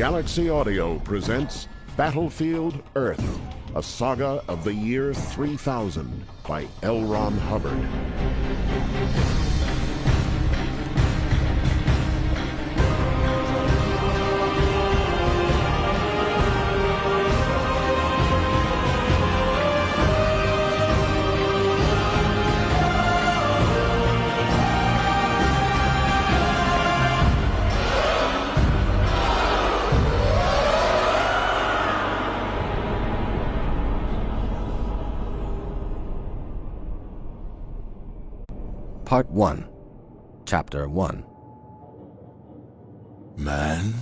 Galaxy Audio presents Battlefield Earth, a saga of the year 3000 by L. Ron Hubbard. Part 1, Chapter 1. Man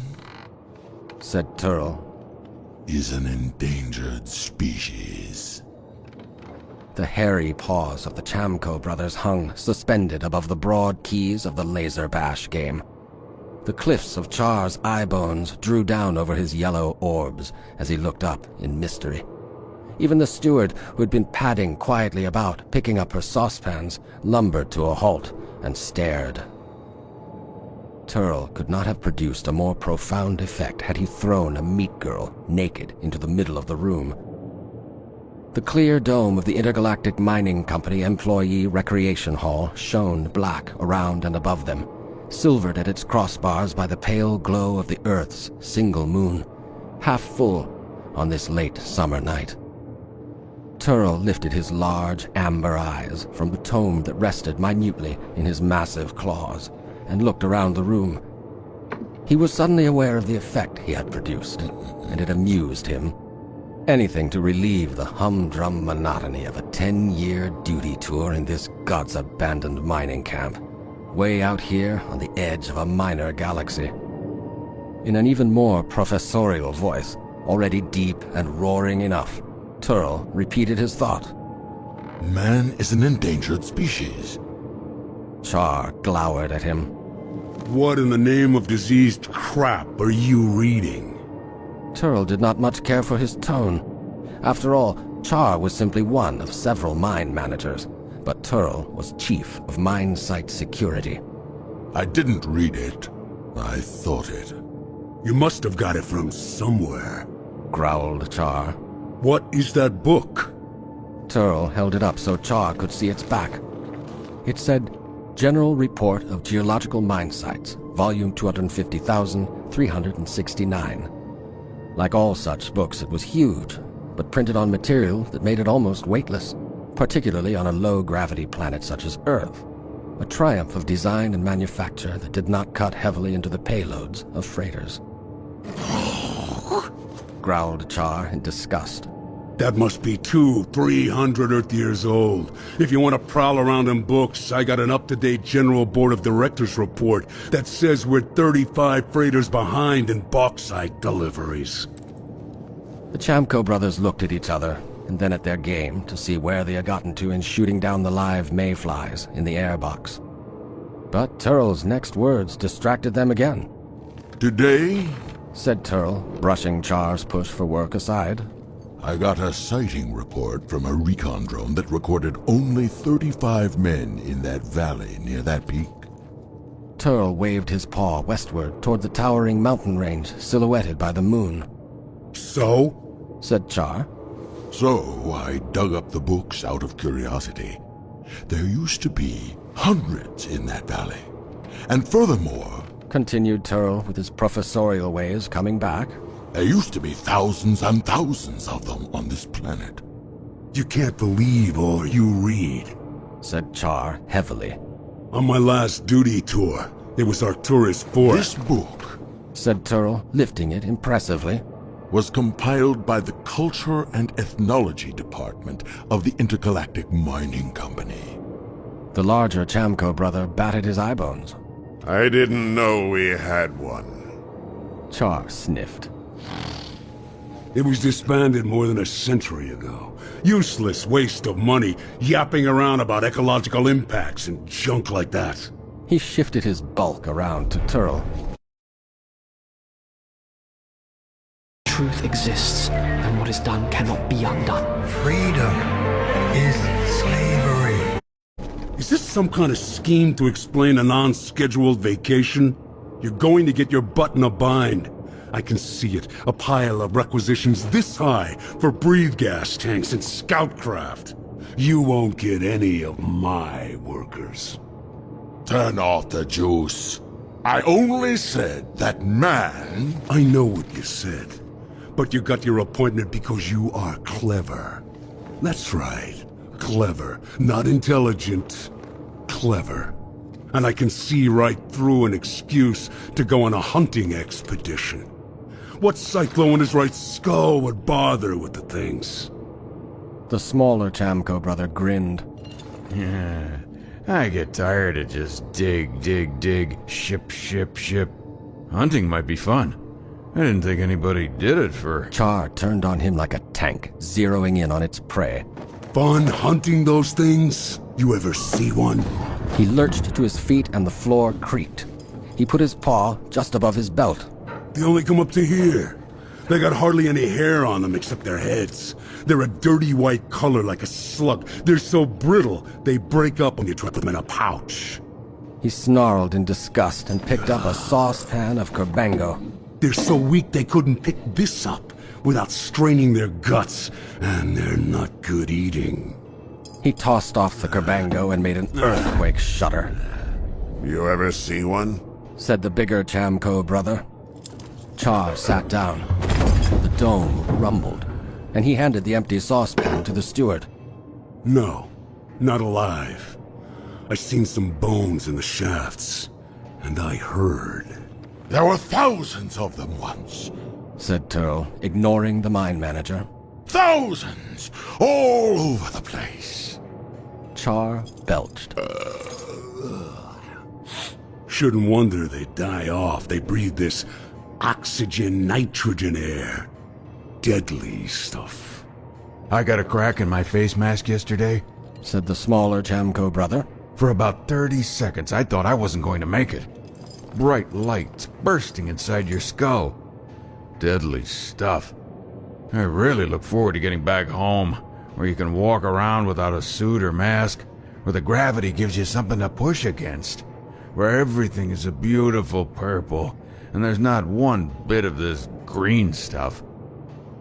Said Turl. is an endangered species. The hairy paws of the Chamco brothers hung suspended above the broad keys of the laser bash game. The cliffs of Char's eye bones drew down over his yellow orbs as he looked up in mystery. Even the steward, who had been padding quietly about, picking up her saucepans, lumbered to a halt and stared. Turl could not have produced a more profound effect had he thrown a meat girl naked into the middle of the room. The clear dome of the Intergalactic Mining Company Employee Recreation Hall shone black around and above them, silvered at its crossbars by the pale glow of the Earth's single moon, half full on this late summer night. Turl lifted his large, amber eyes from the tome that rested minutely in his massive claws and looked around the room. He was suddenly aware of the effect he had produced, and it amused him. Anything to relieve the humdrum monotony of a 10-year duty tour in this God's-abandoned mining camp, way out here on the edge of a minor galaxy. In an even more professorial voice, already deep and roaring enough, Turl repeated his thought. Man is an endangered species. Char glowered at him. What in the name of diseased crap are you reading? Turl did not much care for his tone. After all, Char was simply one of several mine managers, but Turl was chief of mine site security. I didn't read it. I thought it. You must have got it from somewhere. Growled Char. What is that book? Turl held it up so Char could see its back. It said, General Report of Geological Mine Sites, Volume 250,369. Like all such books, it was huge, but printed on material that made it almost weightless, particularly on a low-gravity planet such as Earth. A triumph of design and manufacture that did not cut heavily into the payloads of freighters. Growled Char in disgust. That must be 200-300 Earth years old. If you want to prowl around in books, I got an up-to-date General Board of Directors report that says we're 35 freighters behind in bauxite deliveries. The Chamco brothers looked at each other, and then at their game to see where they had gotten to in shooting down the live mayflies in the airbox. But Turl's next words distracted them again. Today, Said Turl, brushing Char's push for work aside. I got a sighting report from a recon drone that recorded only 35 men in that valley near that peak. Turl waved his paw westward toward the towering mountain range silhouetted by the moon. So? Said Char. So I dug up the books out of curiosity. There used to be hundreds in that valley. And furthermore, Continued Turl with his professorial ways coming back. there used to be thousands and thousands of them on this planet. You can't believe all you read. Said Char heavily. On my last duty tour, it was Arcturus 4. This book Said Turl, lifting it impressively. was compiled by the Culture and Ethnology Department of the Intergalactic Mining Company. The larger Chamco brother batted his eyebones. I didn't know we had one. Char sniffed. It was disbanded more than a century ago. Useless waste of money, yapping around about ecological impacts and junk like that. He shifted his bulk around to Turl. Truth exists, and what is done cannot be undone. Freedom is slavery. Is this some kind of scheme to explain a non-scheduled vacation? You're going to get your butt in a bind. I can see it. A pile of requisitions this high for breathe gas tanks and scout craft. You won't get any of my workers. Turn off the juice. I only said that man... I know what you said, but you got your appointment because you are clever. That's right. Clever. Not intelligent. Clever. And I can see right through an excuse to go on a hunting expedition. What Cyclo in his right skull would bother with the things? The smaller Chamco brother grinned. Yeah, I get tired of just dig, dig, dig, ship, ship, ship. Hunting might be fun. I didn't think anybody did it for... Char turned on him like a tank, zeroing in on its prey. Fun hunting those things? You ever see one? He lurched to his feet and the floor creaked. He put his paw just above his belt. They only come up to here. They got hardly any hair on them except their heads. They're a dirty white color like a slug. They're so brittle, they break up when you try to put them in a pouch. He snarled in disgust and picked up a saucepan of Kerbango. They're so weak they couldn't pick this up without straining their guts, and they're not good eating. He tossed off the Kerbango and made an earthquake shudder. You ever see one? Said the bigger Chamco brother. Char sat down. The dome rumbled, and he handed the empty saucepan to the steward. No, not alive. I seen some bones in the shafts, and I heard. There were thousands of them once. Said Turl, ignoring the mine manager. Thousands! All over the place. Char belched. Shouldn't wonder they die off. They breathe this oxygen-nitrogen air. Deadly stuff. I got a crack in my face mask yesterday. Said the smaller Chamco brother. For about 30 seconds, I thought I wasn't going to make it. Bright lights bursting inside your skull. Deadly stuff. I really look forward to getting back home, where you can walk around without a suit or mask, where the gravity gives you something to push against, where everything is a beautiful purple, and there's not one bit of this green stuff.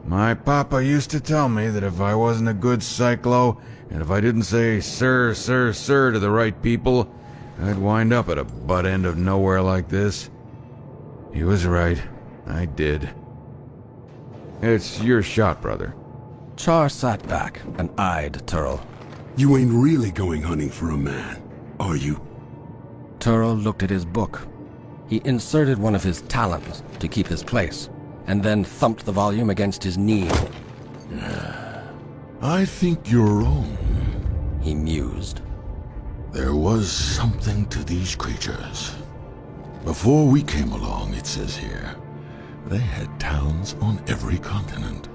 My papa used to tell me that if I wasn't a good cyclo, and if I didn't say sir, sir, sir to the right people, I'd wind up at a butt end of nowhere like this. He was right. I did. It's your shot, brother. Char sat back and eyed Turl. You ain't really going hunting for a man, are you? Turl looked at his book. He inserted one of his talons to keep his place, and then thumped the volume against his knee. I think you're wrong. He mused. There was something to these creatures. Before we came along, it says here, they had towns on every continent.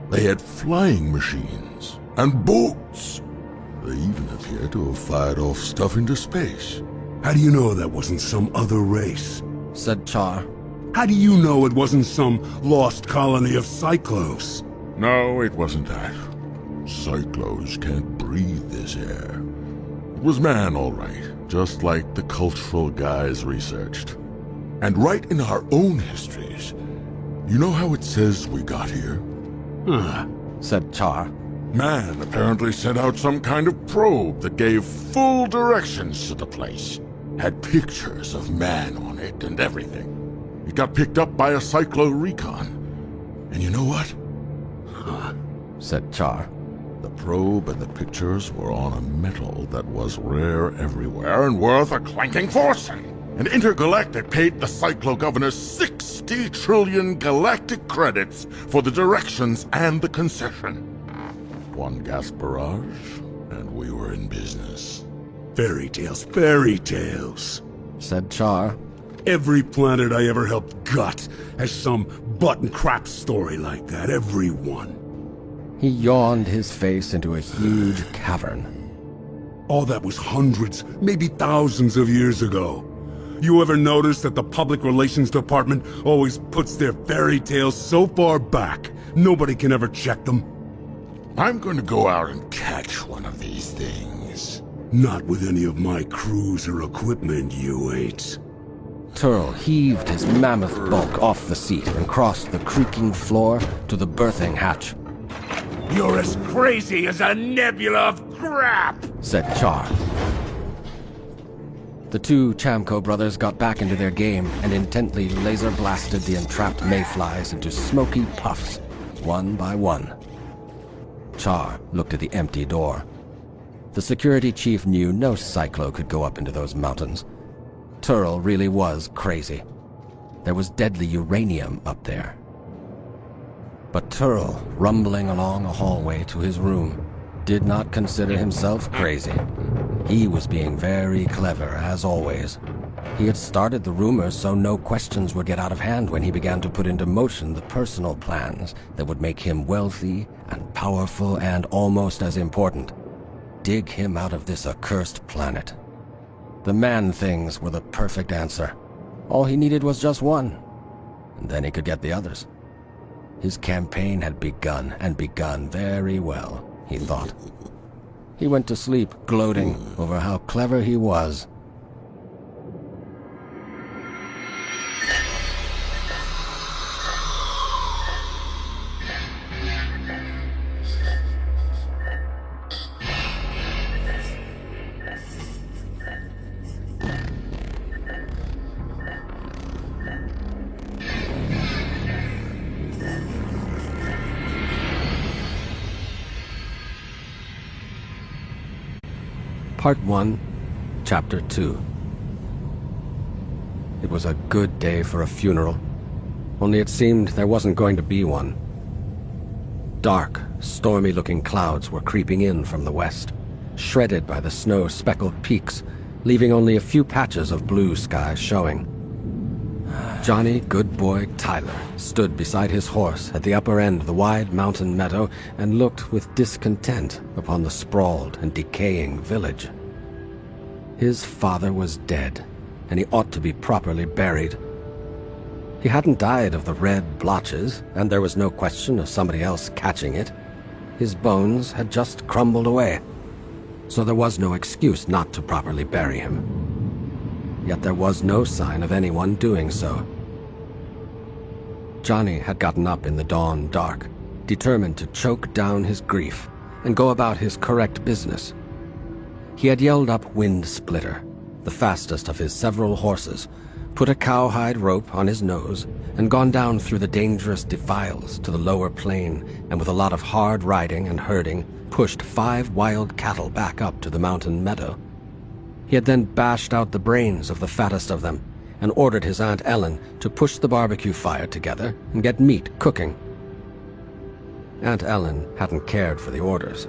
They had flying machines and boats. They even appear to have fired off stuff into space. How do you know that wasn't some other race? Said Char. How do you know it wasn't some lost colony of Cyclos? No, it wasn't that. Cyclos can't breathe this air. It was man, all right, just like the cultural guys researched. And right in our own histories, you know how it says we got here? Said Char. Man apparently sent out some kind of probe that gave full directions to the place. Had pictures of man on it and everything. It got picked up by a Cyclo recon. And you know what? Said Char. The probe and the pictures were on a metal that was rare everywhere and worth a clanking fortune. And Intergalactic paid the Cyclo governor 60 trillion galactic credits for the directions and the concession. One gas barrage, and we were in business. Fairy tales, Said Char. Every planet I ever helped gut has some button crap story like that, every one. He yawned his face into a huge cavern. All that was hundreds, maybe thousands of years ago. You ever notice that the public relations department always puts their fairy tales so far back, nobody can ever check them? I'm going to go out and catch one of these things. Not with any of my crews or equipment, you ain't. Turl heaved his mammoth bulk off the seat and crossed the creaking floor to the berthing hatch. "You're as crazy as a nebula of crap!" said Char. The two Chamco brothers got back into their game and intently laser-blasted the entrapped mayflies into smoky puffs, one by one. Char looked at the empty door. The security chief knew no cyclo could go up into those mountains. Turl really was crazy. There was deadly uranium up there. But Turl, rumbling along a hallway to his room, did not consider himself crazy. He was being very clever, as always. He had started the rumors so no questions would get out of hand when he began to put into motion the personal plans that would make him wealthy and powerful and, almost as important, dig him out of this accursed planet. The man-things were the perfect answer. All he needed was just one, and then he could get the others. His campaign had begun, and begun very well, he thought. He went to sleep gloating over how clever he was. Part 1, Chapter 2. It was a good day for a funeral, only it seemed there wasn't going to be one. Dark, stormy-looking clouds were creeping in from the west, shredded by the snow-speckled peaks, leaving only a few patches of blue sky showing. Johnny Goodboy Tyler stood beside his horse at the upper end of the wide mountain meadow and looked with discontent upon the sprawled and decaying village. His father was dead, and he ought to be properly buried. He hadn't died of the red blotches, and there was no question of somebody else catching it. His bones had just crumbled away, so there was no excuse not to properly bury him. Yet there was no sign of anyone doing so. Johnny had gotten up in the dawn dark, determined to choke down his grief and go about his correct business. He had yelled up Wind Splitter, the fastest of his several horses, put a cowhide rope on his nose, and gone down through the dangerous defiles to the lower plain, and with a lot of hard riding and herding, pushed 5 wild cattle back up to the mountain meadow. He had then bashed out the brains of the fattest of them and ordered his Aunt Ellen to push the barbecue fire together and get meat cooking. Aunt Ellen hadn't cared for the orders.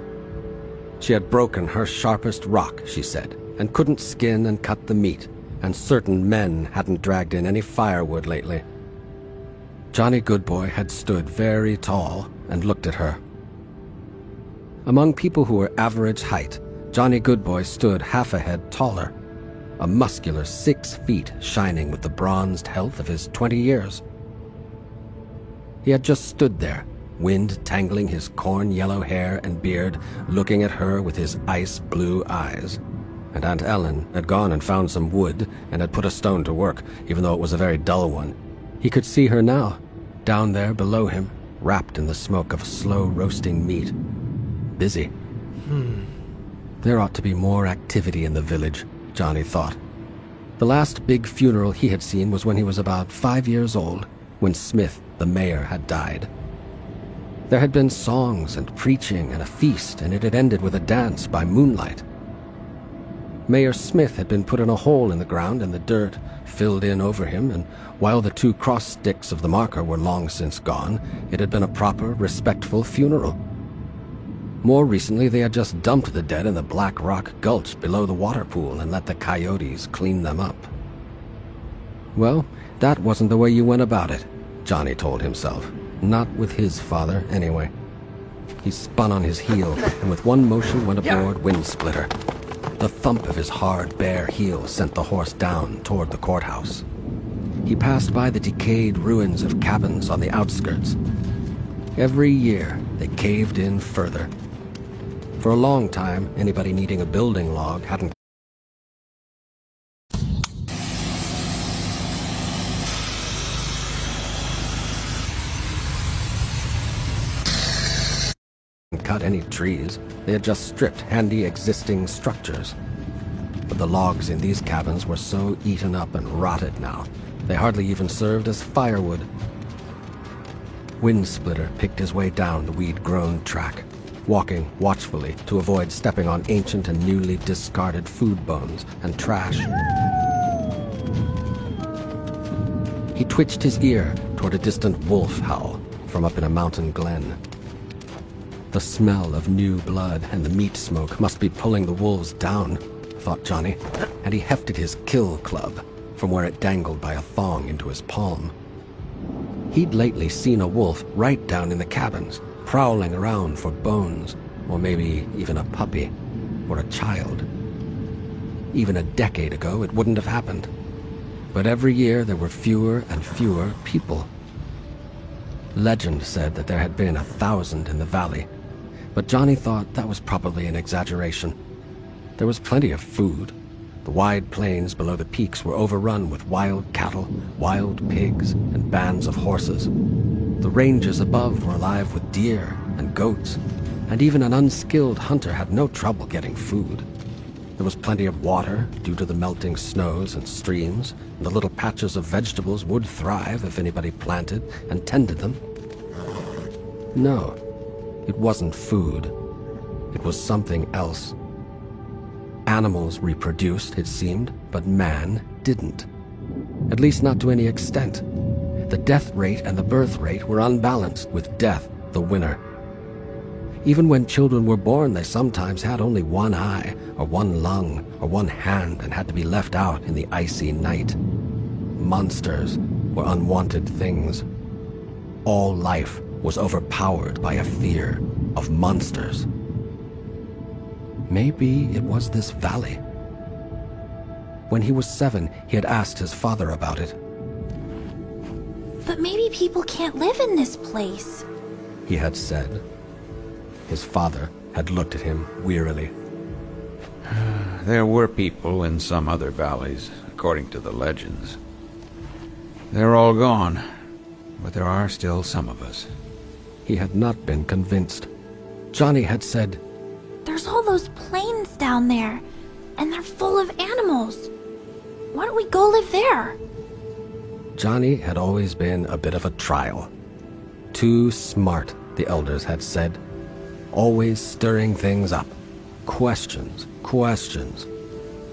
She had broken her sharpest rock, she said, and couldn't skin and cut the meat, and certain men hadn't dragged in any firewood lately. Johnny Goodboy had stood very tall and looked at her. Among people who were average height, Johnny Goodboy stood half a head taller, a muscular 6 feet shining with the bronzed health of his 20 years. He had just stood there, wind tangling his corn-yellow hair and beard, looking at her with his ice-blue eyes. And Aunt Ellen had gone and found some wood and had put a stone to work, even though it was a very dull one. He could see her now, down there below him, wrapped in the smoke of slow-roasting meat. Busy. There ought to be more activity in the village, Johnny thought. The last big funeral he had seen was when he was about 5 years old, when Smith, the mayor, had died. There had been songs and preaching and a feast, and it had ended with a dance by moonlight. Mayor Smith had been put in a hole in the ground and the dirt filled in over him, and while the 2 cross sticks of the marker were long since gone, it had been a proper, respectful funeral. More recently, they had just dumped the dead in the Black Rock Gulch below the water pool and let the coyotes clean them up. Well, that wasn't the way you went about it, Johnny told himself. Not with his father, anyway. He spun on his heel and with one motion went aboard Wind Splitter. The thump of his hard, bare heel sent the horse down toward the courthouse. He passed by the decayed ruins of cabins on the outskirts. Every year, they caved in further. For a long time, anybody needing a building log hadn't cut any trees. They had just stripped handy existing structures. But the logs in these cabins were so eaten up and rotted now, they hardly even served as firewood. Windsplitter picked his way down the weed-grown track, walking watchfully to avoid stepping on ancient and newly discarded food bones and trash. He twitched his ear toward a distant wolf howl from up in a mountain glen. The smell of new blood and the meat smoke must be pulling the wolves down, thought Johnny, and he hefted his kill club from where it dangled by a thong into his palm. He'd lately seen a wolf right down in the cabins, prowling around for bones, or maybe even a puppy, or a child. Even a decade ago, it wouldn't have happened. But every year there were fewer and fewer people. Legend said that there had been 1,000 in the valley, but Johnny thought that was probably an exaggeration. There was plenty of food. The wide plains below the peaks were overrun with wild cattle, wild pigs, and bands of horses. The ranges above were alive with deer and goats, and even an unskilled hunter had no trouble getting food. There was plenty of water due to the melting snows and streams, and the little patches of vegetables would thrive if anybody planted and tended them. No, it wasn't food. It was something else. Animals reproduced, it seemed, but man didn't. At least not to any extent. The death rate and the birth rate were unbalanced, with death the winner. Even when children were born, they sometimes had only one eye, or one lung, or one hand, and had to be left out in the icy night. Monsters were unwanted things. All life was overpowered by a fear of monsters. Maybe it was this valley. When he was 7, he had asked his father about it. But maybe people can't live in this place, he had said. His father had looked at him wearily. There were people in some other valleys, according to the legends. They're all gone, but there are still some of us. He had not been convinced. Johnny had said, "There's all those plains down there, and they're full of animals. Why don't we go live there?" Johnny had always been a bit of a trial. Too smart, the elders had said. Always stirring things up. Questions, questions.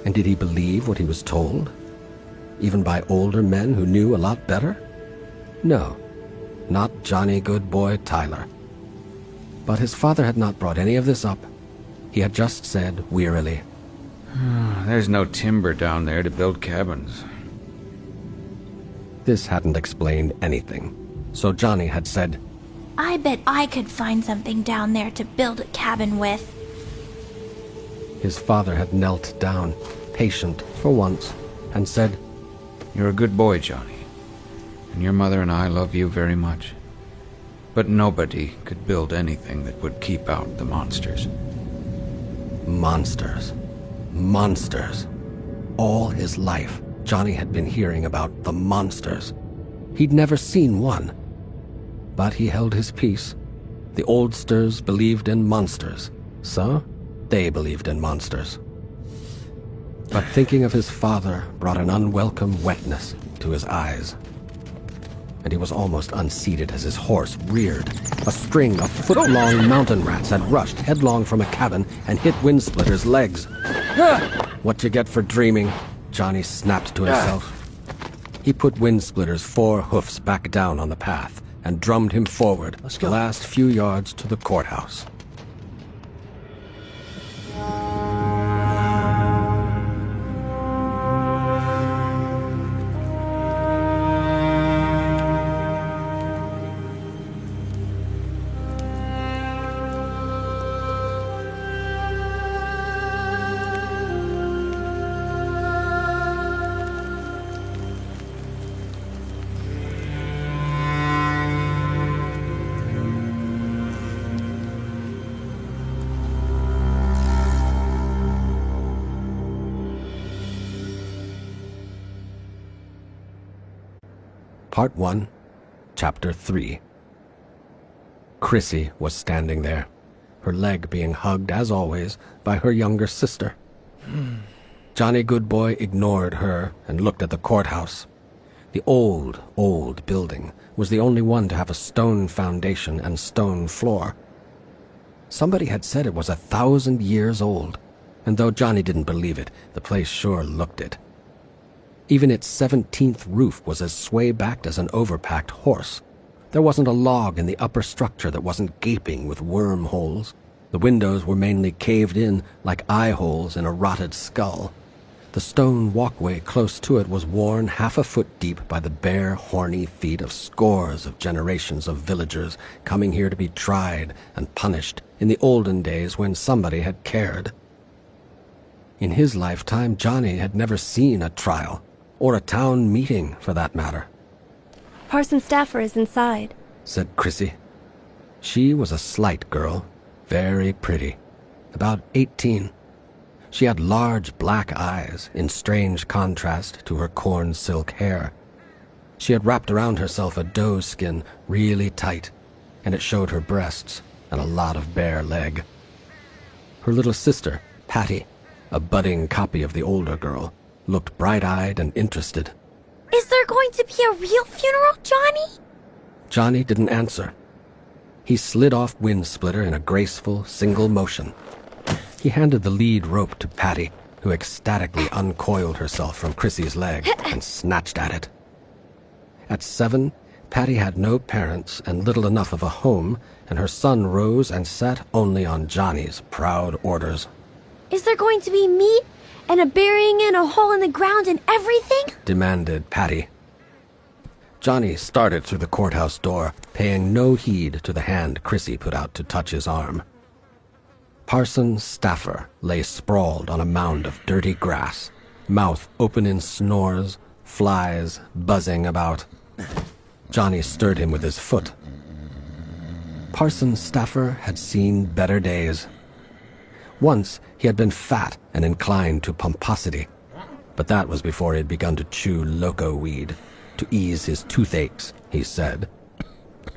And did he believe what he was told? Even by older men who knew a lot better? No, not Johnny Goodboy Tyler. But his father had not brought any of this up. He had just said wearily, "There's no timber down there to build cabins." This hadn't explained anything. So Johnny had said, "I bet I could find something down there to build a cabin with." His father had knelt down, patient for once, and said, "You're a good boy, Johnny, and your mother and I love you very much. But nobody could build anything that would keep out the monsters." Monsters. Monsters. All his life, Johnny had been hearing about the monsters. He'd never seen one. But he held his peace. The oldsters believed in monsters, so they believed in monsters. But thinking of his father brought an unwelcome wetness to his eyes. And he was almost unseated as his horse reared. A string of foot-long mountain rats had rushed headlong from a cabin and hit Windsplitter's legs. "What you get for dreaming," Johnny snapped to himself. He put Windsplitter's 4 hoofs back down on the path and drummed him forward the last few yards to the courthouse. Part 1, Chapter 3. Chrissy was standing there, her leg being hugged, as always, by her younger sister. Johnny Goodboy ignored her and looked at the courthouse. The old building was the only one to have a stone foundation and stone floor. Somebody had said it was 1,000 years old, and though Johnny didn't believe it, the place sure looked it. Even its 17th roof was as sway-backed as an overpacked horse. There wasn't a log in the upper structure that wasn't gaping with wormholes. The windows were mainly caved in like eye holes in a rotted skull. The stone walkway close to it was worn half a foot deep by the bare, horny feet of scores of generations of villagers coming here to be tried and punished in the olden days when somebody had cared. In his lifetime, Johnny had never seen a trial, or a town meeting, for that matter. Parson Staffer is inside, said Chrissy. She was a slight girl, very pretty, about 18. She had large black eyes in strange contrast to her corn silk hair. She had wrapped around herself a doe skin really tight, and it showed her breasts and a lot of bare leg. Her little sister, Patty, a budding copy of the older girl, looked bright-eyed and interested. Is there going to be a real funeral, Johnny? Johnny didn't answer. He slid off Wind Splitter in a graceful, single motion. He handed the lead rope to Patty, who ecstatically uncoiled herself from Chrissy's leg and snatched at it. At 7, Patty had no parents and little enough of a home, and her son rose and sat only on Johnny's proud orders. Is there going to be meat and a burying in a hole in the ground and everything? Demanded Patty. Johnny started through the courthouse door, paying no heed to the hand Chrissy put out to touch his arm. Parson Staffer lay sprawled on a mound of dirty grass, mouth open in snores, flies buzzing about. Johnny stirred him with his foot. Parson Staffer had seen better days. Once he had been fat and inclined to pomposity, but that was before he had begun to chew loco weed, to ease his toothaches, he said.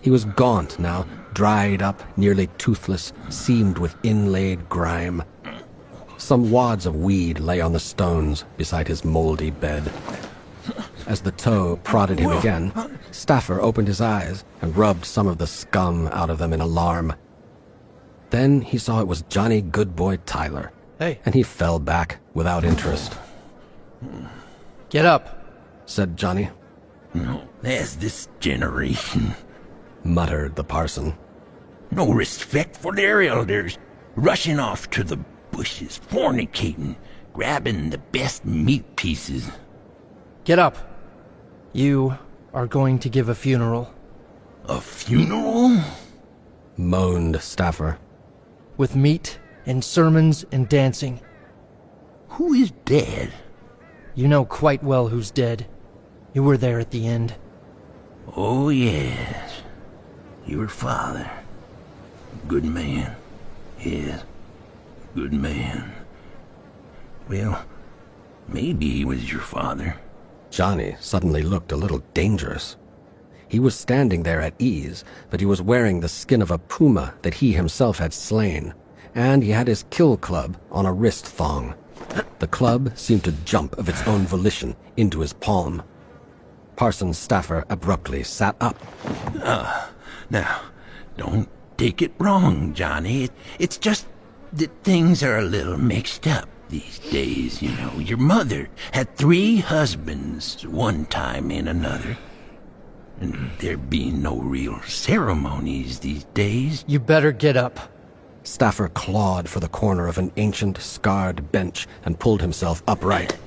He was gaunt now, dried up, nearly toothless, seamed with inlaid grime. Some wads of weed lay on the stones beside his moldy bed. As the toe prodded him again, Staffer opened his eyes and rubbed some of the scum out of them in alarm. Then he saw it was Johnny Goodboy Tyler. Hey. And he fell back without interest. Get up, said Johnny. No, there's this generation, muttered the parson. No respect for their elders, rushing off to the bushes, fornicating, grabbing the best meat pieces. Get up. You are going to give a funeral. A funeral? Moaned Staffer. With meat and sermons and dancing. Who is dead? You know quite well who's dead. You were there at the end. Oh, yes. Your father. Good man. Yes. Good man. Well, maybe he was your father. Johnny suddenly looked a little dangerous. He was standing there at ease, but he was wearing the skin of a puma that he himself had slain, and he had his kill club on a wrist thong. The club seemed to jump of its own volition into his palm. Parson Staffer abruptly sat up. Now, don't take it wrong, Johnny. It's just that things are a little mixed up these days, you know. Your mother had 3 husbands one time and another. And there being no real ceremonies these days. You better get up. Staffer clawed for the corner of an ancient, scarred bench and pulled himself upright.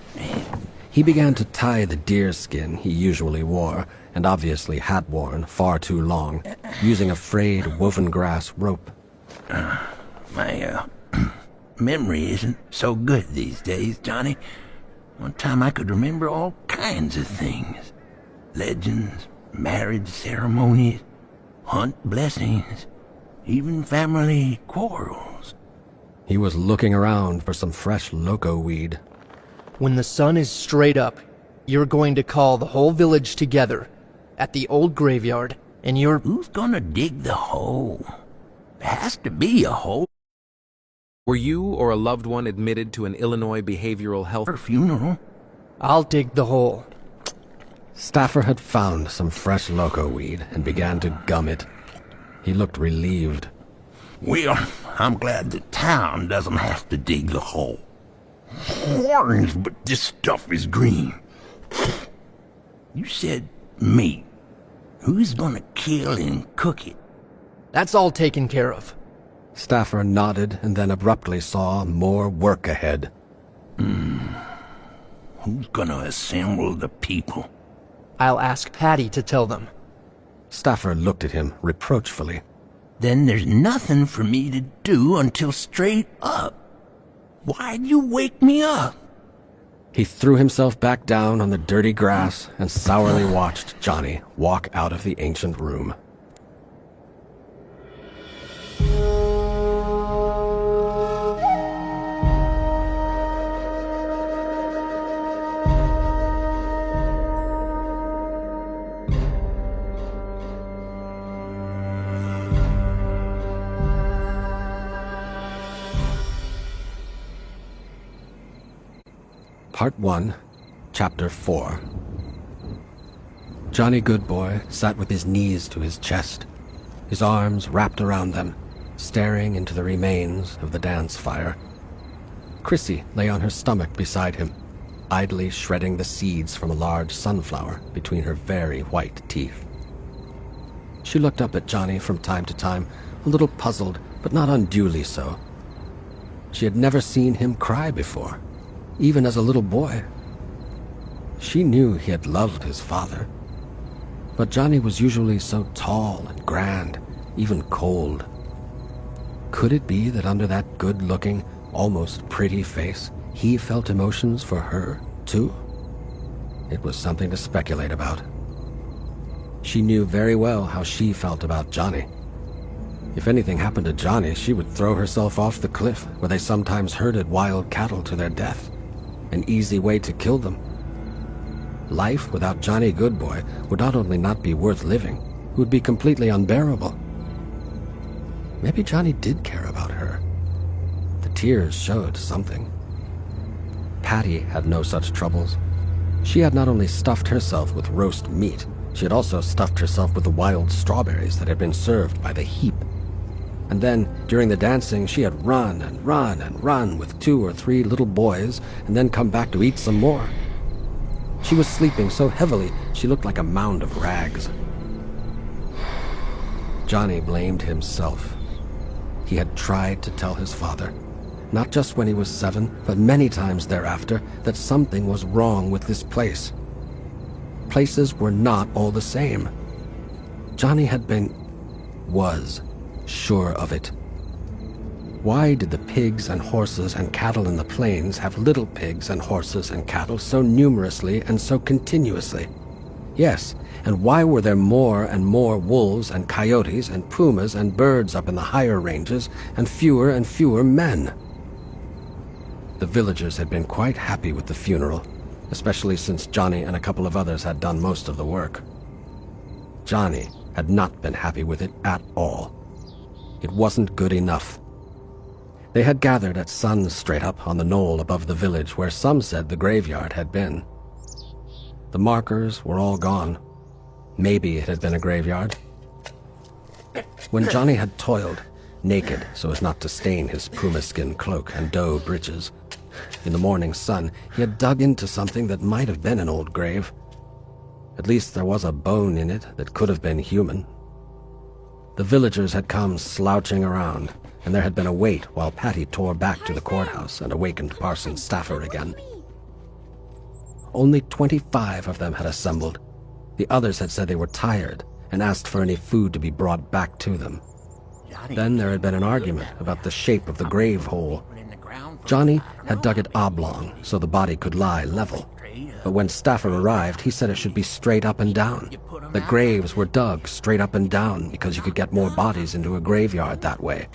He began to tie the deerskin he usually wore, and obviously had worn far too long, using a frayed woven grass rope. My memory isn't so good these days, Johnny. One time I could remember all kinds of things. Legends, marriage ceremonies, hunt blessings, even family quarrels. He was looking around for some fresh loco weed. When the sun is straight up, you're going to call the whole village together at the old graveyard, and you're... Who's gonna dig the hole? has to be a hole. Were you or a loved one admitted to an Illinois behavioral health funeral? I'll dig the hole. Staffer had found some fresh loco weed and began to gum it. He looked relieved. Well, I'm glad the town doesn't have to dig the hole. Orange, but this stuff is green. You said meat. Who's gonna kill and cook it? That's all taken care of. Staffer nodded and then abruptly saw more work ahead. Who's gonna assemble the people? I'll ask Patty to tell them. Staffer looked at him reproachfully. Then there's nothing for me to do until straight up. Why'd you wake me up? He threw himself back down on the dirty grass and sourly watched Johnny walk out of the ancient room. Part 1, Chapter 4. Johnny Goodboy sat with his knees to his chest, his arms wrapped around them, staring into the remains of the dance fire. Chrissy lay on her stomach beside him, idly shredding the seeds from a large sunflower between her very white teeth. She looked up at Johnny from time to time, a little puzzled, but not unduly so. She had never seen him cry before, even as a little boy. She knew he had loved his father, but Johnny was usually so tall and grand, even cold. Could it be that under that good-looking, almost pretty face, he felt emotions for her, too? It was something to speculate about. She knew very well how she felt about Johnny. If anything happened to Johnny, she would throw herself off the cliff where they sometimes herded wild cattle to their death. An easy way to kill them. Life without Johnny Goodboy would not only not be worth living, it would be completely unbearable. Maybe Johnny did care about her. The tears showed something. Patty had no such troubles. She had not only stuffed herself with roast meat, she had also stuffed herself with the wild strawberries that had been served by the heap. And then, during the dancing, she had run and run and run with 2 or 3 little boys, and then come back to eat some more. She was sleeping so heavily, she looked like a mound of rags. Johnny blamed himself. He had tried to tell his father, not just when he was 7, but many times thereafter, that something was wrong with this place. Places were not all the same. Johnny was sure of it. Why did the pigs and horses and cattle in the plains have little pigs and horses and cattle so numerously and so continuously? Yes, and why were there more and more wolves and coyotes and pumas and birds up in the higher ranges and fewer men? The villagers had been quite happy with the funeral, especially since Johnny and a couple of others had done most of the work. Johnny had not been happy with it at all. It wasn't good enough. They had gathered at sun straight up on the knoll above the village where some said the graveyard had been. The markers were all gone. Maybe it had been a graveyard. When Johnny had toiled, naked so as not to stain his puma skin cloak and doe breeches, in the morning sun, he had dug into something that might have been an old grave. At least there was a bone in it that could have been human. The villagers had come slouching around, and there had been a wait while Patty tore back to the courthouse and awakened Parson Staffer again. Only 25 of them had assembled. The others had said they were tired and asked for any food to be brought back to them. Then there had been an argument about the shape of the grave hole. Johnny had dug it oblong so the body could lie level. But when Staffer arrived, he said it should be straight up and down. The graves were dug straight up and down because you could get more bodies into a graveyard that way.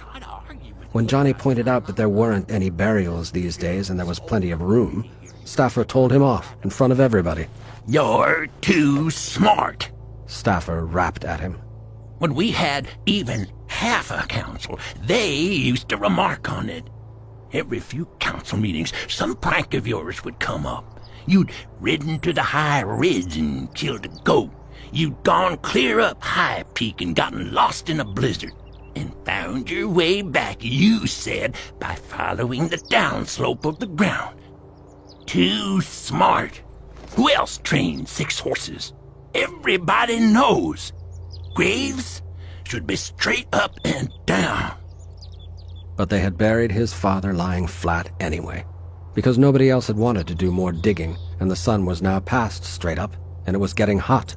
When Johnny pointed out that there weren't any burials these days and there was plenty of room, Staffer told him off in front of everybody. You're too smart, Staffer rapped at him. When we had even half a council, they used to remark on it. Every few council meetings, some prank of yours would come up. You'd ridden to the high ridge and killed a goat. You'd gone clear up High Peak and gotten lost in a blizzard. And found your way back, you said, by following the downslope of the ground. Too smart. Who else trained 6 horses? Everybody knows. Graves should be straight up and down. But they had buried his father lying flat anyway, because nobody else had wanted to do more digging, and the sun was now past straight up, and it was getting hot.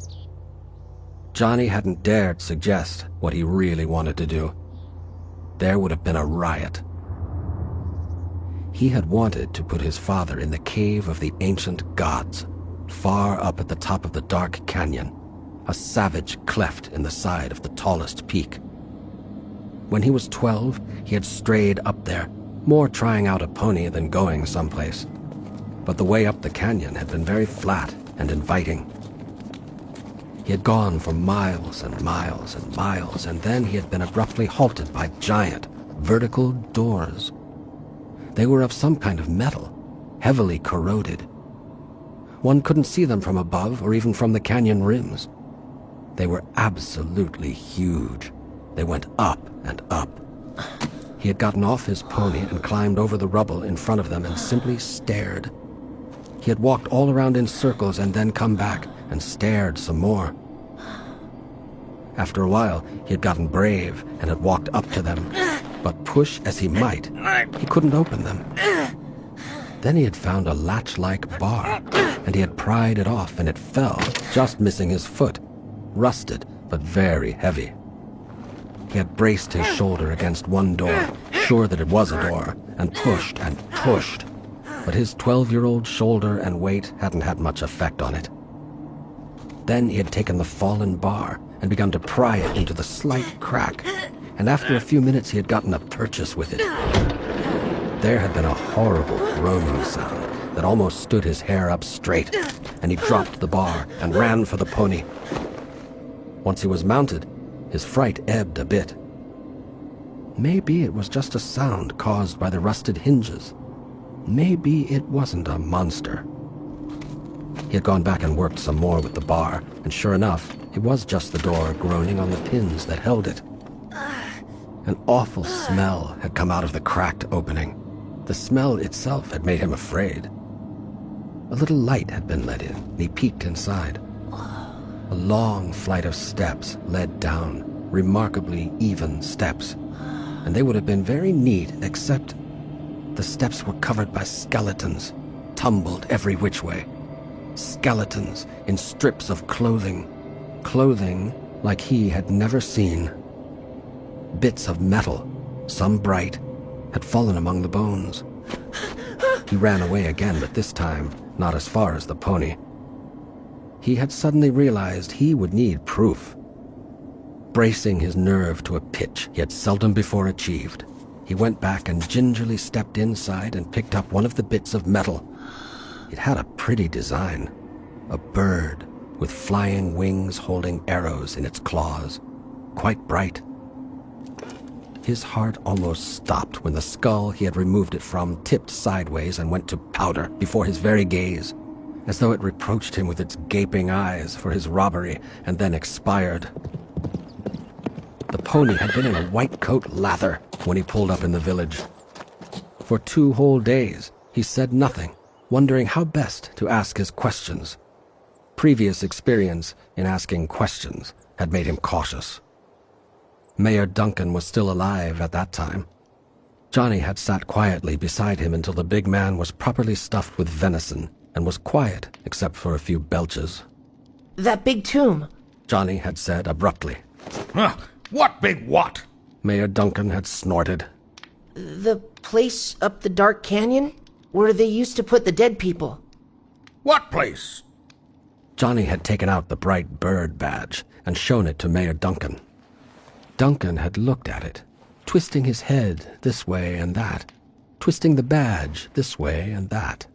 Johnny hadn't dared suggest what he really wanted to do. There would have been a riot. He had wanted to put his father in the cave of the ancient gods, far up at the top of the dark canyon, a savage cleft in the side of the tallest peak. When he was 12, he had strayed up there, more trying out a pony than going someplace. But the way up the canyon had been very flat and inviting. He had gone for miles and miles and miles, and then he had been abruptly halted by giant, vertical doors. They were of some kind of metal, heavily corroded. One couldn't see them from above or even from the canyon rims. They were absolutely huge. They went up and up. He had gotten off his pony and climbed over the rubble in front of them and simply stared. He had walked all around in circles and then come back and stared some more. After a while, he had gotten brave and had walked up to them, but push as he might, he couldn't open them. Then he had found a latch-like bar, and he had pried it off, and it fell, just missing his foot, rusted but very heavy. He had braced his shoulder against one door, sure that it was a door, and pushed, but his 12-year-old shoulder and weight hadn't had much effect on it. Then he had taken the fallen bar and begun to pry it into the slight crack, and after a few minutes he had gotten a purchase with it. There had been a horrible groaning sound that almost stood his hair up straight, and he dropped the bar and ran for the pony. Once he was mounted, his fright ebbed a bit. Maybe it was just a sound caused by the rusted hinges. Maybe it wasn't a monster. He had gone back and worked some more with the bar, and sure enough, it was just the door groaning on the pins that held it. An awful smell had come out of the cracked opening. The smell itself had made him afraid. A little light had been let in, and he peeked inside. A long flight of steps led down, remarkably even steps, and they would have been very neat except the steps were covered by skeletons, tumbled every which way. Skeletons in strips of clothing like he had never seen. Bits of metal, some bright, had fallen among the bones. He ran away again, but this time not as far as the pony. He had suddenly realized he would need proof. Bracing his nerve to a pitch he had seldom before achieved, he went back and gingerly stepped inside and picked up one of the bits of metal. It had a pretty design. A bird with flying wings holding arrows in its claws. Quite bright. His heart almost stopped when the skull he had removed it from tipped sideways and went to powder before his very gaze, as though it reproached him with its gaping eyes for his robbery and then expired. The pony had been in a white coat lather when he pulled up in the village. For 2 whole days, he said nothing, wondering how best to ask his questions. Previous experience in asking questions had made him cautious. Mayor Duncan was still alive at that time. Johnny had sat quietly beside him until the big man was properly stuffed with venison and was quiet except for a few belches. That big tomb, Johnny had said abruptly. Huh, what big what? Mayor Duncan had snorted. The place up the dark canyon where they used to put the dead people. What place? Johnny had taken out the bright bird badge and shown it to Mayor Duncan. Duncan had looked at it, twisting his head this way and that, twisting the badge this way and that.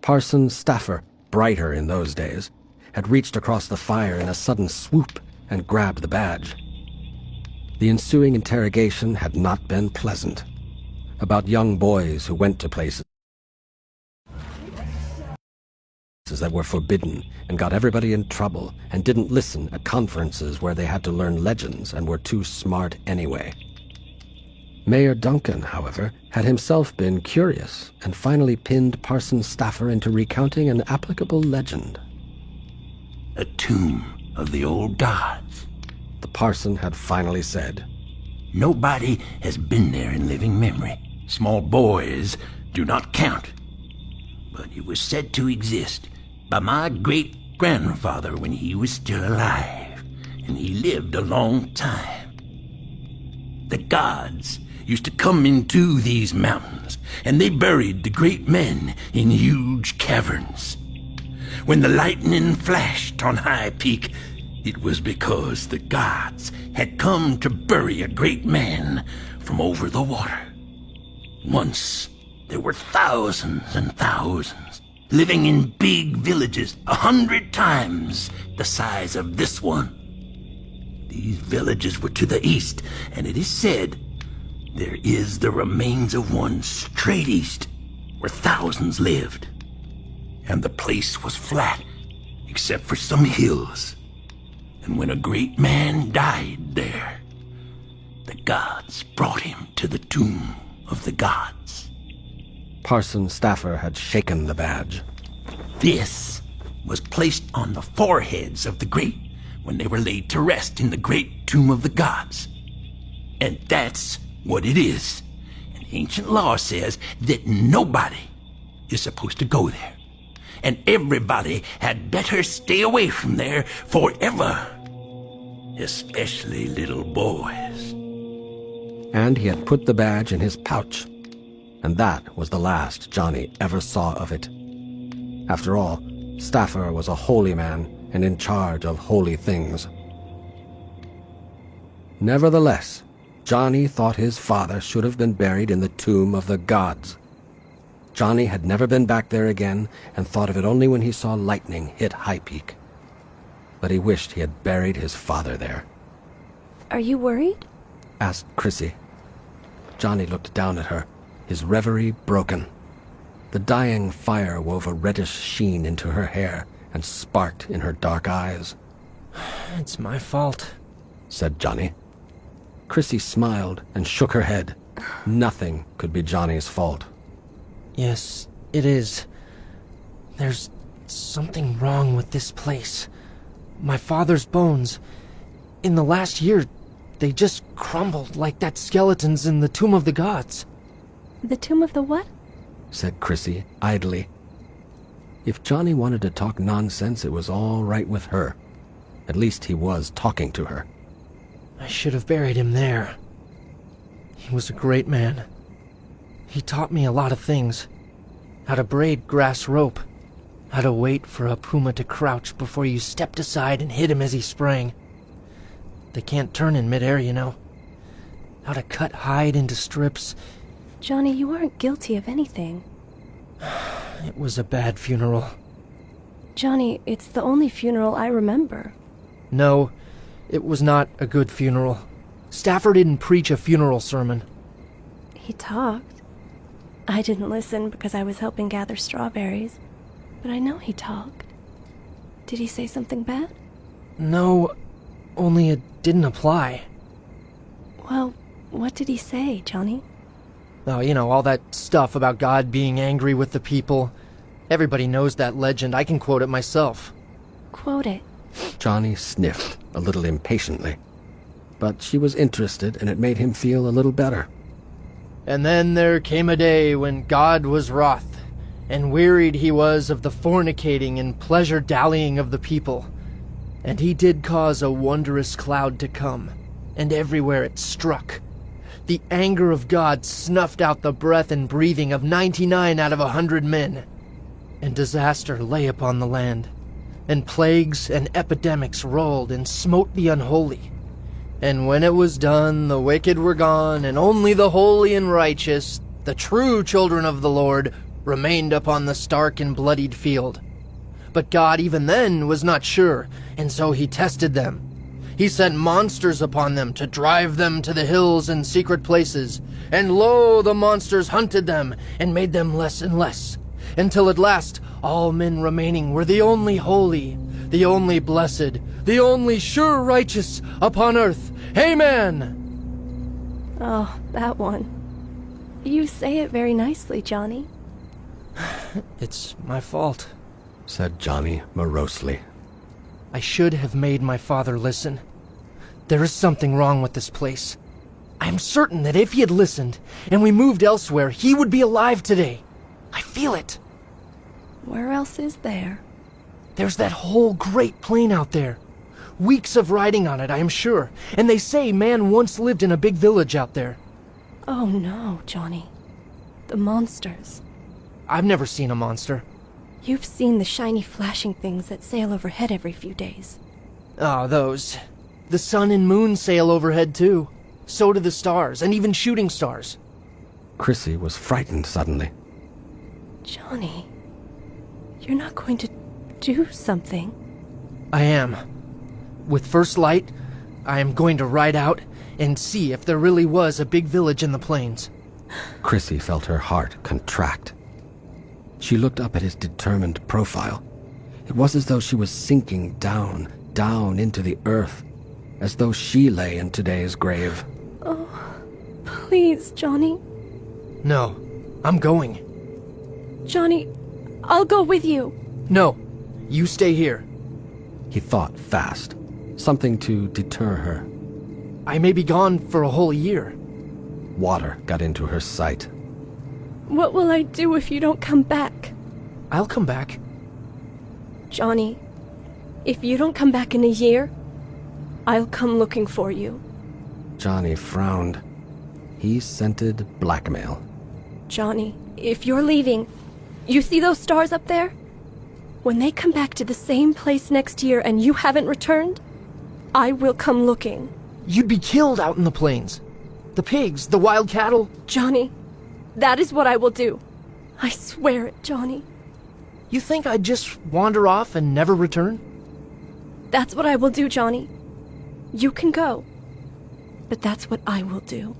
Parson Staffer, brighter in those days, had reached across the fire in a sudden swoop and grabbed the badge. The ensuing interrogation had not been pleasant. About young boys who went to places that were forbidden and got everybody in trouble and didn't listen at conferences where they had to learn legends and were too smart anyway. Mayor Duncan, however, had himself been curious and finally pinned Parson Staffer into recounting an applicable legend. A tomb of the old gods, the parson had finally said. Nobody has been there in living memory. Small boys do not count. But it was said to exist by my great-grandfather when he was still alive, and he lived a long time. The gods used to come into these mountains, and they buried the great men in huge caverns. When the lightning flashed on High Peak, it was because the gods had come to bury a great man from over the water. Once, there were thousands and thousands living in big villages 100 times the size of this one. These villages were to the east, and it is said there is the remains of one straight east, where thousands lived. And the place was flat, except for some hills. And when a great man died there, the gods brought him to the tomb of the gods. Parson Staffer had shaken the badge. This was placed on the foreheads of the great when they were laid to rest in the great tomb of the gods. And that's what it is. And ancient law says that nobody is supposed to go there. And everybody had better stay away from there forever. Especially little boys. And he had put the badge in his pouch. And that was the last Johnny ever saw of it. After all, Staffer was a holy man and in charge of holy things. Nevertheless, Johnny thought his father should have been buried in the tomb of the gods. Johnny had never been back there again and thought of it only when he saw lightning hit High Peak. But he wished he had buried his father there. Are you worried? Asked Chrissy. Johnny looked down at her, his reverie broken. The dying fire wove a reddish sheen into her hair and sparked in her dark eyes. It's my fault, said Johnny. Chrissy smiled and shook her head. Nothing could be Johnny's fault. Yes, it is. There's something wrong with this place. My father's bones. In the last year, they just crumbled like that skeletons in the Tomb of the Gods. The Tomb of the what? Said Chrissy, idly. If Johnny wanted to talk nonsense, it was all right with her. At least he was talking to her. I should have buried him there. He was a great man. He taught me a lot of things. How to braid grass rope. How to wait for a puma to crouch before you stepped aside and hit him as he sprang. They can't turn in midair, you know. How to cut hide into strips. Johnny, you aren't guilty of anything. It was a bad funeral. Johnny, it's the only funeral I remember. No, it was not a good funeral. Staffer didn't preach a funeral sermon. He talked. I didn't listen because I was helping gather strawberries, but I know he talked. Did he say something bad? No, only it didn't apply. Well, what did he say, Johnny? Oh, you know, all that stuff about God being angry with the people. Everybody knows that legend. I can quote it myself. Quote it. Johnny sniffed a little impatiently. But she was interested, and it made him feel a little better. And then there came a day when God was wroth, and wearied he was of the fornicating and pleasure-dallying of the people. And he did cause a wondrous cloud to come, and everywhere it struck. The anger of God snuffed out the breath and breathing of 99 out of 100 men. And disaster lay upon the land, and plagues and epidemics rolled and smote the unholy. And when it was done, the wicked were gone, and only the holy and righteous, the true children of the Lord, remained upon the stark and bloodied field. But God even then was not sure, and so he tested them. He sent monsters upon them to drive them to the hills and secret places. And lo, the monsters hunted them and made them less and less, until at last all men remaining were the only holy, the only blessed, the only sure righteous upon earth. Amen! Oh, that one. You say it very nicely, Johnny. It's my fault, said Johnny morosely. I should have made my father listen. There is something wrong with this place. I am certain that if he had listened, and we moved elsewhere, he would be alive today. I feel it. Where else is there? There's that whole great plain out there. Weeks of riding on it, I am sure. And they say man once lived in a big village out there. Oh no, Johnny. The monsters. I've never seen a monster. You've seen the shiny flashing things that sail overhead every few days. Ah, those. The sun and moon sail overhead too. So do the stars, and even shooting stars. Chrissy was frightened suddenly. Johnny, you're not going to do something. I am. With first light, I am going to ride out and see if there really was a big village in the plains. Chrissy felt her heart contract. She looked up at his determined profile. It was as though she was sinking down, down into the earth, as though she lay in today's grave. Oh, please, Johnny. No, I'm going. Johnny, I'll go with you. No, you stay here. He thought fast, something to deter her. I may be gone for a whole year. Water got into her sight. What will I do if you don't come back? I'll come back. Johnny, if you don't come back in a year, I'll come looking for you. Johnny frowned. He scented blackmail. Johnny, if you're leaving, you see those stars up there? When they come back to the same place next year and you haven't returned, I will come looking. You'd be killed out in the plains. The pigs, the wild cattle. Johnny, that is what I will do. I swear it, Johnny. You think I'd just wander off and never return? That's what I will do, Johnny. You can go, but that's what I will do.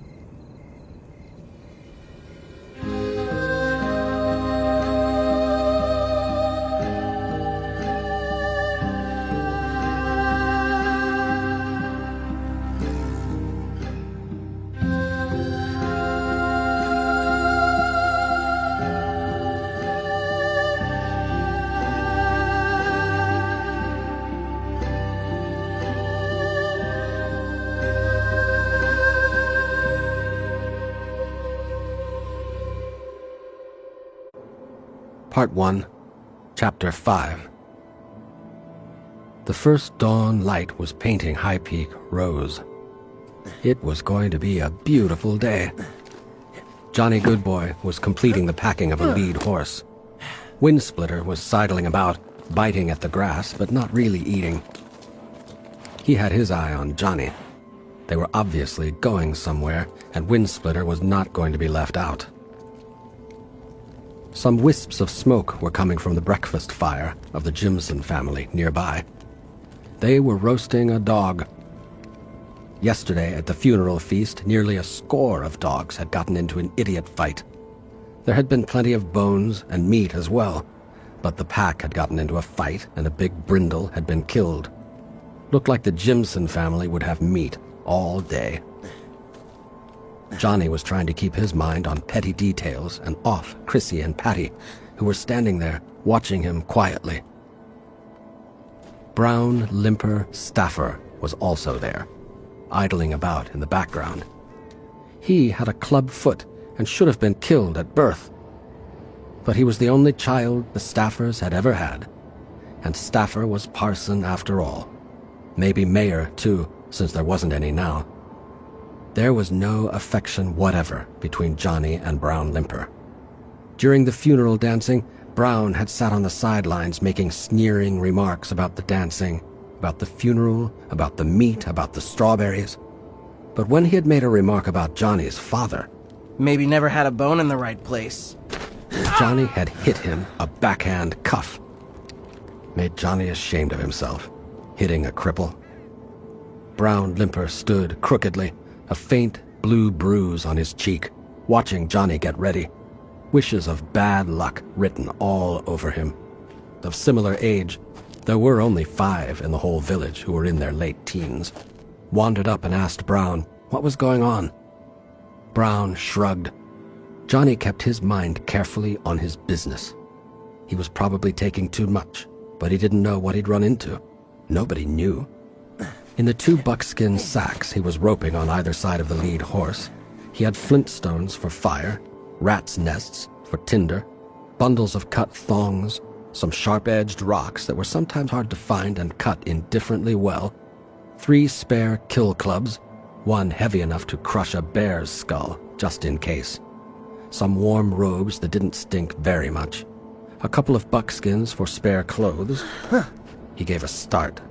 Part 1, Chapter 5. The first dawn light was painting High Peak rose. It was going to be a beautiful day. Johnny Goodboy was completing the packing of a lead horse. Windsplitter was sidling about, biting at the grass, but not really eating. He had his eye on Johnny. They were obviously going somewhere, and Windsplitter was not going to be left out. Some wisps of smoke were coming from the breakfast fire of the Jimson family nearby. They were roasting a dog. Yesterday at the funeral feast, nearly a score of dogs had gotten into an idiot fight. There had been plenty of bones and meat as well, but the pack had gotten into a fight and a big brindle had been killed. Looked like the Jimson family would have meat all day. Johnny was trying to keep his mind on petty details and off Chrissy and Patty, who were standing there watching him quietly. Brown Limper Staffer was also there, idling about in the background. He had a club foot and should have been killed at birth. But he was the only child the Staffers had ever had, and Staffer was parson after all. Maybe mayor, too, since there wasn't any now. There was no affection whatever between Johnny and Brown Limper. During the funeral dancing, Brown had sat on the sidelines making sneering remarks about the dancing, about the funeral, about the meat, about the strawberries. But when he had made a remark about Johnny's father... Maybe never had a bone in the right place. Johnny had hit him a backhand cuff. Made Johnny ashamed of himself, hitting a cripple. Brown limper stood crookedly, a faint blue bruise on his cheek, watching Johnny get ready, wishes of bad luck written all over him. Of similar age, there were only 5 in the whole village who were in their late teens, wandered up and asked Brown what was going on. Brown shrugged. Johnny kept his mind carefully on his business. He was probably taking too much, but he didn't know what he'd run into. Nobody knew. In the 2 buckskin sacks he was roping on either side of the lead horse, he had flintstones for fire, rats' nests for tinder, bundles of cut thongs, some sharp-edged rocks that were sometimes hard to find and cut indifferently well, 3 spare kill clubs, 1 heavy enough to crush a bear's skull, just in case, some warm robes that didn't stink very much, a couple of buckskins for spare clothes. He gave a start.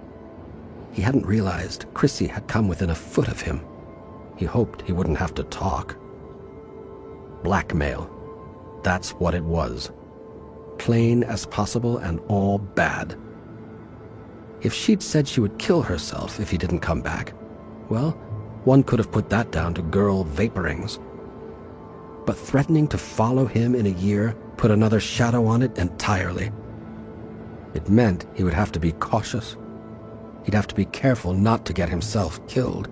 He hadn't realized Chrissy had come within a foot of him. He hoped he wouldn't have to talk. Blackmail. That's what it was. Plain as possible and all bad. If she'd said she would kill herself if he didn't come back, well, one could have put that down to girl vaporings. But threatening to follow him in a year put another shadow on it entirely. It meant he would have to be cautious. He'd have to be careful not to get himself killed.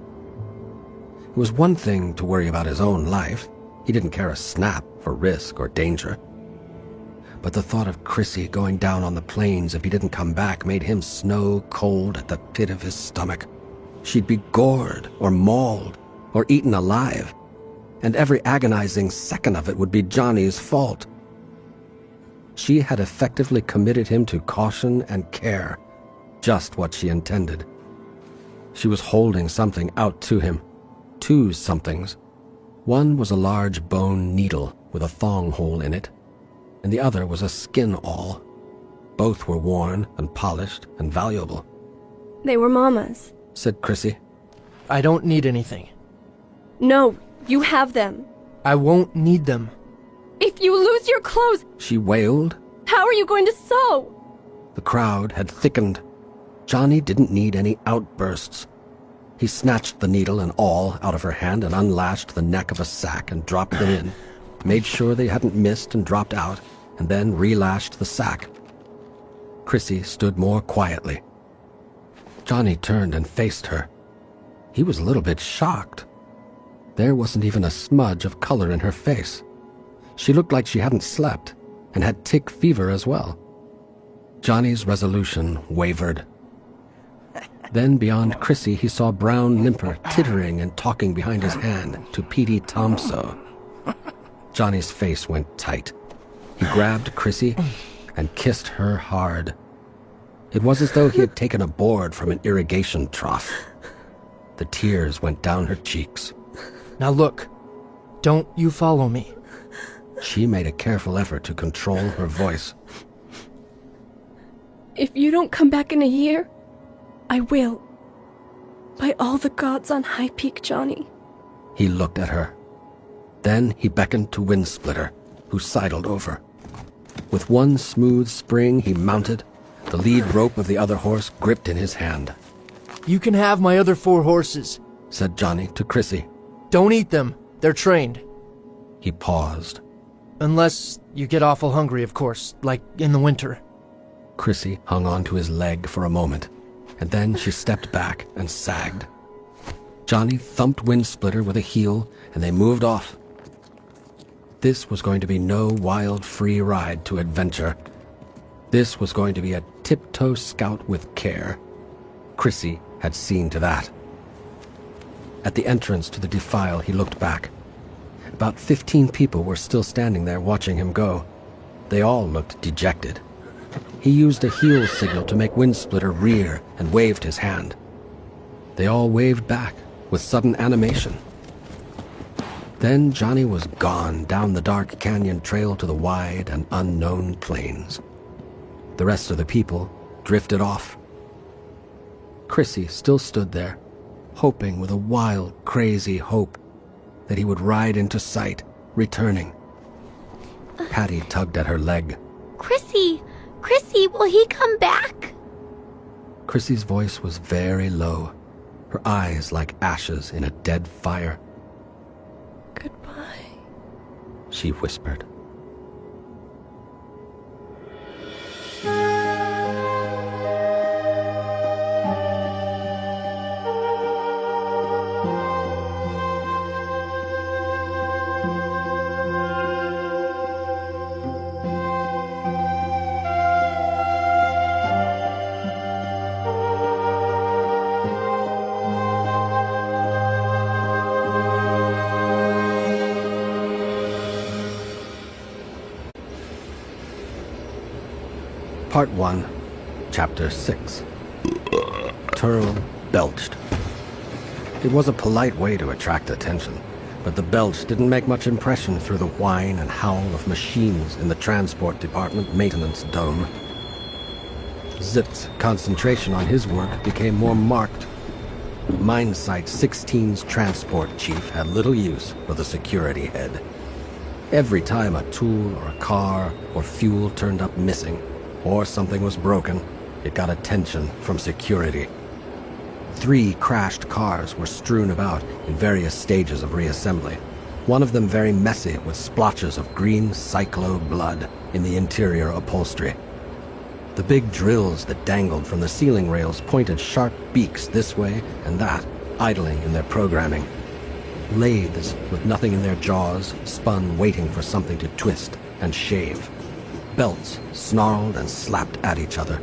It was one thing to worry about his own life. He didn't care a snap for risk or danger. But the thought of Chrissy going down on the plains if he didn't come back made him snow cold at the pit of his stomach. She'd be gored or mauled or eaten alive, and every agonizing second of it would be Johnny's fault. She had effectively committed him to caution and care, just what she intended. She was holding something out to him, 2 somethings. One was a large bone needle with a thong hole in it, and the other was a skin awl. Both were worn and polished and valuable. They were Mama's, said Chrissy. I don't need anything. No, you have them. I won't need them. If you lose your clothes, she wailed. How are you going to sew? The crowd had thickened. Johnny didn't need any outbursts. He snatched the needle and awl out of her hand and unlashed the neck of a sack and dropped them in, made sure they hadn't missed and dropped out, and then relashed the sack. Chrissy stood more quietly. Johnny turned and faced her. He was a little bit shocked. There wasn't even a smudge of color in her face. She looked like she hadn't slept, and had tick fever as well. Johnny's resolution wavered. Then beyond Chrissy he saw Brown Limper tittering and talking behind his hand to Petey Tomso. Johnny's face went tight. He grabbed Chrissy and kissed her hard. It was as though he had taken a board from an irrigation trough. The tears went down her cheeks. Now look, don't you follow me. She made a careful effort to control her voice. If you don't come back in a year, I will. By all the gods on High Peak, Johnny. He looked at her. Then he beckoned to Windsplitter, who sidled over. With one smooth spring he mounted, the lead rope of the other horse gripped in his hand. You can have my other 4 horses, said Johnny to Chrissy. Don't eat them. They're trained. He paused. Unless you get awful hungry, of course, like in the winter. Chrissy hung on to his leg for a moment, and then she stepped back and sagged. Johnny thumped Windsplitter with a heel, and they moved off. This was going to be no wild free ride to adventure. This was going to be a tiptoe scout with care. Chrissy had seen to that. At the entrance to the defile, he looked back. About 15 people were still standing there watching him go. They all looked dejected. He used a heel signal to make Windsplitter rear and waved his hand. They all waved back with sudden animation. Then Johnny was gone down the dark canyon trail to the wide and unknown plains. The rest of the people drifted off. Chrissy still stood there, hoping with a wild, crazy hope that he would ride into sight, returning. Patty tugged at her leg. Chrissy, will he come back? Chrissy's voice was very low. her eyes like ashes in a dead fire. Goodbye, she whispered. Part 1, Chapter 6. Turl belched. It was a polite way to attract attention, but the belch didn't make much impression through the whine and howl of machines in the transport department maintenance dome. Zip's concentration on his work became more marked. Mindsight 16's transport chief had little use for the security head. Every time a tool or a car or fuel turned up missing, or something was broken, it got attention from security. 3 crashed cars were strewn about in various stages of reassembly, one of them very messy with splotches of green cyclo blood in the interior upholstery. The big drills that dangled from the ceiling rails pointed sharp beaks this way and that, idling in their programming. Lathes with nothing in their jaws spun waiting for something to twist and shave. Belts snarled and slapped at each other.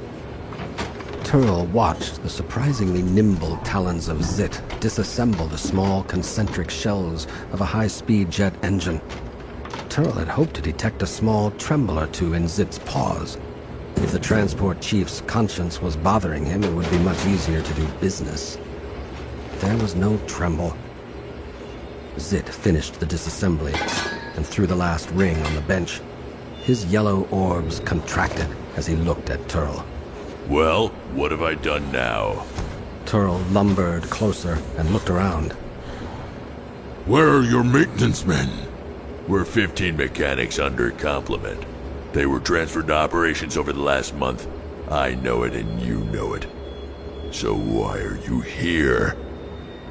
Turl watched the surprisingly nimble talons of Zit disassemble the small concentric shells of a high-speed jet engine. Turl had hoped to detect a small tremble or two in Zit's paws. If the transport chief's conscience was bothering him, it would be much easier to do business. There was no tremble. Zit finished the disassembly and threw the last ring on the bench. His yellow orbs contracted as he looked at Turl. Well, what have I done now? Turl lumbered closer and looked around. Where are your maintenance men? We're 15 mechanics under complement. They were transferred to operations over the last month. I know it and you know it. So why are you here?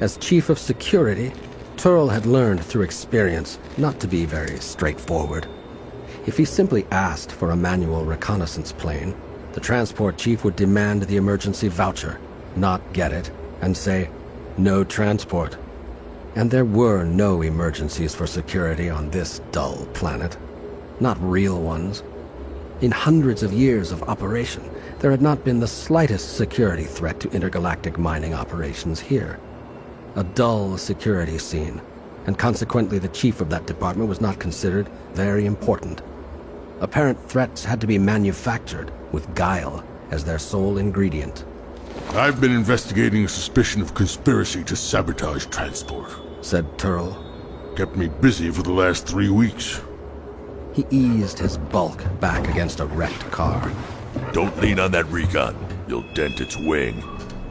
As chief of security, Turl had learned through experience not to be very straightforward. If he simply asked for a manual reconnaissance plane, the transport chief would demand the emergency voucher, not get it, and say, no transport. And there were no emergencies for security on this dull planet. Not real ones. In hundreds of years of operation, there had not been the slightest security threat to intergalactic mining operations here. A dull security scene, and consequently the chief of that department was not considered very important. Apparent threats had to be manufactured with guile as their sole ingredient. I've been investigating a suspicion of conspiracy to sabotage transport, said Turl. Kept me busy for the last 3 weeks. He eased his bulk back against a wrecked car. Don't lean on that recon. You'll dent its wing.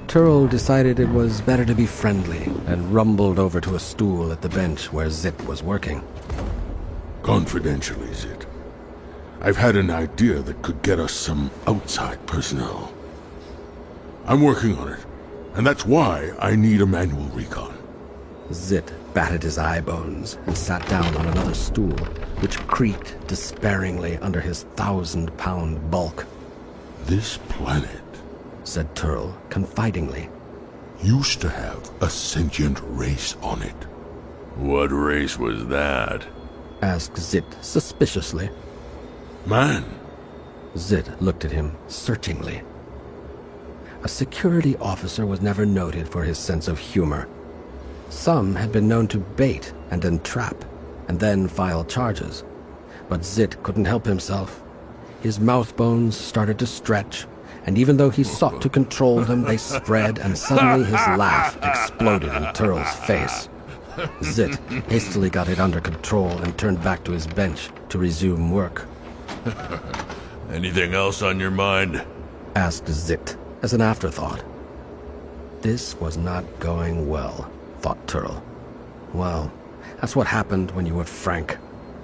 Turl decided it was better to be friendly and rumbled over to a stool at the bench where Zit was working. Confidentially, Zit. I've had an idea that could get us some outside personnel. I'm working on it, and that's why I need a manual recon. Zit batted his eye bones and sat down on another stool, which creaked despairingly under his 1,000-pound bulk. This planet, said Turl confidingly, used to have a sentient race on it. What race was that? Asked Zit suspiciously. Man. Zit looked at him searchingly. A security officer was never noted for his sense of humor. Some had been known to bait and entrap, and then file charges. But Zit couldn't help himself. His mouth bones started to stretch, and even though he sought to control them, they spread, and suddenly his laugh exploded in Turl's face. Zit hastily got it under control and turned back to his bench to resume work. Anything else on your mind? Asked Zit, as an afterthought. This was not going well, thought Turl. Well, that's what happened when you were frank.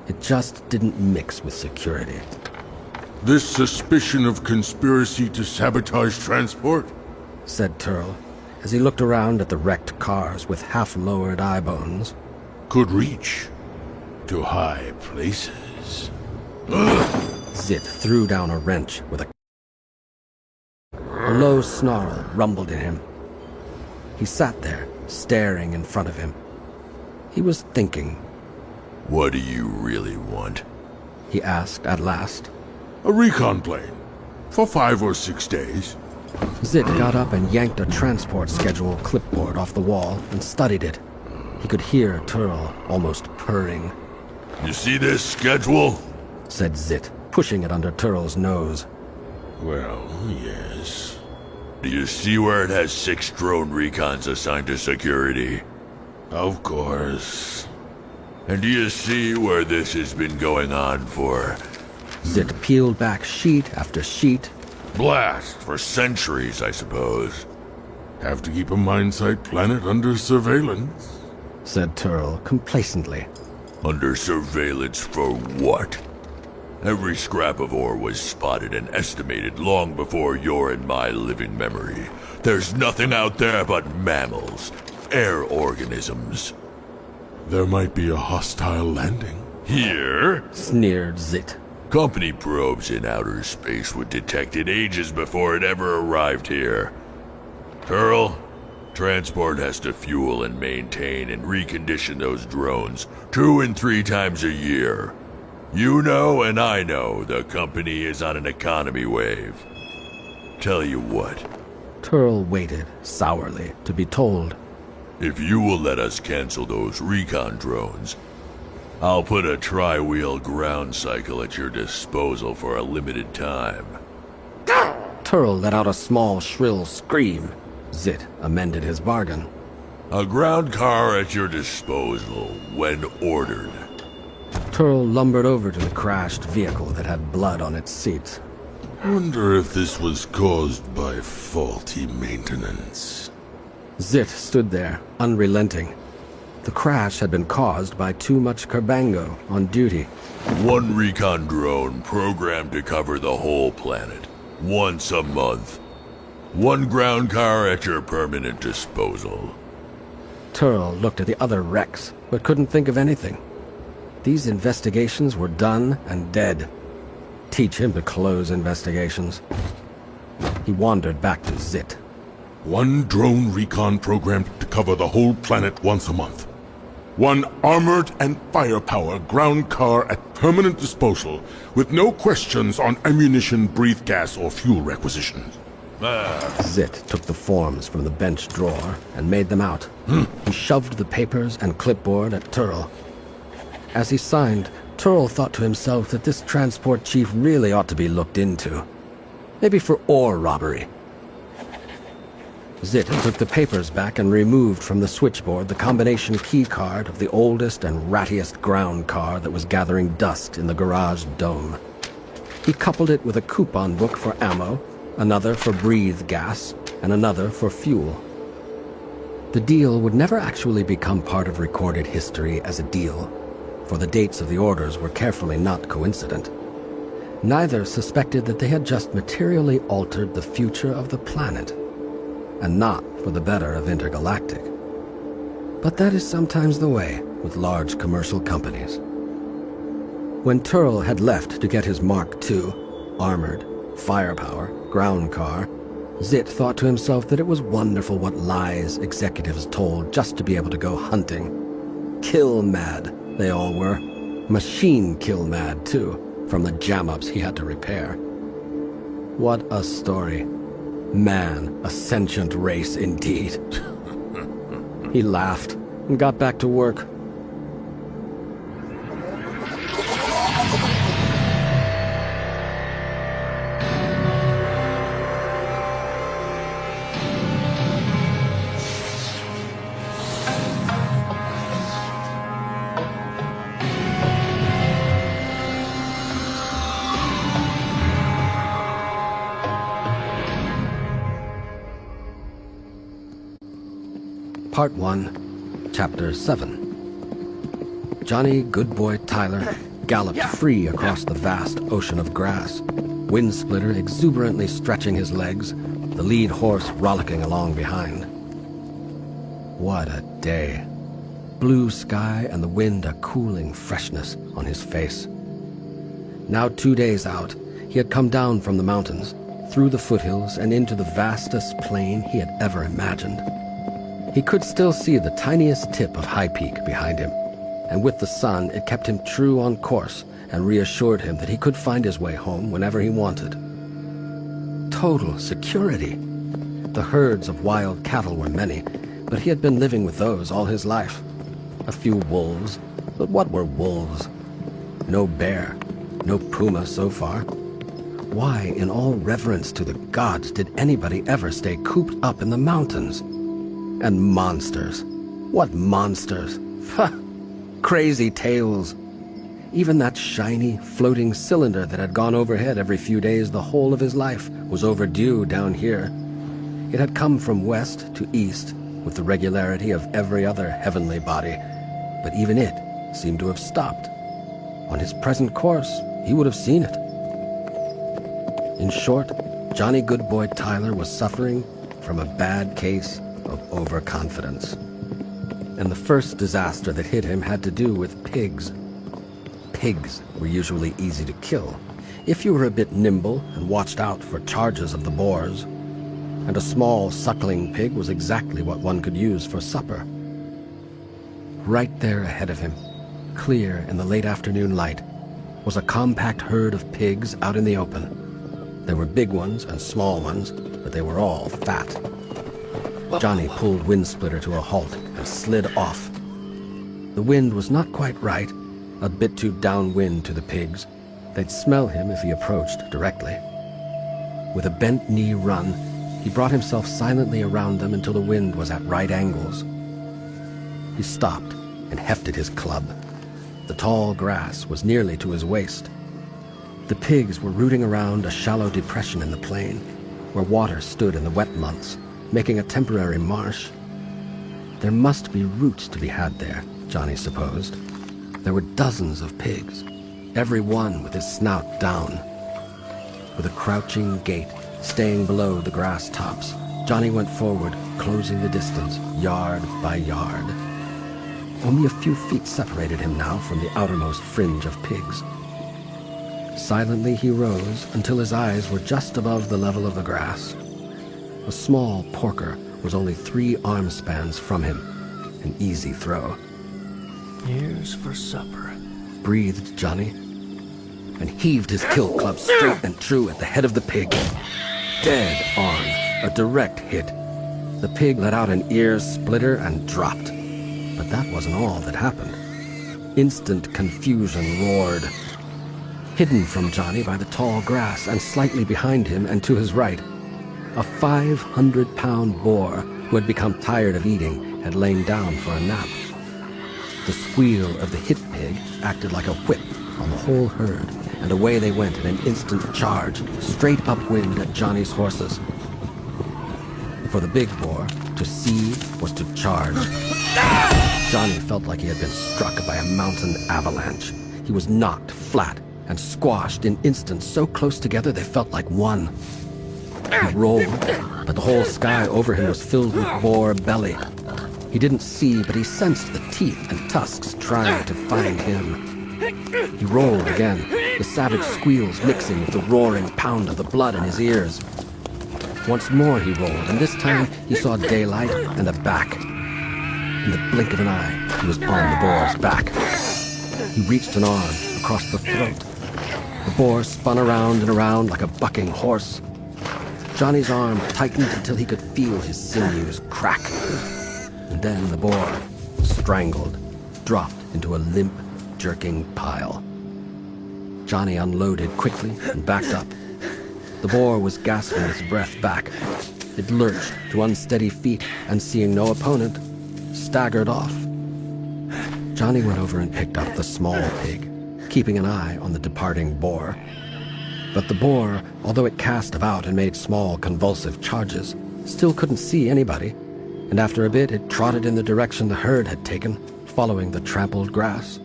It just didn't mix with security. This suspicion of conspiracy to sabotage transport? Said Turl. as he looked around at the wrecked cars with half-lowered eye bones. Could reach to high places. Zit threw down a wrench with a low snarl rumbled in him. He sat there, staring in front of him. He was thinking. What do you really want? He asked at last. A recon plane. For 5 or 6 days. Zit got up and yanked a transport schedule clipboard off the wall and studied it. He could hear Turl almost purring. You see this schedule? Said Zit, pushing it under Turl's nose. Well, yes. Do you see where it has 6 drone recons assigned to security? Of course. And do you see where this has been going on for? Zit peeled back sheet after sheet. Blast, for centuries, I suppose. Have to keep a mine-site planet under surveillance, said Turl complacently. Under surveillance for what? Every scrap of ore was spotted and estimated long before your and my living memory. There's nothing out there but mammals, air organisms. There might be a hostile landing. Here? Sneered Zit. Company probes in outer space would detect it ages before it ever arrived here. Turl, transport has to fuel and maintain and recondition those drones 2 and 3 times a year. You know and I know the company is on an economy wave. Tell you what. Turl waited sourly to be told. If you will let us cancel those recon drones, I'll put a tri-wheel ground cycle at your disposal for a limited time. Turl let out a small, shrill scream. Zit amended his bargain. A ground car at your disposal when ordered. Turl lumbered over to the crashed vehicle that had blood on its seats. Wonder if this was caused by faulty maintenance. Zit stood there, unrelenting. The crash had been caused by too much Kerbango on duty. 1 recon drone programmed to cover the whole planet, once a month. 1 ground car at your permanent disposal. Turl looked at the other wrecks, but couldn't think of anything. These investigations were done and dead. Teach him to close investigations. He wandered back to Zit. 1 drone recon programmed to cover the whole planet once a month. 1 armored and firepower ground car at permanent disposal, with no questions on ammunition, breathe gas, or fuel requisitions. Zit took the forms from the bench drawer and made them out. He shoved the papers and clipboard at Turl. As he signed, Turl thought to himself that this transport chief really ought to be looked into. Maybe for ore robbery. Zit took the papers back and removed from the switchboard the combination key card of the oldest and rattiest ground car that was gathering dust in the garage dome. He coupled it with a coupon book for ammo, another for breathe gas, and another for fuel. The deal would never actually become part of recorded history as a deal, for the dates of the orders were carefully not coincident. Neither suspected that they had just materially altered the future of the planet, and not for the better of intergalactic. But that is sometimes the way with large commercial companies. When Turl had left to get his Mark II, armored, firepower, ground car, Zit thought to himself that it was wonderful what lies executives told just to be able to go hunting. Kill mad, they all were. Machine kill mad, too, from the jam-ups he had to repair. What a story. Man, a sentient race indeed. He laughed and got back to work. Part 1, Chapter 7. Johnny Goodboy Tyler galloped free across the vast ocean of grass, Windsplitter exuberantly stretching his legs, the lead horse rollicking along behind. What a day. Blue sky and the wind a cooling freshness on his face. Now 2 days out, he had come down from the mountains, through the foothills and into the vastest plain he had ever imagined. He could still see the tiniest tip of High Peak behind him, and with the sun it kept him true on course and reassured him that he could find his way home whenever he wanted. Total security. The herds of wild cattle were many, but he had been living with those all his life. A few wolves, but what were wolves? No bear, no puma so far. Why, in all reverence to the gods, did anybody ever stay cooped up in the mountains? And monsters. What monsters? Crazy tales. Even that shiny, floating cylinder that had gone overhead every few days the whole of his life was overdue down here. It had come from west to east with the regularity of every other heavenly body, but even it seemed to have stopped. On his present course, he would have seen it. In short, Johnny Goodboy Tyler was suffering from a bad case of overconfidence. And the first disaster that hit him had to do with pigs. Pigs were usually easy to kill, if you were a bit nimble and watched out for charges of the boars. And a small suckling pig was exactly what one could use for supper. Right there ahead of him, clear in the late afternoon light, was a compact herd of pigs out in the open. There were big ones and small ones, but they were all fat. Johnny pulled Windsplitter to a halt and slid off. The wind was not quite right, a bit too downwind to the pigs. They'd smell him if he approached directly. With a bent-knee run, he brought himself silently around them until the wind was at right angles. He stopped and hefted his club. The tall grass was nearly to his waist. The pigs were rooting around a shallow depression in the plain, where water stood in the wet months, making a temporary marsh. There must be roots to be had there, Johnny supposed. There were dozens of pigs, every one with his snout down. With a crouching gait, staying below the grass tops, Johnny went forward, closing the distance, yard by yard. Only a few feet separated him now from the outermost fringe of pigs. Silently he rose until his eyes were just above the level of the grass. A small porker was only 3 arm spans from him, an easy throw. Here's for supper, breathed Johnny, and heaved his kill club straight and true at the head of the pig. Dead on, a direct hit. The pig let out an ear splitter and dropped. But that wasn't all that happened. Instant confusion roared. Hidden from Johnny by the tall grass and slightly behind him and to his right, a 500-pound boar who had become tired of eating had lain down for a nap. The squeal of the hit pig acted like a whip on the whole herd, and away they went in an instant charge, straight upwind at Johnny's horses. For the big boar, to see was to charge. Johnny felt like he had been struck by a mountain avalanche. He was knocked flat and squashed in instants so close together they felt like one. He rolled, but the whole sky over him was filled with boar belly. He didn't see, but he sensed the teeth and tusks trying to find him. He rolled again, the savage squeals mixing with the roaring pound of the blood in his ears. Once more he rolled, and this time he saw daylight and a back. In the blink of an eye, he was on the boar's back. He reached an arm across the throat. The boar spun around and around like a bucking horse. Johnny's arm tightened until he could feel his sinews crack. And then the boar, strangled, dropped into a limp, jerking pile. Johnny unloaded quickly and backed up. The boar was gasping its breath back. It lurched to unsteady feet and, seeing no opponent, staggered off. Johnny went over and picked up the small pig, keeping an eye on the departing boar. But the boar, although it cast about and made small convulsive charges, still couldn't see anybody, and after a bit it trotted in the direction the herd had taken, following the trampled grass.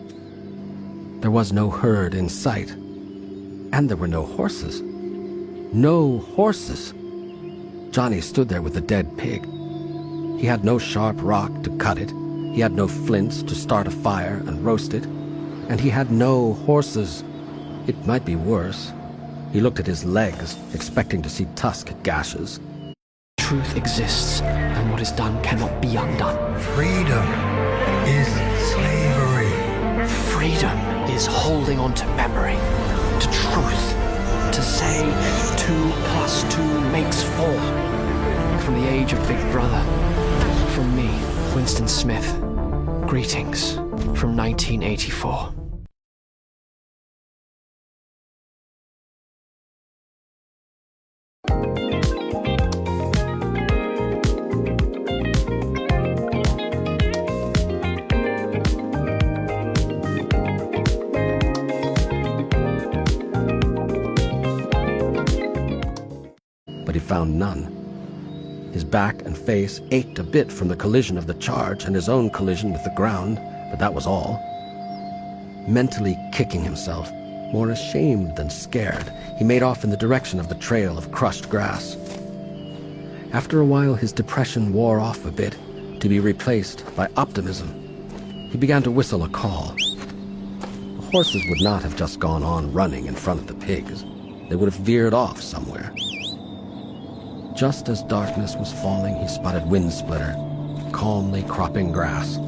There was no herd in sight, and there were no horses. No horses! Johnny stood there with the dead pig. He had no sharp rock to cut it. He had no flints to start a fire and roast it. And he had no horses. It might be worse. He looked at his legs, expecting to see tusk gashes. Truth exists, and what is done cannot be undone. Freedom is slavery. Freedom is holding on to memory, to truth, to say 2 + 2 makes 4. From the age of Big Brother, from me, Winston Smith, greetings from 1984. But he found none. His back and face ached a bit from the collision of the charge and his own collision with the ground, but that was all. Mentally kicking himself, more ashamed than scared, he made off in the direction of the trail of crushed grass. After a while, his depression wore off a bit, to be replaced by optimism. He began to whistle a call. The horses would not have just gone on running in front of the pigs. They would have veered off somewhere. Just as darkness was falling, he spotted Windsplitter, calmly cropping grass.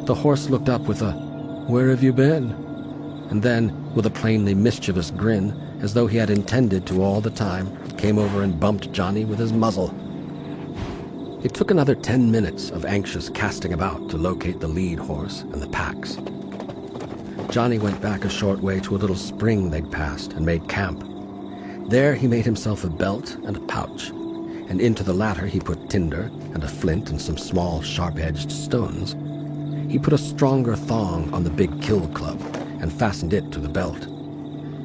The horse looked up with a, "Where have you been?" And then, with a plainly mischievous grin, as though he had intended to all the time, came over and bumped Johnny with his muzzle. It took another 10 minutes of anxious casting about to locate the lead horse and the packs. Johnny went back a short way to a little spring they'd passed and made camp. There he made himself a belt and a pouch, and into the latter he put tinder and a flint and some small sharp-edged stones. He put a stronger thong on the big kill club and fastened it to the belt.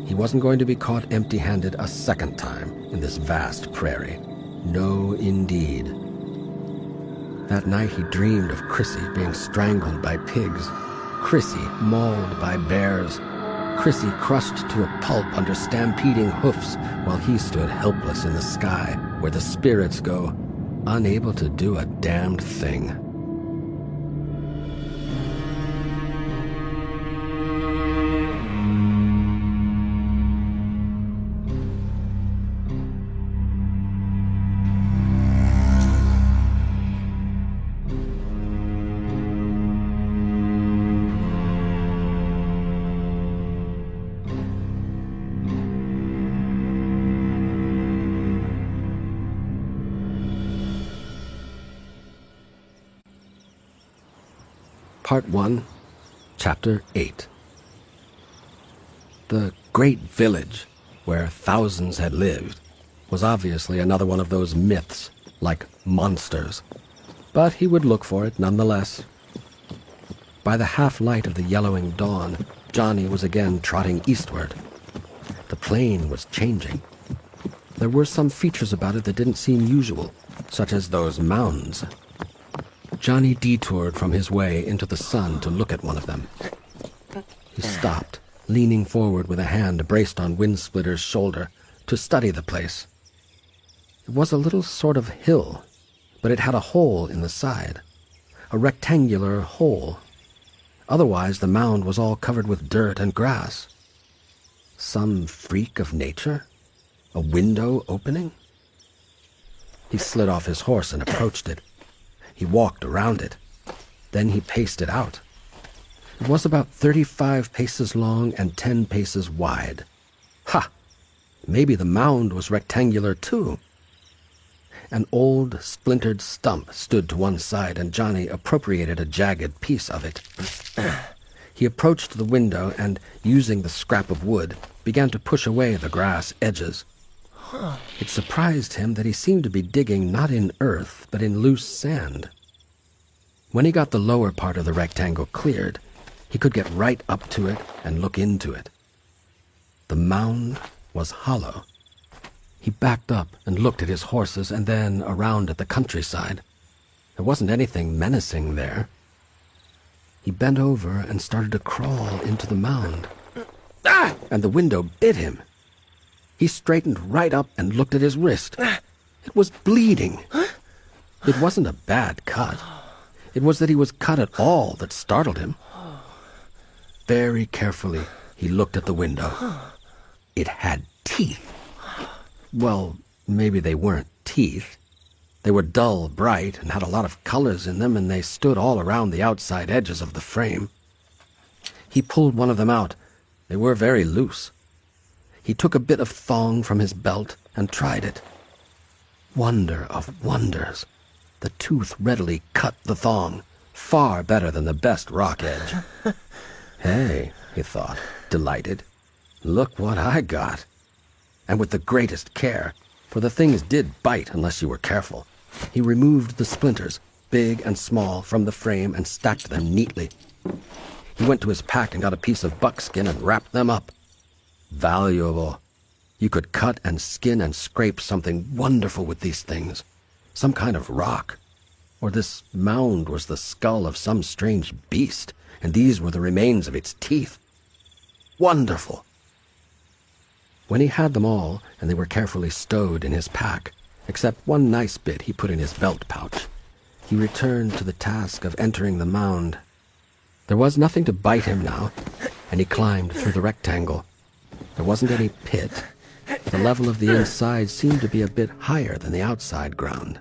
He wasn't going to be caught empty-handed a second time in this vast prairie. No, indeed. That night he dreamed of Chrissy being strangled by pigs, Chrissy mauled by bears, Chrissy crushed to a pulp under stampeding hoofs while he stood helpless in the sky where the spirits go, unable to do a damned thing. Part 1, Chapter 8. The great village, where thousands had lived, was obviously another one of those myths, like monsters. But he would look for it nonetheless. By the half-light of the yellowing dawn, Johnny was again trotting eastward. The plain was changing. There were some features about it that didn't seem usual, such as those mounds. Johnny detoured from his way into the sun to look at one of them. He stopped, leaning forward with a hand braced on Windsplitter's shoulder, to study the place. It was a little sort of hill, but it had a hole in the side, a rectangular hole. Otherwise, the mound was all covered with dirt and grass. Some freak of nature? A window opening? He slid off his horse and approached it. He walked around it. Then he paced it out. It was about 35 paces long and 10 paces wide. Ha! Maybe the mound was rectangular, too. An old, splintered stump stood to one side, and Johnny appropriated a jagged piece of it. He approached the window and, using the scrap of wood, began to push away the grass edges. It surprised him that he seemed to be digging not in earth, but in loose sand. When he got the lower part of the rectangle cleared, he could get right up to it and look into it. The mound was hollow. He backed up and looked at his horses and then around at the countryside. There wasn't anything menacing there. He bent over and started to crawl into the mound. And the window bit him. He straightened right up and looked at his wrist. It was bleeding. It wasn't a bad cut. It was that he was cut at all that startled him. Very carefully, he looked at the window. It had teeth. Well, maybe they weren't teeth. They were dull, bright, and had a lot of colors in them, and they stood all around the outside edges of the frame. He pulled one of them out. They were very loose. He took a bit of thong from his belt and tried it. Wonder of wonders. The tooth readily cut the thong, far better than the best rock edge. Hey, he thought, delighted. Look what I got. And with the greatest care, for the things did bite unless you were careful, he removed the splinters, big and small, from the frame and stacked them neatly. He went to his pack and got a piece of buckskin and wrapped them up. Valuable. You could cut and skin and scrape something wonderful with these things. Some kind of rock. Or this mound was the skull of some strange beast, and these were the remains of its teeth. Wonderful. When he had them all, and they were carefully stowed in his pack, except one nice bit he put in his belt pouch, he returned to the task of entering the mound. There was nothing to bite him now, and he climbed through the rectangle. There wasn't any pit. The level of the inside seemed to be a bit higher than the outside ground.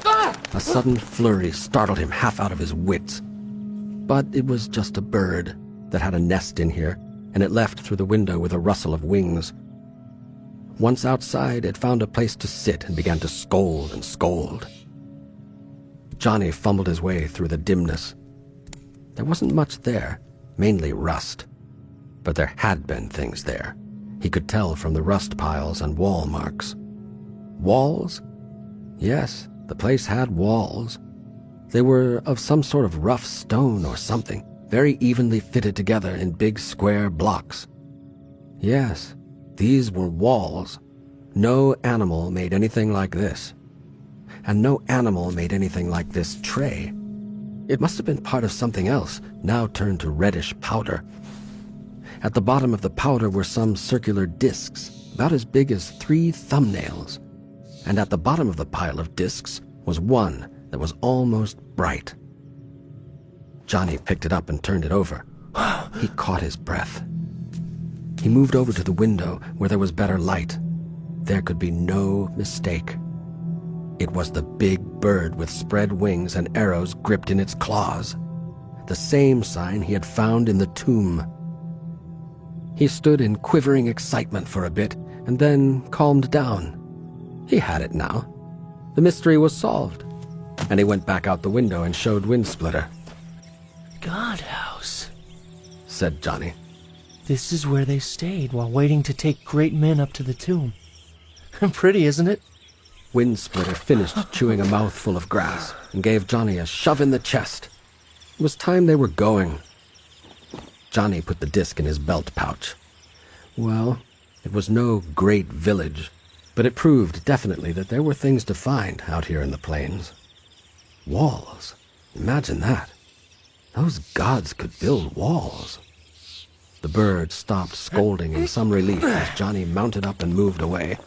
A sudden flurry startled him half out of his wits. But it was just a bird that had a nest in here, and it left through the window with a rustle of wings. Once outside, it found a place to sit and began to scold and scold. Johnny fumbled his way through the dimness. There wasn't much there, mainly rust. But there had been things there. He could tell from the rust piles and wall marks. Walls? Yes, the place had walls. They were of some sort of rough stone or something, very evenly fitted together in big square blocks. Yes, these were walls. No animal made anything like this. And no animal made anything like this tray. It must have been part of something else, now turned to reddish powder. At the bottom of the powder were some circular discs, about as big as 3 thumbnails. And at the bottom of the pile of discs was one that was almost bright. Johnny picked it up and turned it over. He caught his breath. He moved over to the window where there was better light. There could be no mistake. It was the big bird with spread wings and arrows gripped in its claws. The same sign he had found in the tomb. He stood in quivering excitement for a bit, and then calmed down. He had it now. The mystery was solved, and he went back out the window and showed Windsplitter. Godhouse, said Johnny. This is where they stayed while waiting to take great men up to the tomb. Pretty, isn't it? Windsplitter finished chewing a mouthful of grass and gave Johnny a shove in the chest. It was time they were going. Johnny put the disc in his belt pouch. Well, it was no great village, but it proved definitely that there were things to find out here in the plains. Walls. Imagine that. Those gods could build walls. The bird stopped scolding in some relief as Johnny mounted up and moved away.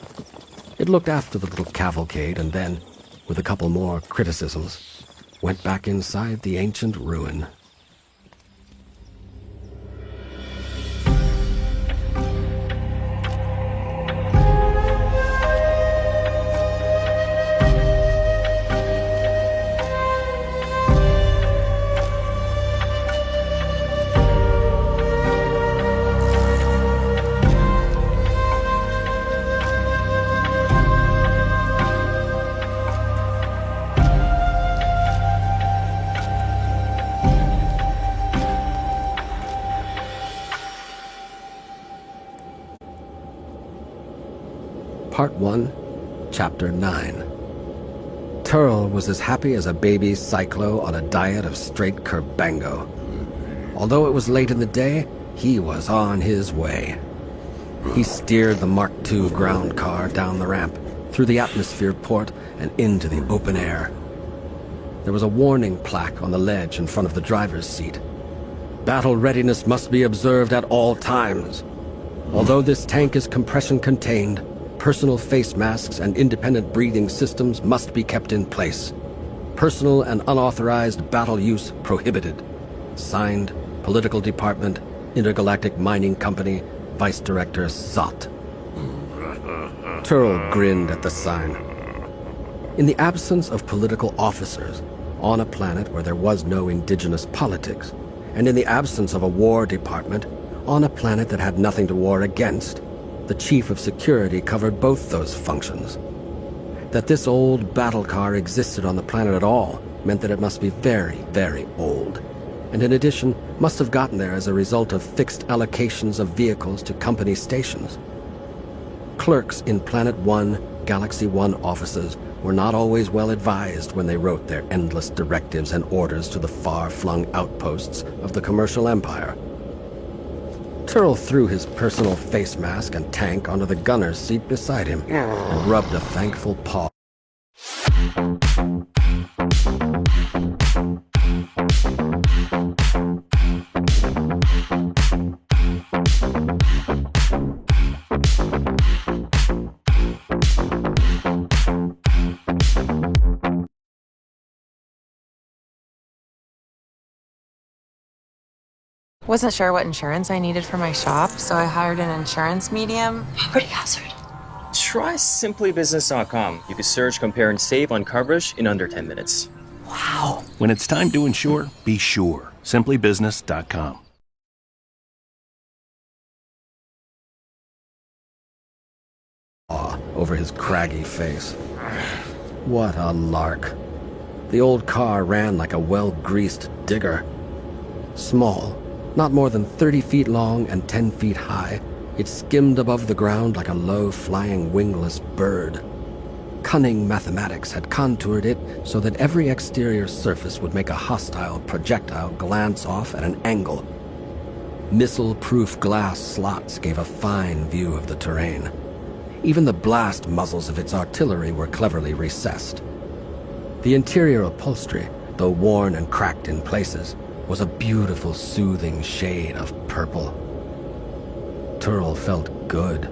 It looked after the little cavalcade and then, with a couple more criticisms, went back inside the ancient ruin. Part 1, Chapter 9. Turl was as happy as a baby cyclo on a diet of straight kerbango. Although it was late in the day, he was on his way. He steered the Mark II ground car down the ramp, through the atmosphere port, and into the open air. There was a warning plaque on the ledge in front of the driver's seat. Battle readiness must be observed at all times. Although this tank is compression-contained, personal face masks and independent breathing systems must be kept in place. Personal and unauthorized battle use prohibited. Signed, Political Department, Intergalactic Mining Company, Vice Director Sot. Turl grinned at the sign. In the absence of political officers, on a planet where there was no indigenous politics, and in the absence of a war department, on a planet that had nothing to war against, the chief of security covered both those functions. That this old battle car existed on the planet at all meant that it must be very, very old, and in addition must have gotten there as a result of fixed allocations of vehicles to company stations. Clerks in Planet 1, Galaxy 1 offices were not always well advised when they wrote their endless directives and orders to the far-flung outposts of the commercial empire. Turl threw his personal face mask and tank onto the gunner's seat beside him and rubbed a thankful paw. Wasn't sure what insurance I needed for my shop, so I hired an insurance medium. Property hazard. Try simplybusiness.com. You can search, compare, and save on coverage in under 10 minutes. Wow. When it's time to insure, be sure. Simplybusiness.com. Over his craggy face. What a lark. The old car ran like a well-greased digger. Small, not more than 30 feet long and 10 feet high, it skimmed above the ground like a low-flying wingless bird. Cunning mathematics had contoured it so that every exterior surface would make a hostile projectile glance off at an angle. Missile-proof glass slots gave a fine view of the terrain. Even the blast muzzles of its artillery were cleverly recessed. The interior upholstery, though worn and cracked in places, was a beautiful, soothing shade of purple. Turl felt good.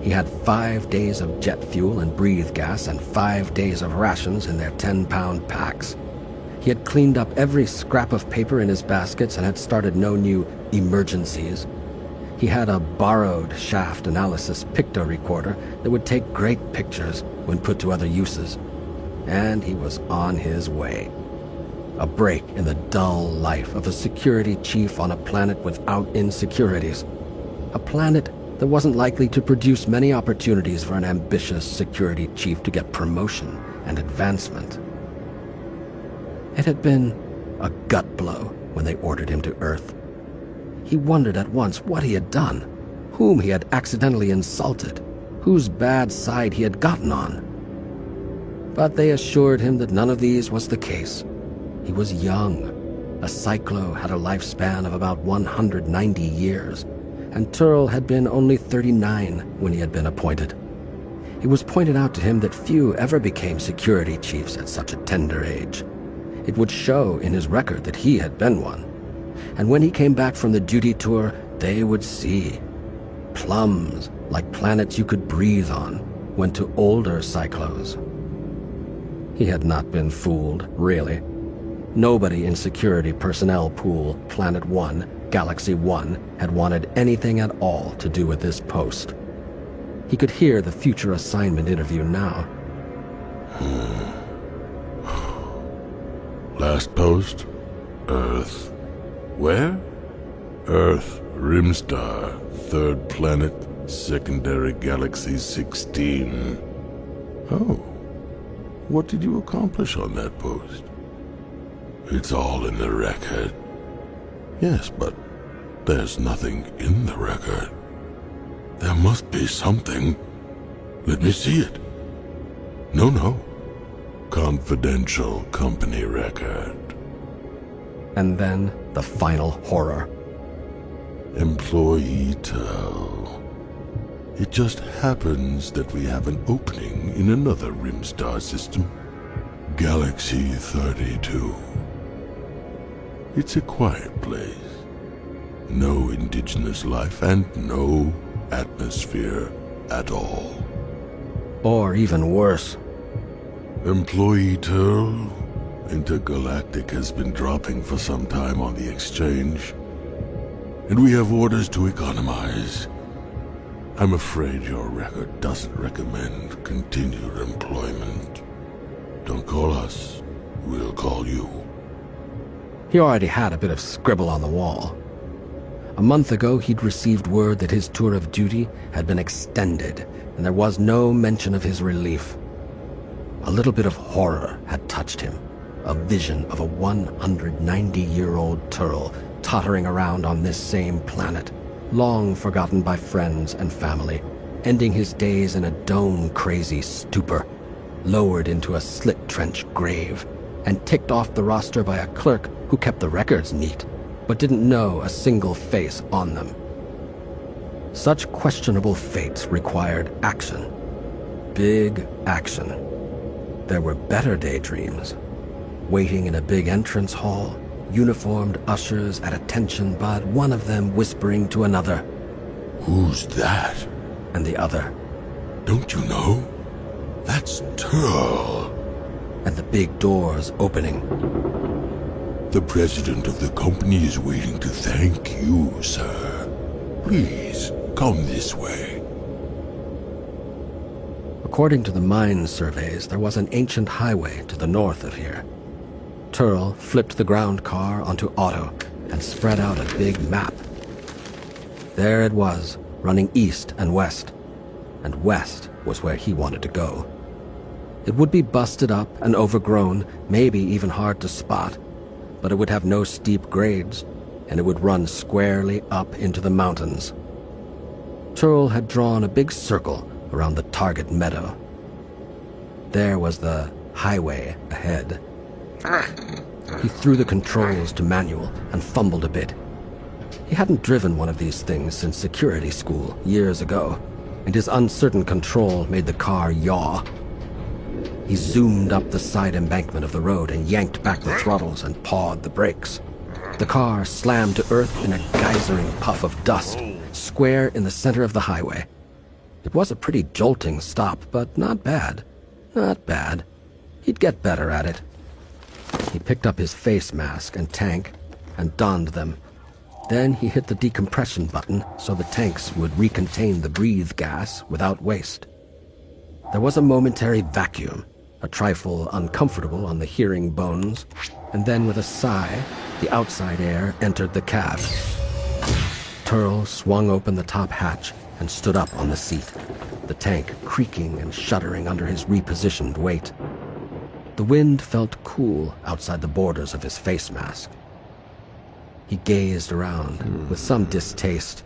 He had 5 days of jet fuel and breathe gas and 5 days of rations in their 10-pound packs. He had cleaned up every scrap of paper in his baskets and had started no new emergencies. He had a borrowed shaft analysis pictorecorder that would take great pictures when put to other uses. And he was on his way. A break in the dull life of a security chief on a planet without insecurities. A planet that wasn't likely to produce many opportunities for an ambitious security chief to get promotion and advancement. It had been a gut blow when they ordered him to Earth. He wondered at once what he had done, whom he had accidentally insulted, whose bad side he had gotten on. But they assured him that none of these was the case. He was young. A cyclo had a lifespan of about 190 years, and Turl had been only 39 when he had been appointed. It was pointed out to him that few ever became security chiefs at such a tender age. It would show in his record that he had been one. And when he came back from the duty tour, they would see. Plums, like planets you could breathe on, went to older cyclos. He had not been fooled, really. Nobody in security personnel pool, Planet 1, Galaxy 1, had wanted anything at all to do with this post. He could hear the future assignment interview now. Last post? Earth. Where? Earth, Rimstar, 3rd planet, secondary galaxy 16. Oh. What did you accomplish on that post? It's all in the record. Yes, but there's nothing in the record. There must be something. Let me see it. No. Confidential company record. And then the final horror. Employee tell. It just happens that we have an opening in another Rimstar system. Galaxy 32. It's a quiet place. No indigenous life and no atmosphere at all. Or even worse. Employee Turl, Intergalactic has been dropping for some time on the exchange, and we have orders to economize. I'm afraid your record doesn't recommend continued employment. Don't call us, we'll call you. He already had a bit of scribble on the wall. A month ago, he'd received word that his tour of duty had been extended, and there was no mention of his relief. A little bit of horror had touched him, a vision of a 190-year-old Turl tottering around on this same planet, long forgotten by friends and family, ending his days in a dome-crazy stupor, lowered into a slit-trench grave, and ticked off the roster by a clerk who kept the records neat, but didn't know a single face on them. Such questionable fates required action. Big action. There were better daydreams. Waiting in a big entrance hall, uniformed ushers at attention, but one of them whispering to another, "Who's that?" And the other, "Don't you know? That's Turl." And the big doors opening. "The president of the company is waiting to thank you, sir. Please, come this way." According to the mine surveys, there was an ancient highway to the north of here. Turl flipped the ground car onto auto and spread out a big map. There it was, running east and west was where he wanted to go. It would be busted up and overgrown, maybe even hard to spot, but it would have no steep grades, and it would run squarely up into the mountains. Turl had drawn a big circle around the target meadow. There was the highway ahead. He threw the controls to manual and fumbled a bit. He hadn't driven one of these things since security school years ago, and his uncertain control made the car yaw. He zoomed up the side embankment of the road and yanked back the throttles and pawed the brakes. The car slammed to earth in a geysering puff of dust, square in the center of the highway. It was a pretty jolting stop, but not bad. Not bad. He'd get better at it. He picked up his face mask and tank and donned them. Then he hit the decompression button so the tanks would recontain the breathe gas without waste. There was a momentary vacuum, a trifle uncomfortable on the hearing bones, and then with a sigh, the outside air entered the cab. Turl swung open the top hatch and stood up on the seat, the tank creaking and shuddering under his repositioned weight. The wind felt cool outside the borders of his face mask. He gazed around with some distaste.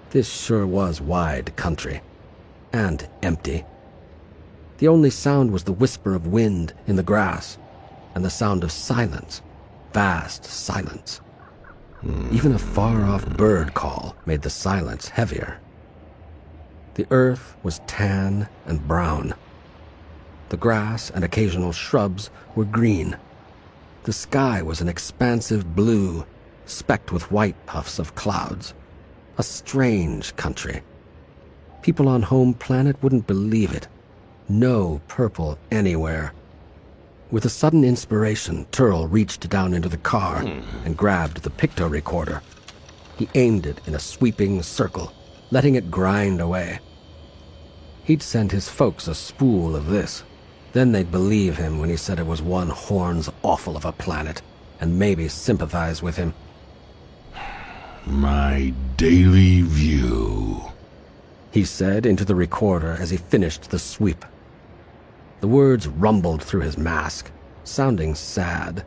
This sure was wide country, and empty. The only sound was the whisper of wind in the grass, and the sound of silence, vast silence. Even a far-off bird call made the silence heavier. The earth was tan and brown. The grass and occasional shrubs were green. The sky was an expansive blue, specked with white puffs of clouds. A strange country. People on home planet wouldn't believe it. No purple anywhere. With a sudden inspiration, Turl reached down into the car and grabbed the pictorecorder. He aimed it in a sweeping circle, letting it grind away. He'd send his folks a spool of this. Then they'd believe him when he said it was one horn's awful of a planet, and maybe sympathize with him. "My daily view," he said into the recorder as he finished the sweep. The words rumbled through his mask, sounding sad.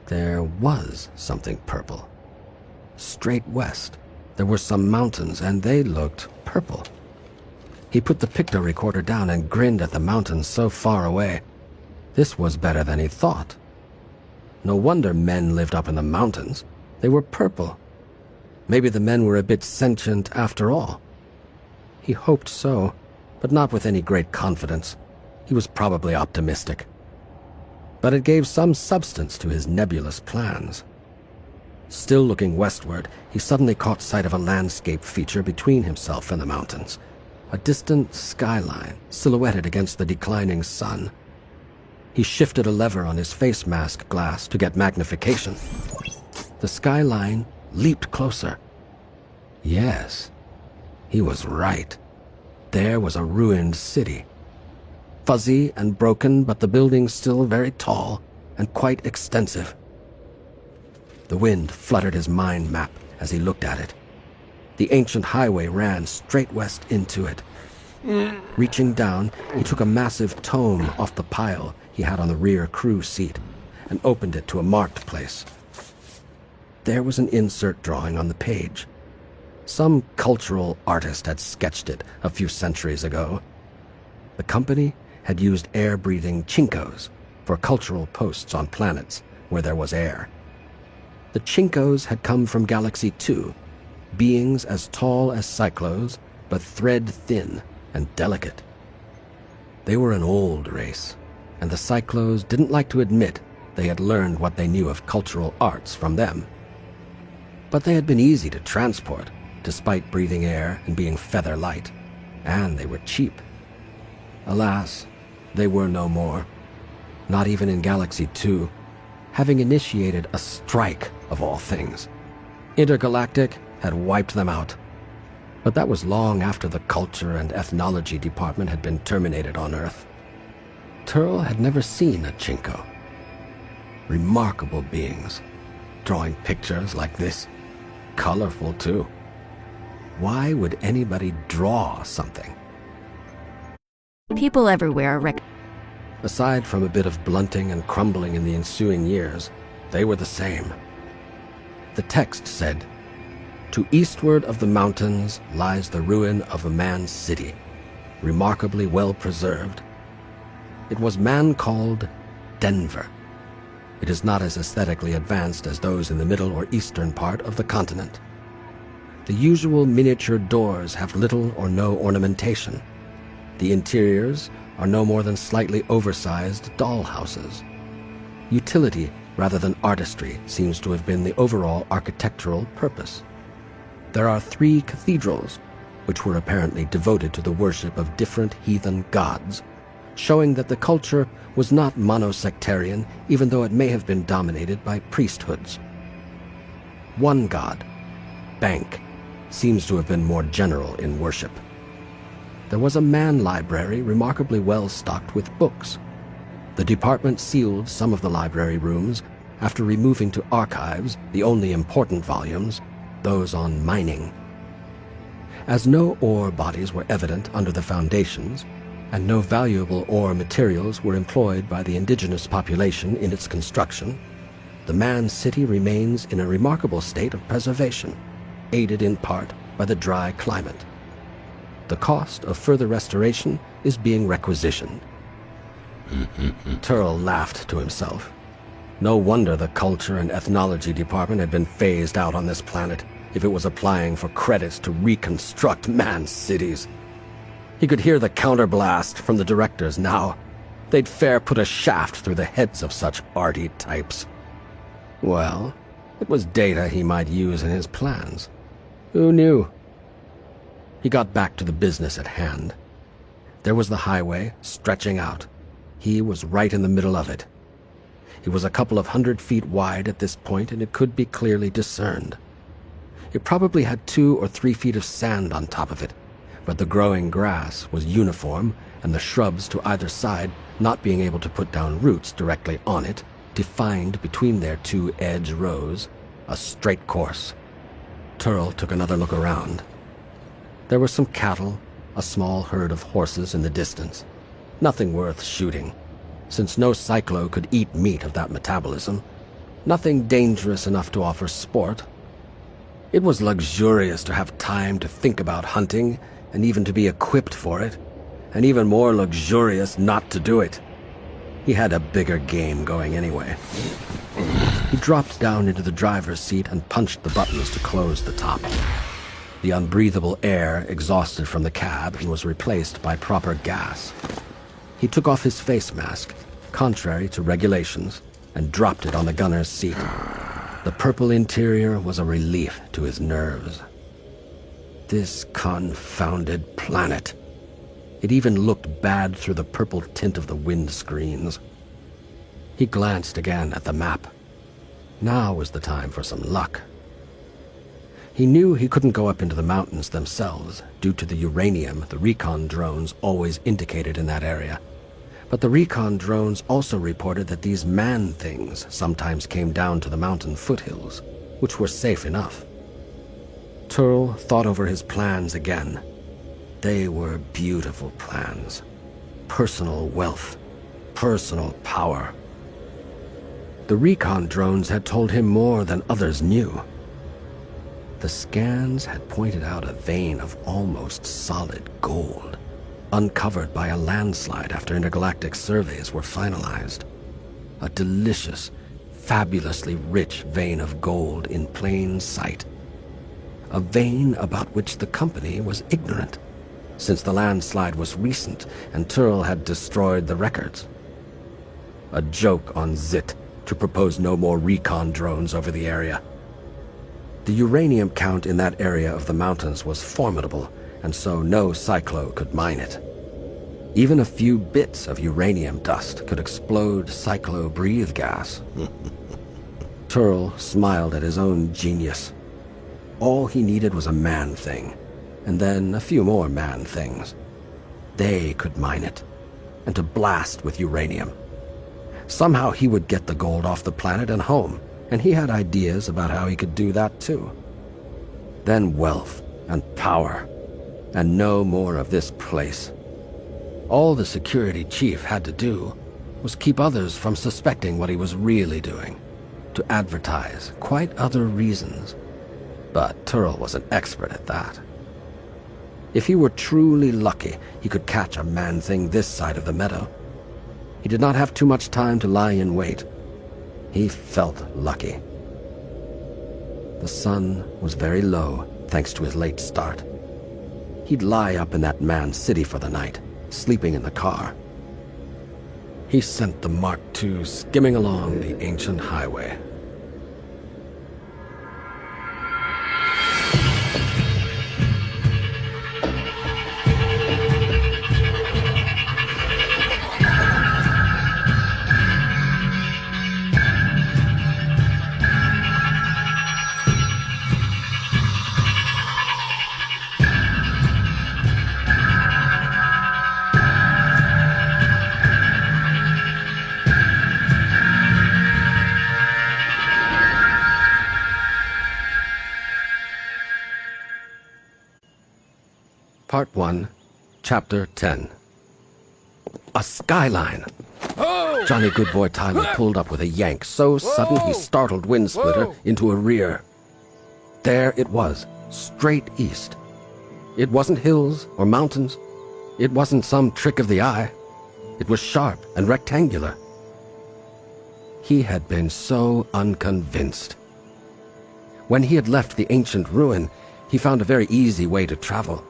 There was something purple. Straight west, there were some mountains, and they looked purple. He put the pictorecorder down and grinned at the mountains so far away. This was better than he thought. No wonder men lived up in the mountains. They were purple. Maybe the men were a bit sentient after all. He hoped so, but not with any great confidence. He was probably optimistic. But it gave some substance to his nebulous plans. Still looking westward, he suddenly caught sight of a landscape feature between himself and the mountains. A distant skyline silhouetted against the declining sun. He shifted a lever on his face mask glass to get magnification. The skyline leaped closer. Yes, he was right. There was a ruined city. Fuzzy and broken, but the buildings still very tall and quite extensive. The wind fluttered his mind map as he looked at it. The ancient highway ran straight west into it. Reaching down, he took a massive tome off the pile he had on the rear crew seat and opened it to a marked place. There was an insert drawing on the page. Some cultural artist had sketched it a few centuries ago. The company had used air-breathing chinkos for cultural posts on planets where there was air. The chinkos had come from Galaxy 2, beings as tall as cyclos, but thread-thin and delicate. They were an old race, and the cyclos didn't like to admit they had learned what they knew of cultural arts from them. But they had been easy to transport, despite breathing air and being feather-light, and they were cheap. Alas, they were no more, not even in Galaxy 2, having initiated a strike of all things. Intergalactic had wiped them out. But that was long after the culture and ethnology department had been terminated on Earth. Turl had never seen a Chinko. Remarkable beings, drawing pictures like this. Colorful, too. Why would anybody draw something? People everywhere Aside from a bit of blunting and crumbling in the ensuing years, they were the same. The text said, "To eastward of the mountains lies the ruin of a man's city, remarkably well preserved. It was man called Denver. It is not as aesthetically advanced as those in the middle or eastern part of the continent. The usual miniature doors have little or no ornamentation. The interiors are no more than slightly oversized doll houses. Utility rather than artistry seems to have been the overall architectural purpose. There are 3 cathedrals, which were apparently devoted to the worship of different heathen gods, showing that the culture was not monosectarian, even though it may have been dominated by priesthoods. One god, Bank, seems to have been more general in worship. There was a man library remarkably well stocked with books. The department sealed some of the library rooms after removing to archives the only important volumes, those on mining. As no ore bodies were evident under the foundations, and no valuable ore materials were employed by the indigenous population in its construction, the man city remains in a remarkable state of preservation, aided in part by the dry climate. The cost of further restoration is being requisitioned." Turl laughed to himself. No wonder the culture and ethnology department had been phased out on this planet if it was applying for credits to reconstruct man cities. He could hear the counterblast from the directors now. They'd fair put a shaft through the heads of such arty types. Well, it was data he might use in his plans. Who knew? He got back to the business at hand. There was the highway stretching out. He was right in the middle of it. It was a couple of 100 feet wide at this point, and it could be clearly discerned. It probably had 2 or 3 feet of sand on top of it, but the growing grass was uniform, and the shrubs to either side, not being able to put down roots directly on it, defined between their 2 edge rows a straight course. Turl took another look around. There were some cattle, a small herd of horses in the distance. Nothing worth shooting, since no cyclo could eat meat of that metabolism. Nothing dangerous enough to offer sport. It was luxurious to have time to think about hunting, and even to be equipped for it, and even more luxurious not to do it. He had a bigger game going anyway. He dropped down into the driver's seat and punched the buttons to close the top. The unbreathable air exhausted from the cab and was replaced by proper gas. He took off his face mask, contrary to regulations, and dropped it on the gunner's seat. The purple interior was a relief to his nerves. This confounded planet. It even looked bad through the purple tint of the windscreens. He glanced again at the map. Now was the time for some luck. He knew he couldn't go up into the mountains themselves due to the uranium the recon drones always indicated in that area. But the recon drones also reported that these man-things sometimes came down to the mountain foothills, which were safe enough. Turl thought over his plans again. They were beautiful plans. Personal wealth, personal power. The recon drones had told him more than others knew. The scans had pointed out a vein of almost solid gold, uncovered by a landslide after intergalactic surveys were finalized. A delicious, fabulously rich vein of gold in plain sight. A vein about which the company was ignorant, since the landslide was recent and Turl had destroyed the records. A joke on Zit to propose no more recon drones over the area. The uranium count in that area of the mountains was formidable, and so no cyclo could mine it. Even a few bits of uranium dust could explode cyclo-breathe gas. Turl smiled at his own genius. All he needed was a man-thing, and then a few more man-things. They could mine it, and to blast with uranium. Somehow he would get the gold off the planet and home, and he had ideas about how he could do that too. Then wealth and power, and no more of this place. All the security chief had to do was keep others from suspecting what he was really doing, to advertise quite other reasons. But Turl was an expert at that. If he were truly lucky, he could catch a man-thing this side of the meadow. He did not have too much time to lie in wait. He felt lucky. The sun was very low, thanks to his late start. He'd lie up in that man's city for the night, sleeping in the car. He sent the Mark II skimming along the ancient highway. Part 1, Chapter 10. A skyline! Oh! Johnny Goodboy Tyler pulled up with a yank so sudden he startled Windsplitter into a rear. There it was, straight east. It wasn't hills or mountains. It wasn't some trick of the eye. It was sharp and rectangular. He had been so unconvinced. When he had left the ancient ruin, he found a very easy way to travel.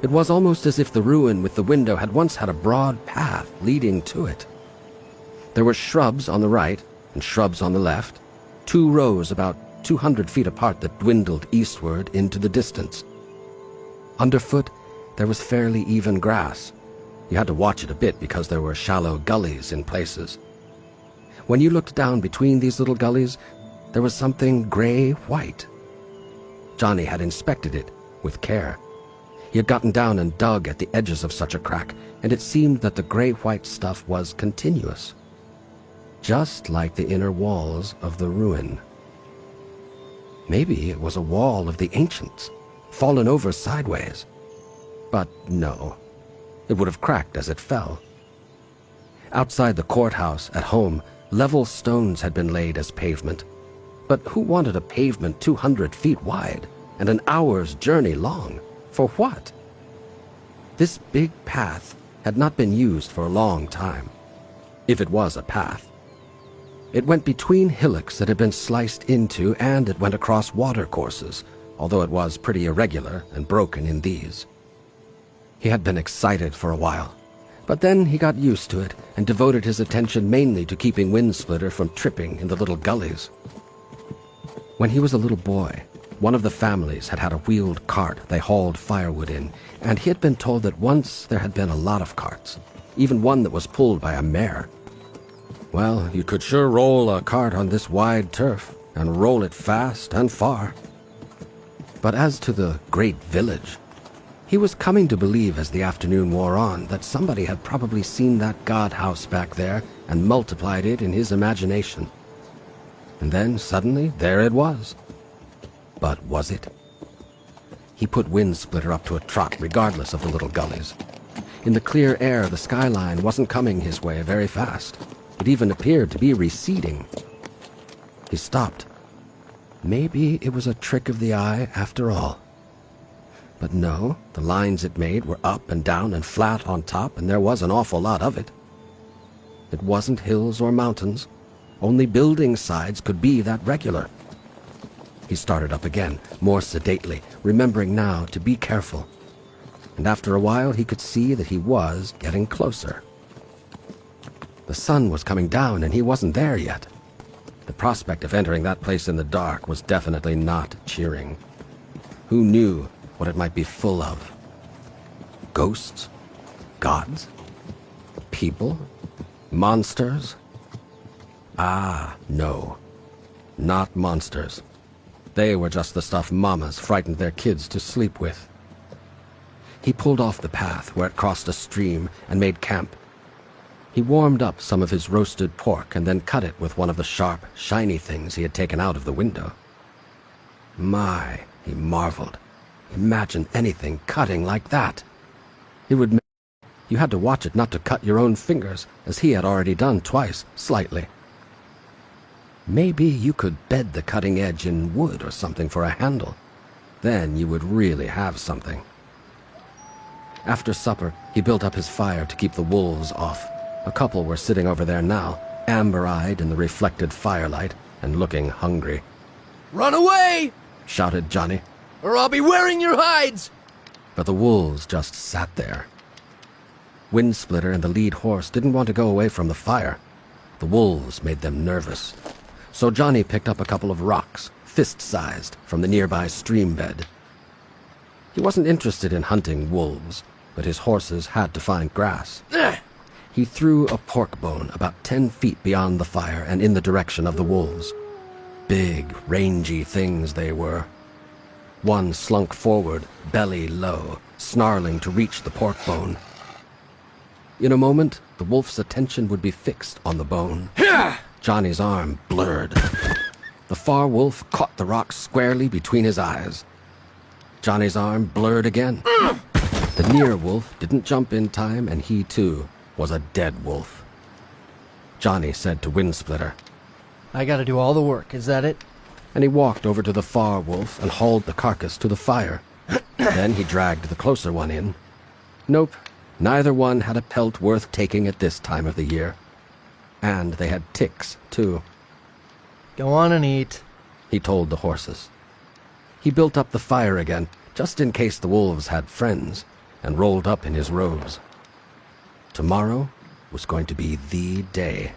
It was almost as if the ruin with the window had once had a broad path leading to it. There were shrubs on the right and shrubs on the left, 2 rows about 200 feet apart that dwindled eastward into the distance. Underfoot, there was fairly even grass. You had to watch it a bit because there were shallow gullies in places. When you looked down between these little gullies, there was something gray-white. Johnny had inspected it with care. He had gotten down and dug at the edges of such a crack, and it seemed that the gray-white stuff was continuous, just like the inner walls of the ruin. Maybe it was a wall of the ancients, fallen over sideways. But no, it would have cracked as it fell. Outside the courthouse, at home, level stones had been laid as pavement. But who wanted a pavement 200 feet wide and an hour's journey long? For what? This big path had not been used for a long time, if it was a path. It went between hillocks that had been sliced into, and it went across watercourses, although it was pretty irregular and broken in these. He had been excited for a while, but then he got used to it and devoted his attention mainly to keeping Windsplitter from tripping in the little gullies. When he was a little boy, one of the families had had a wheeled cart they hauled firewood in, and he had been told that once there had been a lot of carts, even one that was pulled by a mare. Well, you could sure roll a cart on this wide turf, and roll it fast and far. But as to the great village, he was coming to believe as the afternoon wore on that somebody had probably seen that god house back there and multiplied it in his imagination. And then, suddenly, there it was. But was it? He put Windsplitter up to a trot regardless of the little gullies. In the clear air, the skyline wasn't coming his way very fast. It even appeared to be receding. He stopped. Maybe it was a trick of the eye after all. But no, the lines it made were up and down and flat on top, and there was an awful lot of it. It wasn't hills or mountains. Only building sides could be that regular. He started up again, more sedately, remembering now to be careful. And after a while he could see that he was getting closer. The sun was coming down and he wasn't there yet. The prospect of entering that place in the dark was definitely not cheering. Who knew what it might be full of? Ghosts? Gods? People? Monsters? Ah, no. Not monsters. They were just the stuff mamas frightened their kids to sleep with. He pulled off the path where it crossed a stream and made camp. He warmed up some of his roasted pork and then cut it with one of the sharp, shiny things he had taken out of the window. My, he marveled. Imagine anything cutting like that. It would You had to watch it not to cut your own fingers, as he had already done twice, slightly. Maybe you could bed the cutting edge in wood or something for a handle. Then you would really have something. After supper, he built up his fire to keep the wolves off. A couple were sitting over there now, amber-eyed in the reflected firelight and looking hungry. "Run away!" shouted Johnny. "Or I'll be wearing your hides!" But the wolves just sat there. Windsplitter and the lead horse didn't want to go away from the fire. The wolves made them nervous. So Johnny picked up a couple of rocks, fist-sized, from the nearby stream bed. He wasn't interested in hunting wolves, but his horses had to find grass. He threw a pork bone about 10 feet beyond the fire and in the direction of the wolves. Big, rangy things they were. One slunk forward, belly low, snarling to reach the pork bone. In a moment, the wolf's attention would be fixed on the bone. Johnny's arm blurred. The far wolf caught the rock squarely between his eyes. Johnny's arm blurred again. The near wolf didn't jump in time, and he, too, was a dead wolf. Johnny said to Windsplitter, "I gotta do all the work, is that it?" And he walked over to the far wolf and hauled the carcass to the fire. Then he dragged the closer one in. Nope, neither one had a pelt worth taking at this time of the year. And they had ticks, too. "Go on and eat," he told the horses. He built up the fire again, just in case the wolves had friends, and rolled up in his robes. Tomorrow was going to be the day.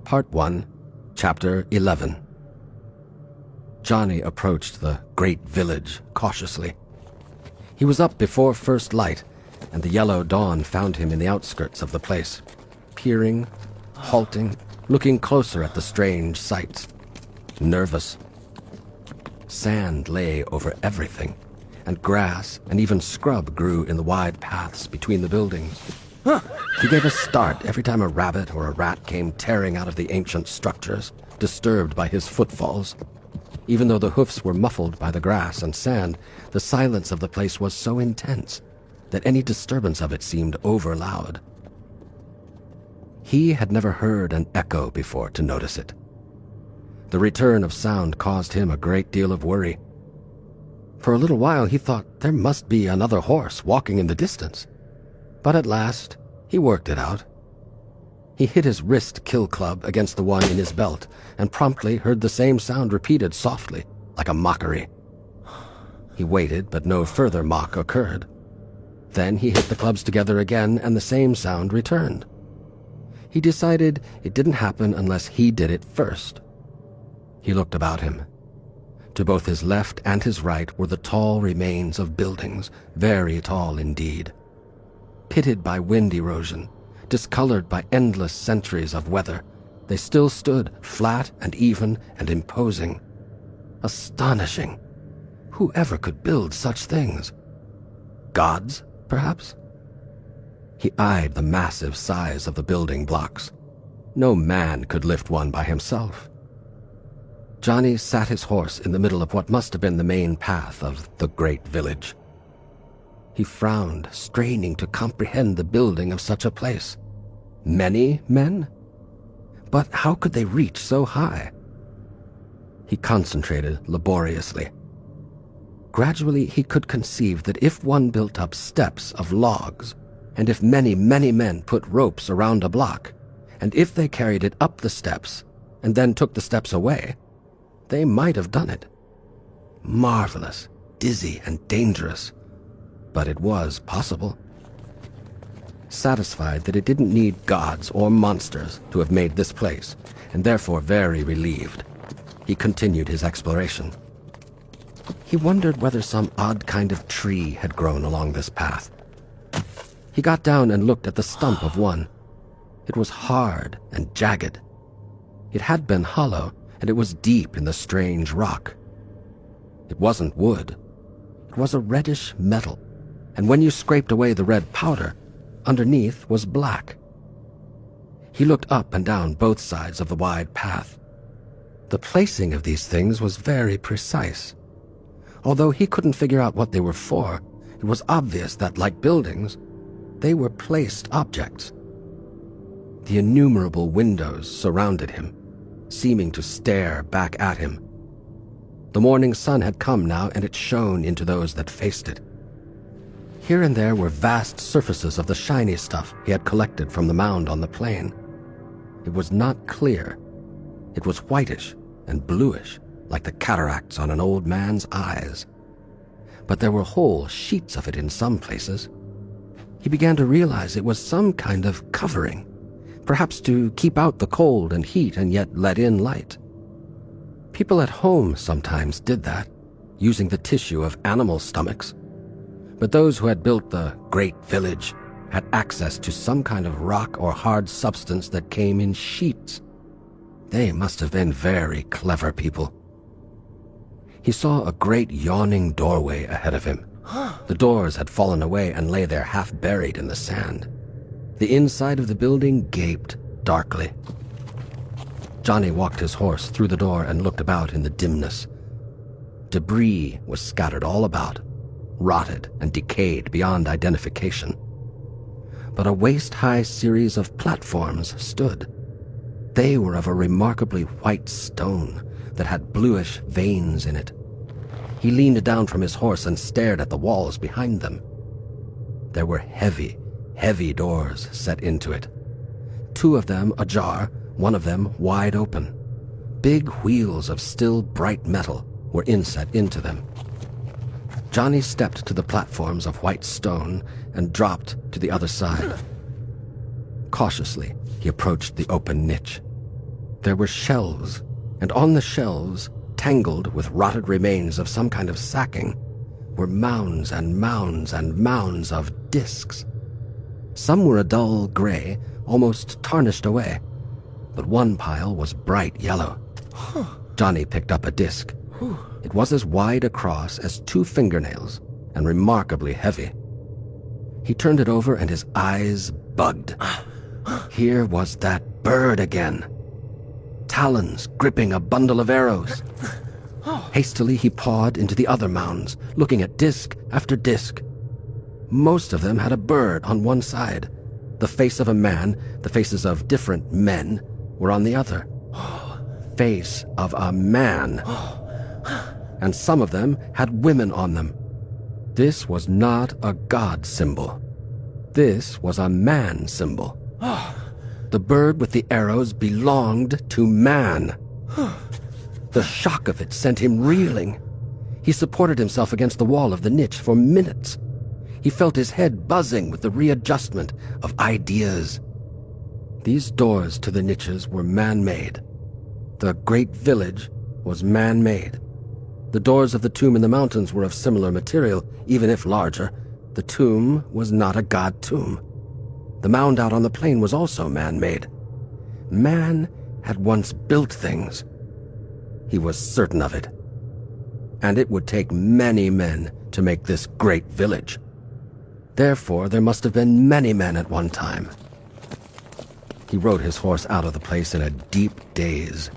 Part 1, Chapter 11. Johnny approached the great village cautiously. He was up before first light, and the yellow dawn found him in the outskirts of the place, peering, halting, looking closer at the strange sights. Nervous. Sand lay over everything, and grass and even scrub grew in the wide paths between the buildings. He gave a start every time a rabbit or a rat came tearing out of the ancient structures, disturbed by his footfalls. Even though the hoofs were muffled by the grass and sand, the silence of the place was so intense that any disturbance of it seemed over-loud. He had never heard an echo before to notice it. The return of sound caused him a great deal of worry. For a little while he thought there must be another horse walking in the distance. But at last, He worked it out. He hit his wrist kill club against the one in his belt and promptly heard the same sound repeated softly, like a mockery. He waited, but no further mock occurred. Then he hit the clubs together again and the same sound returned. He decided it didn't happen unless he did it first. He looked about him. To both his left and his right were the tall remains of buildings, very tall indeed. Pitted by wind erosion, discolored by endless centuries of weather, they still stood flat and even and imposing. Astonishing. Whoever could build such things? Gods, perhaps? He eyed the massive size of the building blocks. No man could lift one by himself. Johnny sat his horse in the middle of what must have been the main path of the great village. He frowned, straining to comprehend the building of such a place. Many men? But how could they reach so high? He concentrated laboriously. Gradually he could conceive that if one built up steps of logs, and if many, many men put ropes around a block, and if they carried it up the steps, and then took the steps away, they might have done it. Marvelous, dizzy, and dangerous. But it was possible. Satisfied that it didn't need gods or monsters to have made this place, and therefore very relieved, he continued his exploration. He wondered whether some odd kind of tree had grown along this path. He got down and looked at the stump of one. It was hard and jagged. It had been hollow, and it was deep in the strange rock. It wasn't wood. It was a reddish metal, and when you scraped away the red powder, underneath was black. He looked up and down both sides of the wide path. The placing of these things was very precise. Although he couldn't figure out what they were for, it was obvious that, like buildings, they were placed objects. The innumerable windows surrounded him, seeming to stare back at him. The morning sun had come now, and it shone into those that faced it. Here and there were vast surfaces of the shiny stuff he had collected from the mound on the plain. It was not clear. It was whitish and bluish, like the cataracts on an old man's eyes. But there were whole sheets of it in some places. He began to realize it was some kind of covering, perhaps to keep out the cold and heat and yet let in light. People at home sometimes did that, using the tissue of animal stomachs. But those who had built the great village had access to some kind of rock or hard substance that came in sheets. They must have been very clever people. He saw a great yawning doorway ahead of him. The doors had fallen away and lay there half buried in the sand. The inside of the building gaped darkly. Johnny walked his horse through the door and looked about in the dimness. Debris was scattered all about, rotted and decayed beyond identification. But a waist-high series of platforms stood. They were of a remarkably white stone that had bluish veins in it. He leaned down from his horse and stared at the walls behind them. There were heavy, heavy doors set into it. 2 of them ajar, 1 of them wide open. Big wheels of still bright metal were inset into them. Johnny stepped to the platforms of white stone and dropped to the other side. Cautiously, he approached the open niche. There were shelves, and on the shelves, tangled with rotted remains of some kind of sacking, were mounds and mounds and mounds of discs. Some were a dull gray, almost tarnished away, but one pile was bright yellow. Johnny picked up a disc. It was as wide across as 2 fingernails and remarkably heavy. He turned it over and his eyes bugged. Here was that bird again. Talons gripping a bundle of arrows. Hastily he pawed into the other mounds, looking at disc after disc. Most of them had a bird on one side. The face of a man, the faces of different men, were on the other. Face of a man. And some of them had women on them. This was not a god symbol. This was a man symbol. The bird with the arrows belonged to man. The shock of it sent him reeling. He supported himself against the wall of the niche for minutes. He felt his head buzzing with the readjustment of ideas. These doors to the niches were man-made. The great village was man-made. The doors of the tomb in the mountains were of similar material, even if larger. The tomb was not a god tomb. The mound out on the plain was also man-made. Man had once built things. He was certain of it. And it would take many men to make this great village. Therefore, there must have been many men at one time. He rode his horse out of the place in a deep daze.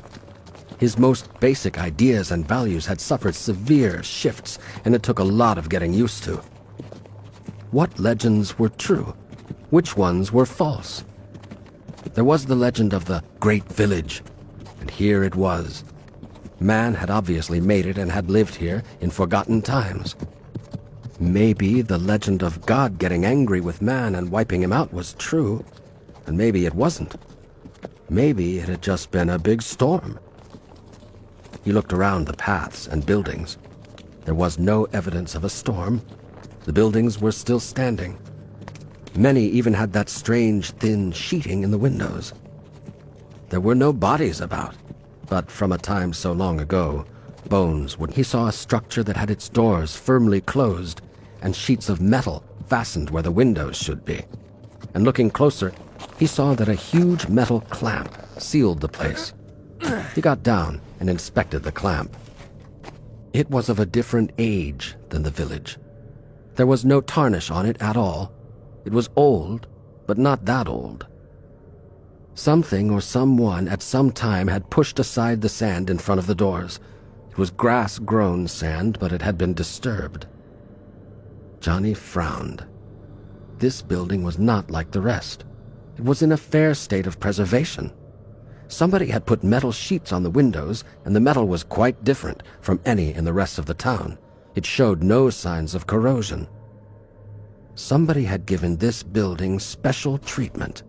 His most basic ideas and values had suffered severe shifts, and it took a lot of getting used to. What legends were true? Which ones were false? There was the legend of the great village, and here it was. Man had obviously made it and had lived here in forgotten times. Maybe the legend of God getting angry with man and wiping him out was true, and maybe it wasn't. Maybe it had just been a big storm. He looked around the paths and buildings. There was no evidence of a storm. The buildings were still standing. Many even had that strange, thin sheeting in the windows. There were no bodies about, but from a time so long ago, bones would... He saw a structure that had its doors firmly closed and sheets of metal fastened where the windows should be. And looking closer, he saw that a huge metal clamp sealed the place. He got down and inspected the clamp. It was of a different age than the village. There was no tarnish on it at all. It was old, but not that old. Something or someone at some time had pushed aside the sand in front of the doors. It was grass-grown sand, but it had been disturbed. Johnny frowned. This building was not like the rest. It was in a fair state of preservation. Somebody had put metal sheets on the windows, and the metal was quite different from any in the rest of the town. It showed no signs of corrosion. Somebody had given this building special treatment.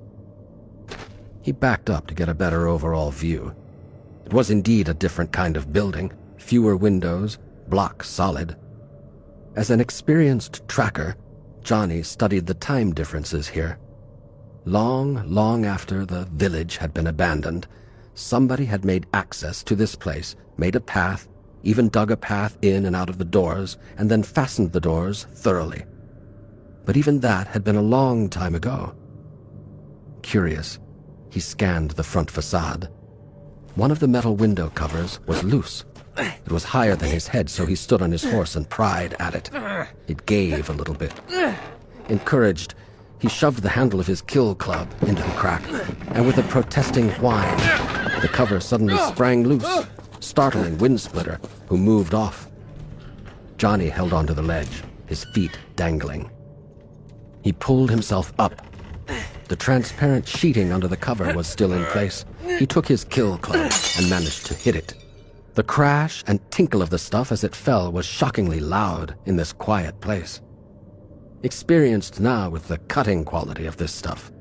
He backed up to get a better overall view. It was indeed a different kind of building, fewer windows, block solid. As an experienced tracker, Johnny studied the time differences here. Long, long after the village had been abandoned, somebody had made access to this place, made a path, even dug a path in and out of the doors, and then fastened the doors thoroughly. But even that had been a long time ago. Curious, he scanned the front facade. One of the metal window covers was loose. It was higher than his head, so he stood on his horse and pried at it. It gave a little bit. Encouraged, he shoved the handle of his kill club into the crack, and with a protesting whine, the cover suddenly sprang loose, startling Windsplitter, who moved off. Johnny held onto the ledge, his feet dangling. He pulled himself up. The transparent sheeting under the cover was still in place. He took his kill club and managed to hit it. The crash and tinkle of the stuff as it fell was shockingly loud in this quiet place. Experienced now with the cutting quality of this stuff,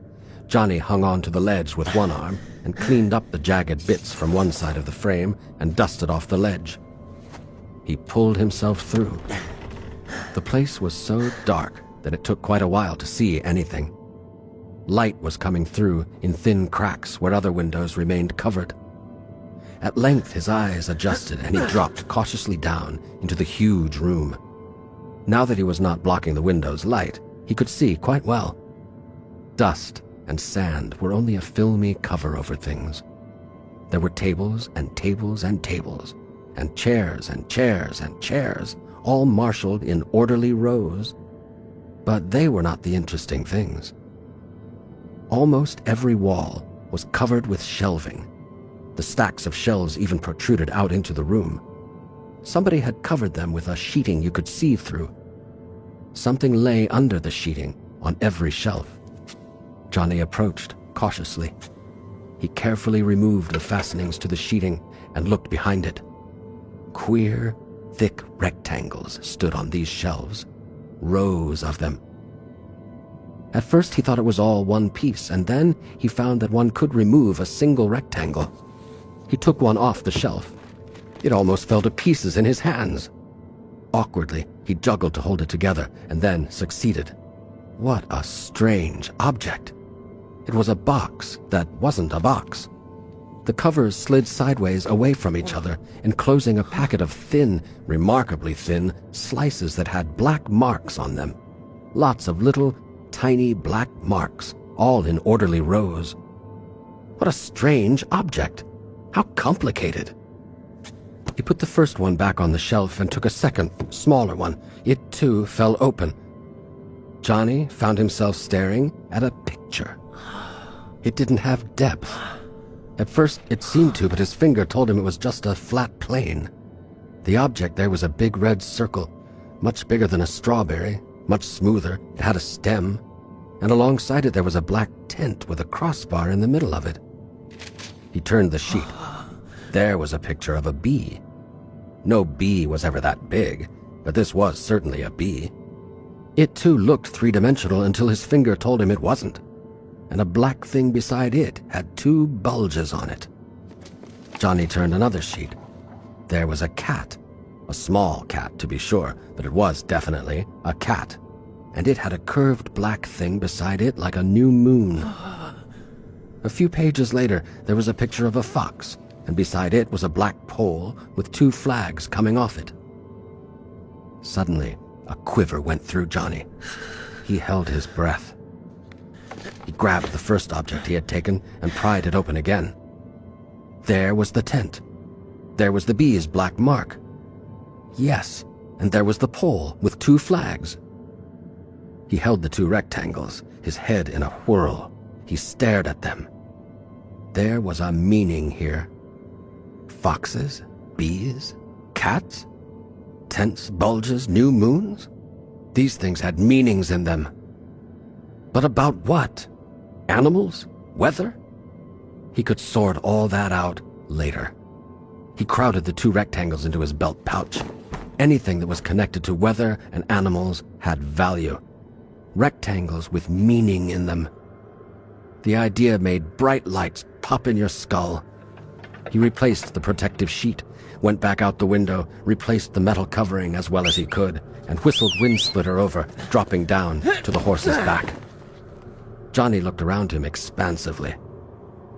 Johnny hung on to the ledge with one arm and cleaned up the jagged bits from one side of the frame and dusted off the ledge. He pulled himself through. The place was so dark that it took quite a while to see anything. Light was coming through in thin cracks where other windows remained covered. At length his eyes adjusted and he dropped cautiously down into the huge room. Now that he was not blocking the window's light, he could see quite well. Dust and sand were only a filmy cover over things. There were tables and tables and tables, and chairs and chairs and chairs, all marshaled in orderly rows. But they were not the interesting things. Almost every wall was covered with shelving. The stacks of shelves even protruded out into the room. Somebody had covered them with a sheeting you could see through. Something lay under the sheeting on every shelf. Johnny approached cautiously. He carefully removed the fastenings to the sheeting and looked behind it. Queer, thick rectangles stood on these shelves, rows of them. At first he thought it was all one piece, and then he found that one could remove a single rectangle. He took one off the shelf. It almost fell to pieces in his hands. Awkwardly, he juggled to hold it together, and then succeeded. What a strange object. It was a box that wasn't a box. The covers slid sideways away from each other, enclosing a packet of thin, remarkably thin, slices that had black marks on them. Lots of little, tiny black marks, all in orderly rows. What a strange object. How complicated. He put the first one back on the shelf and took a second, smaller one. It, too, fell open. Johnny found himself staring at a picture. It didn't have depth. At first, it seemed to, but his finger told him it was just a flat plane. The object there was a big red circle, much bigger than a strawberry, much smoother. It had a stem, and alongside it there was a black tent with a crossbar in the middle of it. He turned the sheet. There was a picture of a bee. No bee was ever that big, but this was certainly a bee. It too looked three-dimensional until his finger told him it wasn't, and a black thing beside it had two bulges on it. Johnny turned another sheet. There was a cat. A small cat, to be sure, but it was definitely a cat. And it had a curved black thing beside it like a new moon. A few pages later, there was a picture of a fox, and beside it was a black pole with two flags coming off it. Suddenly, a quiver went through Johnny. He held his breath. He grabbed the first object he had taken and pried it open again. There was the tent. There was the bee's black mark. Yes, and there was the pole with two flags. He held the two rectangles, his head in a whirl. He stared at them. There was a meaning here. Foxes, bees, cats, tents, bulges, new moons. These things had meanings in them. But about what? Animals? Weather? He could sort all that out later. He crowded the two rectangles into his belt pouch. Anything that was connected to weather and animals had value. Rectangles with meaning in them. The idea made bright lights pop in your skull. He replaced the protective sheet, went back out the window, replaced the metal covering as well as he could, and whistled Wind Splitter over, dropping down to the horse's back. Johnny looked around him expansively.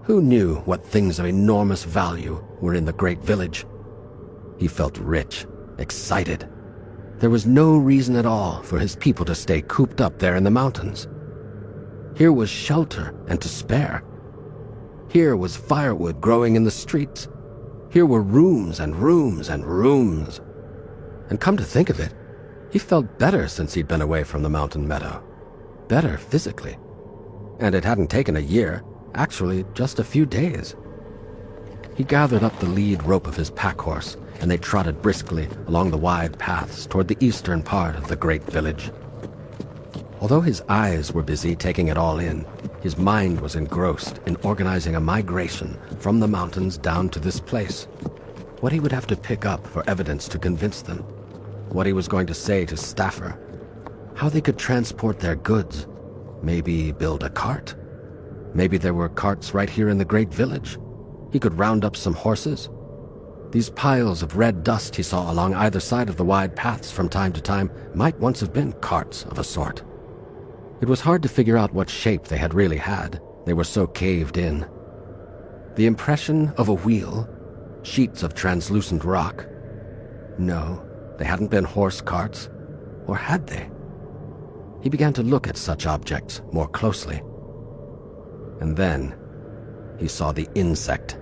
Who knew what things of enormous value were in the great village? He felt rich, excited. There was no reason at all for his people to stay cooped up there in the mountains. Here was shelter and to spare. Here was firewood growing in the streets. Here were rooms and rooms and rooms. And come to think of it, he felt better since he'd been away from the mountain meadow. Better physically. And it hadn't taken a year, actually just a few days. He gathered up the lead rope of his pack horse, and they trotted briskly along the wide paths toward the eastern part of the great village. Although his eyes were busy taking it all in, his mind was engrossed in organizing a migration from the mountains down to this place. What he would have to pick up for evidence to convince them. What he was going to say to Staffer. How they could transport their goods. Maybe build a cart. Maybe there were carts right here in the great village. He could round up some horses. These piles of red dust he saw along either side of the wide paths from time to time might once have been carts of a sort. It was hard to figure out what shape they had really had. They were so caved in. The impression of a wheel, sheets of translucent rock. No, they hadn't been horse carts. Or had they? He began to look at such objects more closely. And then he saw the insect.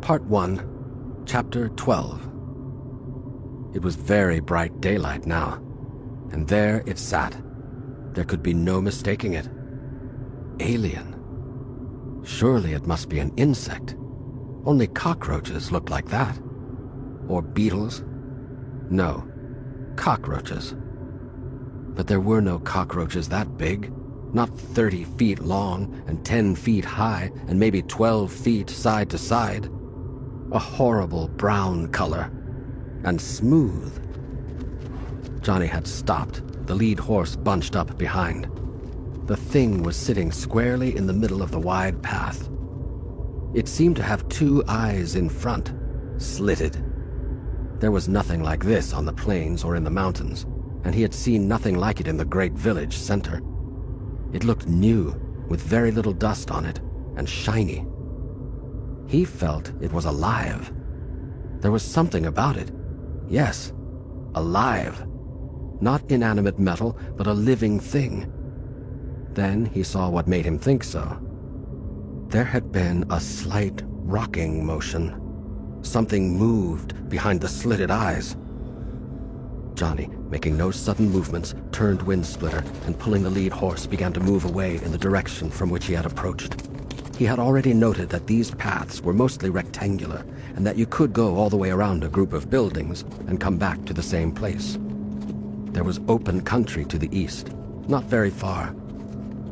Part 1, Chapter 12. It was very bright daylight now, and there it sat. There could be no mistaking it. Alien. Surely it must be an insect. Only cockroaches looked like that. Or beetles. No, cockroaches. But there were no cockroaches that big. Not 30 feet long and 10 feet high and maybe 12 feet side to side. A horrible brown color. And smooth. Johnny had stopped, the lead horse bunched up behind. The thing was sitting squarely in the middle of the wide path. It seemed to have 2 eyes in front, slitted. There was nothing like this on the plains or in the mountains, and he had seen nothing like it in the great village center. It looked new, with very little dust on it, and shiny. He felt it was alive. There was something about it. Yes, alive. Not inanimate metal, but a living thing. Then he saw what made him think so. There had been a slight rocking motion. Something moved behind the slitted eyes. Johnny, making no sudden movements, turned Windsplitter and pulling the lead horse began to move away in the direction from which he had approached. He had already noted that these paths were mostly rectangular and that you could go all the way around a group of buildings and come back to the same place. There was open country to the east, not very far.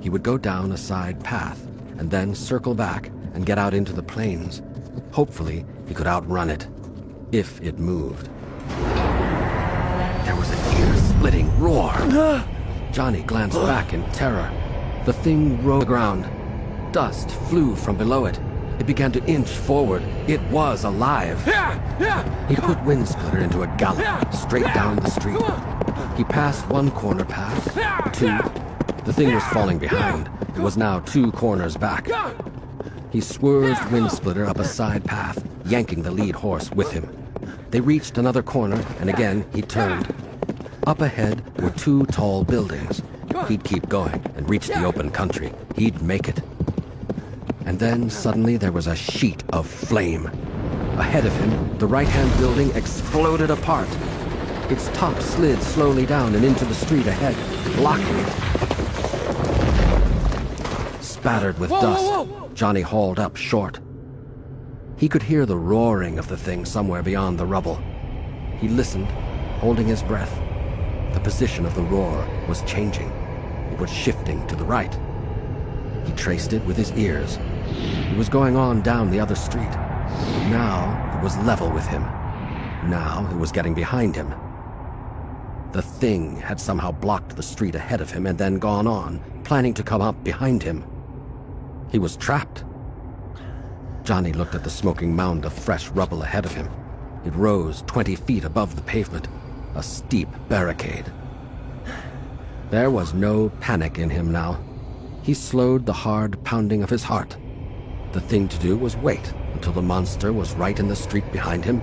He would go down a side path and then circle back and get out into the plains. Hopefully, he could outrun it, if it moved. There was an ear-splitting roar. Johnny glanced back in terror. The thing rose to the ground. Dust flew from below it. It began to inch forward. It was alive. He put Windsplitter into a gallop, straight down the street. He passed one corner path, 2. The thing was falling behind. It was now 2 corners back. He swerved Windsplitter up a side path, yanking the lead horse with him. They reached another corner, and again he turned. Up ahead were 2 tall buildings. He'd keep going and reach the open country. He'd make it. And then suddenly there was a sheet of flame. Ahead of him, the right-hand building exploded apart. Its top slid slowly down and into the street ahead, blocking it. Spattered with dust, Johnny hauled up short. He could hear the roaring of the thing somewhere beyond the rubble. He listened, holding his breath. The position of the roar was changing. It was shifting to the right. He traced it with his ears. It was going on down the other street. Now it was level with him. Now it was getting behind him. The thing had somehow blocked the street ahead of him and then gone on, planning to come up behind him. He was trapped. Johnny looked at the smoking mound of fresh rubble ahead of him. It rose 20 feet above the pavement, a steep barricade. There was no panic in him now. He slowed the hard pounding of his heart. The thing to do was wait until the monster was right in the street behind him,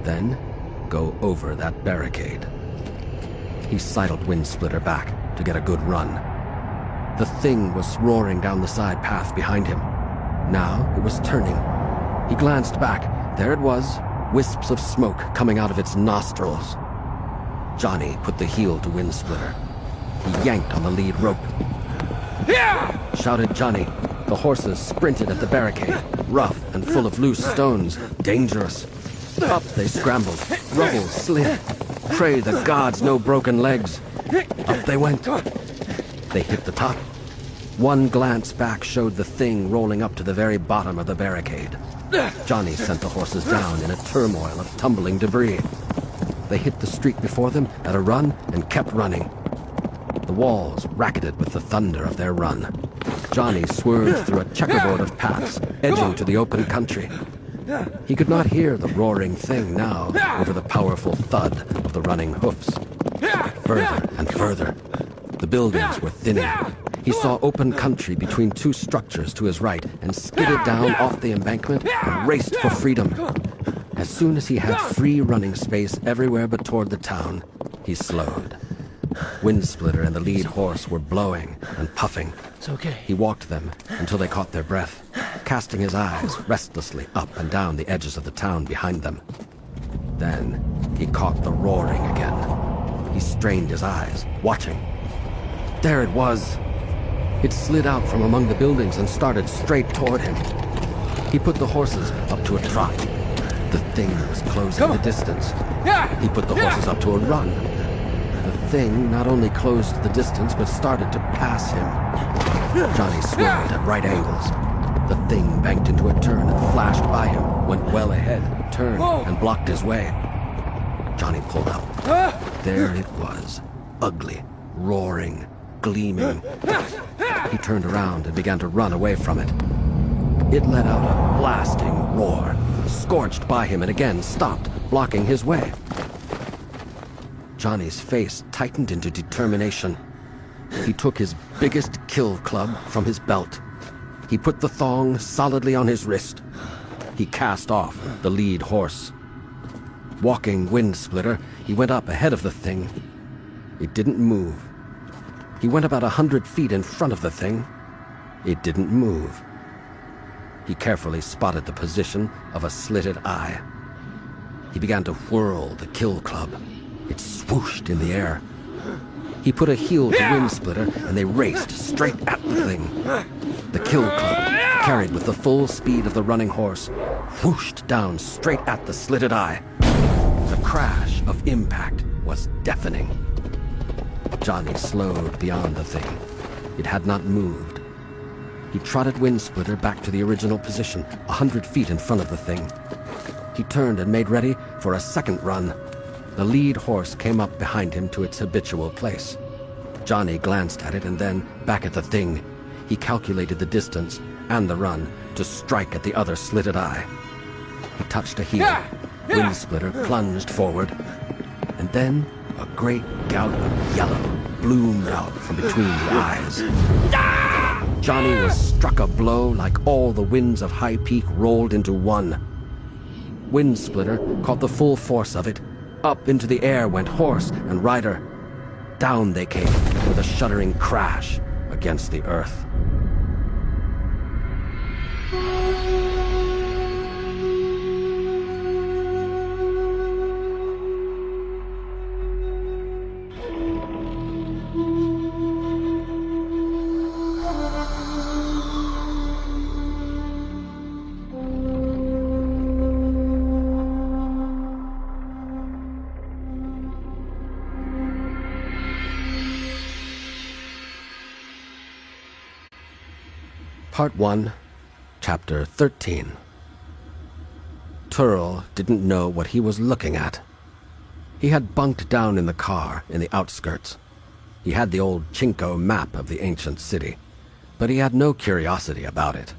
then go over that barricade. He sidled Windsplitter back to get a good run. The thing was roaring down the side path behind him. Now it was turning. He glanced back. There it was, wisps of smoke coming out of its nostrils. Johnny put the heel to Windsplitter. He yanked on the lead rope. "Yeah!" shouted Johnny. The horses sprinted at the barricade, rough and full of loose stones, dangerous. Up they scrambled, rubble slid. Pray the gods no broken legs. Up they went. They hit the top. One glance back showed the thing rolling up to the very bottom of the barricade. Johnny sent the horses down in a turmoil of tumbling debris. They hit the street before them at a run and kept running. The walls racketed with the thunder of their run. Johnny swerved through a checkerboard of paths, edging to the open country. He could not hear the roaring thing now over the powerful thud of the running hoofs. Further and further. The buildings were thinning. He saw open country between 2 structures to his right and skidded down off the embankment and raced for freedom. As soon as he had free running space everywhere but toward the town, he slowed. Windsplitter and the lead horse were blowing and puffing. It's okay. He walked them until they caught their breath, casting his eyes restlessly up and down the edges of the town behind them. Then he caught the roaring again. He strained his eyes, watching. There it was. It slid out from among the buildings and started straight toward him. He put the horses up to a trot. The thing was closing the distance. He put the horses up to a run. The thing not only closed the distance, but started to pass him. Johnny swerved at right angles. The thing banked into a turn and flashed by him, went well ahead, turned, and blocked his way. Johnny pulled up. There it was, ugly, roaring, gleaming. He turned around and began to run away from it. It let out a blasting roar, scorched by him and again stopped, blocking his way. Johnny's face tightened into determination. He took his biggest kill club from his belt. He put the thong solidly on his wrist. He cast off the lead horse. Walking wind splitter, he went up ahead of the thing. It didn't move. He went about 100 feet in front of the thing. It didn't move. He carefully spotted the position of a slitted eye. He began to whirl the kill club. It swooshed in the air. He put a heel to wind splitter, and they raced straight at the thing. The kill club, carried with the full speed of the running horse, whooshed down straight at the slitted eye. The crash of impact was deafening. Johnny slowed beyond the thing. It had not moved. He trotted wind splitter back to the original position, 100 feet in front of the thing. He turned and made ready for a second run. The lead horse came up behind him to its habitual place. Johnny glanced at it and then back at the thing. He calculated the distance and the run to strike at the other slitted eye. He touched a heel. Wind splitter plunged forward, and then a great gout of yellow bloomed out from between the eyes. Johnny was struck a blow like all the winds of High Peak rolled into one. Wind splitter caught the full force of it. Up into the air went horse and rider. Down they came with a shuddering crash against the earth. Part 1, Chapter 13. Turl didn't know what he was looking at. He had bunked down in the car in the outskirts. He had the old Chinko map of the ancient city, but he had no curiosity about it.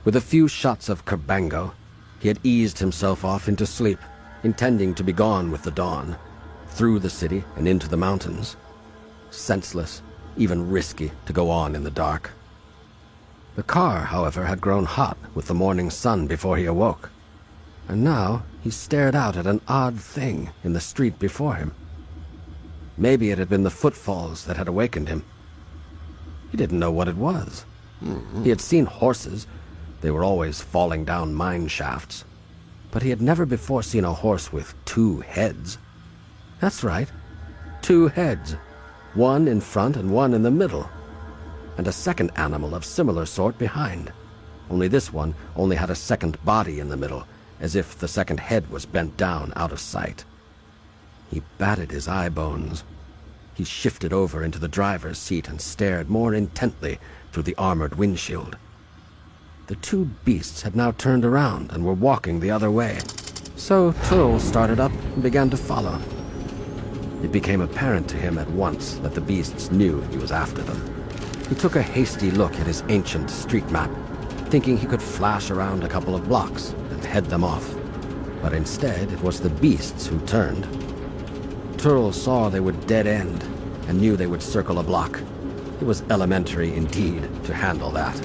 With a few shots of Kerbango, he had eased himself off into sleep, intending to be gone with the dawn, through the city and into the mountains. Senseless, even risky, to go on in the dark. The car, however, had grown hot with the morning sun before he awoke, and now he stared out at an odd thing in the street before him. Maybe it had been the footfalls that had awakened him. He didn't know what it was. He had seen horses. They were always falling down mine shafts. But he had never before seen a horse with 2 heads. That's right, 2 heads, one in front and one in the middle, and a second animal of similar sort behind. Only this one only had a second body in the middle, as if the second head was bent down out of sight. He batted his eye bones. He shifted over into the driver's seat and stared more intently through the armored windshield. The 2 beasts had now turned around and were walking the other way. So Turl started up and began to follow. It became apparent to him at once that the beasts knew he was after them. He took a hasty look at his ancient street map, thinking he could flash around a couple of blocks and head them off. But instead, it was the beasts who turned. Turl saw they would dead end and knew they would circle a block. It was elementary indeed to handle that.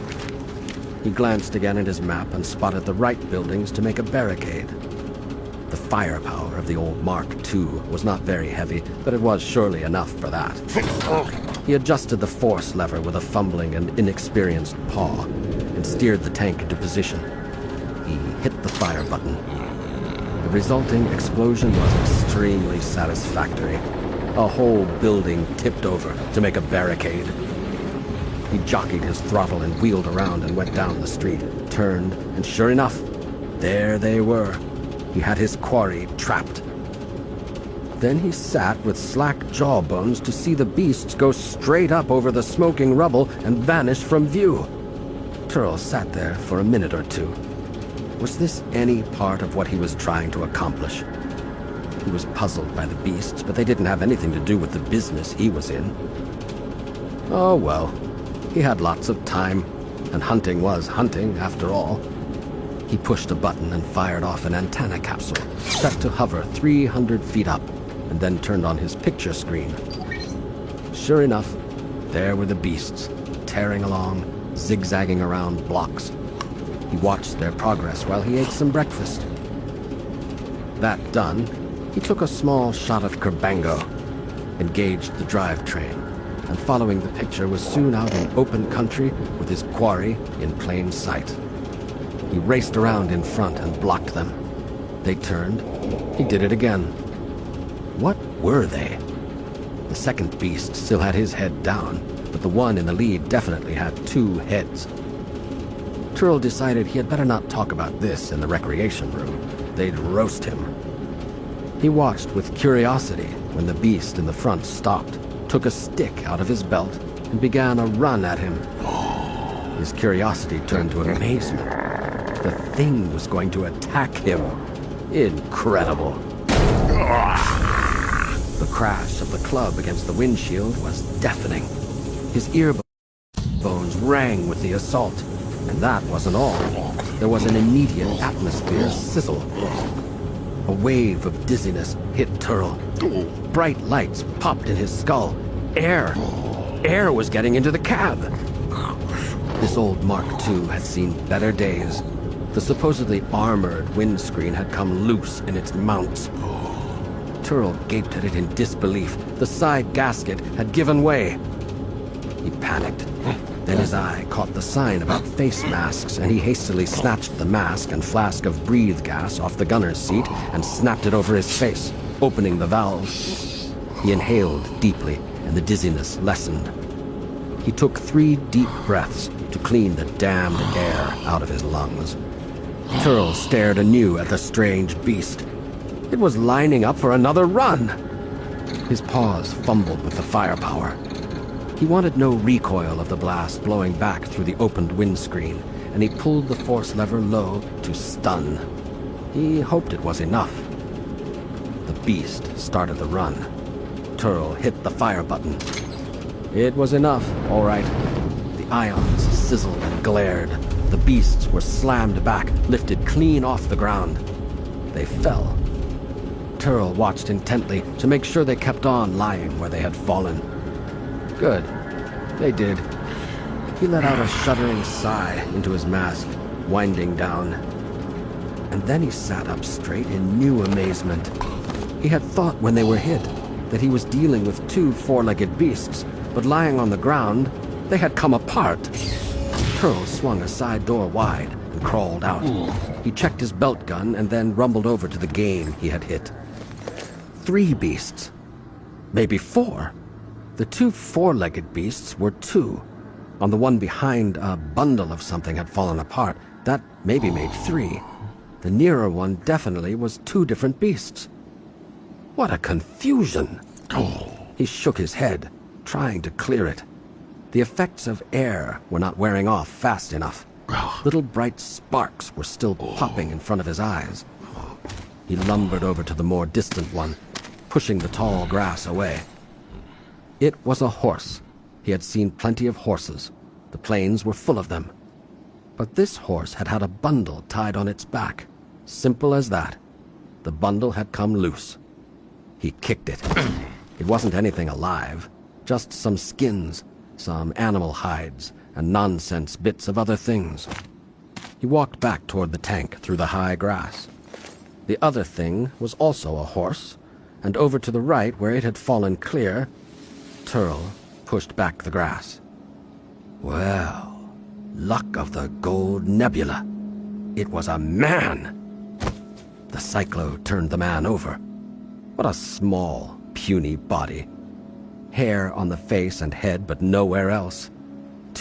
He glanced again at his map and spotted the right buildings to make a barricade. The firepower of the old Mark II was not very heavy, but it was surely enough for that. He adjusted the force lever with a fumbling and inexperienced paw and steered the tank into position. He hit the fire button. The resulting explosion was extremely satisfactory. A whole building tipped over to make a barricade. He jockeyed his throttle and wheeled around and went down the street, turned, and sure enough, there they were. He had his quarry trapped. Then he sat with slack jawbones to see the beasts go straight up over the smoking rubble and vanish from view. Turl sat there for a minute or two. Was this any part of what he was trying to accomplish? He was puzzled by the beasts, but they didn't have anything to do with the business he was in. Oh well, he had lots of time, and hunting was hunting after all. He pushed a button and fired off an antenna capsule, set to hover 300 feet up, and then turned on his picture screen. Sure enough, there were the beasts, tearing along, zigzagging around blocks. He watched their progress while he ate some breakfast. That done, he took a small shot of Kerbango, engaged the drivetrain, and following the picture was soon out in open country with his quarry in plain sight. He raced around in front and blocked them. They turned. He did it again. What were they? The second beast still had his head down, but the one in the lead definitely had two heads. Turl decided he had better not talk about this in the recreation room. They'd roast him. He watched with curiosity when the beast in the front stopped, took a stick out of his belt, and began a run at him. His curiosity turned to amazement. The thing was going to attack him. Incredible. The crash of the club against the windshield was deafening. His ear bones rang with the assault. And that wasn't all. There was an immediate atmosphere sizzle. A wave of dizziness hit Turl. Bright lights popped in his skull. Air was getting into the cab. This old Mark II had seen better days. The supposedly armored windscreen had come loose in its mounts. Turl gaped at it in disbelief. The side gasket had given way. He panicked. Then his eye caught the sign about face masks, and he hastily snatched the mask and flask of breathe gas off the gunner's seat and snapped it over his face, opening the valve. He inhaled deeply, and the dizziness lessened. He took 3 deep breaths to clean the damned air out of his lungs. Turl stared anew at the strange beast. It was lining up for another run. His paws fumbled with the firepower. He wanted no recoil of the blast blowing back through the opened windscreen, and he pulled the force lever low to stun. He hoped it was enough. The beast started the run. Turl hit the fire button. It was enough, all right. The ions sizzled and glared. The beasts were slammed back, lifted clean off the ground. They fell. Turl watched intently to make sure they kept on lying where they had fallen. Good. They did. He let out a shuddering sigh into his mask, winding down. And then he sat up straight in new amazement. He had thought when they were hit that he was dealing with 2 four-legged beasts, but lying on the ground, they had come apart. Turl swung a side door wide and crawled out. He checked his belt gun and then rumbled over to the game he had hit. 3 beasts. Maybe 4. The 2 four-legged beasts were 2. On the one behind, a bundle of something had fallen apart. That maybe made 3. The nearer one definitely was 2 different beasts. What a confusion! He shook his head, trying to clear it. The effects of air were not wearing off fast enough. Little bright sparks were still popping in front of his eyes. He lumbered over to the more distant one, pushing the tall grass away. It was a horse. He had seen plenty of horses. The plains were full of them. But this horse had had a bundle tied on its back. Simple as that. The bundle had come loose. He kicked it. It wasn't anything alive, just some skins, some animal hides, and nonsense bits of other things. He walked back toward the tank through the high grass. The other thing was also a horse, and over to the right, where it had fallen clear, Turl pushed back the grass. Well, luck of the Gold Nebula. It was a man! The cyclo turned the man over. What a small, puny body. Hair on the face and head, but nowhere else.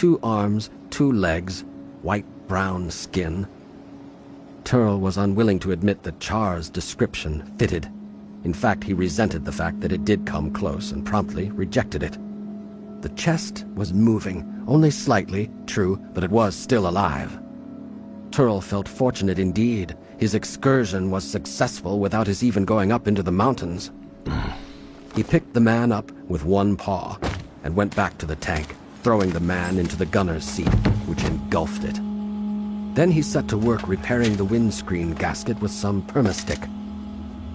2 arms, 2 legs, white-brown skin. Turl was unwilling to admit that Char's description fitted. In fact, he resented the fact that it did come close and promptly rejected it. The chest was moving, only slightly, true, but it was still alive. Turl felt fortunate indeed. His excursion was successful without his even going up into the mountains. He picked the man up with 1 paw and went back to the tank, throwing the man into the gunner's seat, which engulfed it. Then he set to work repairing the windscreen gasket with some permastick.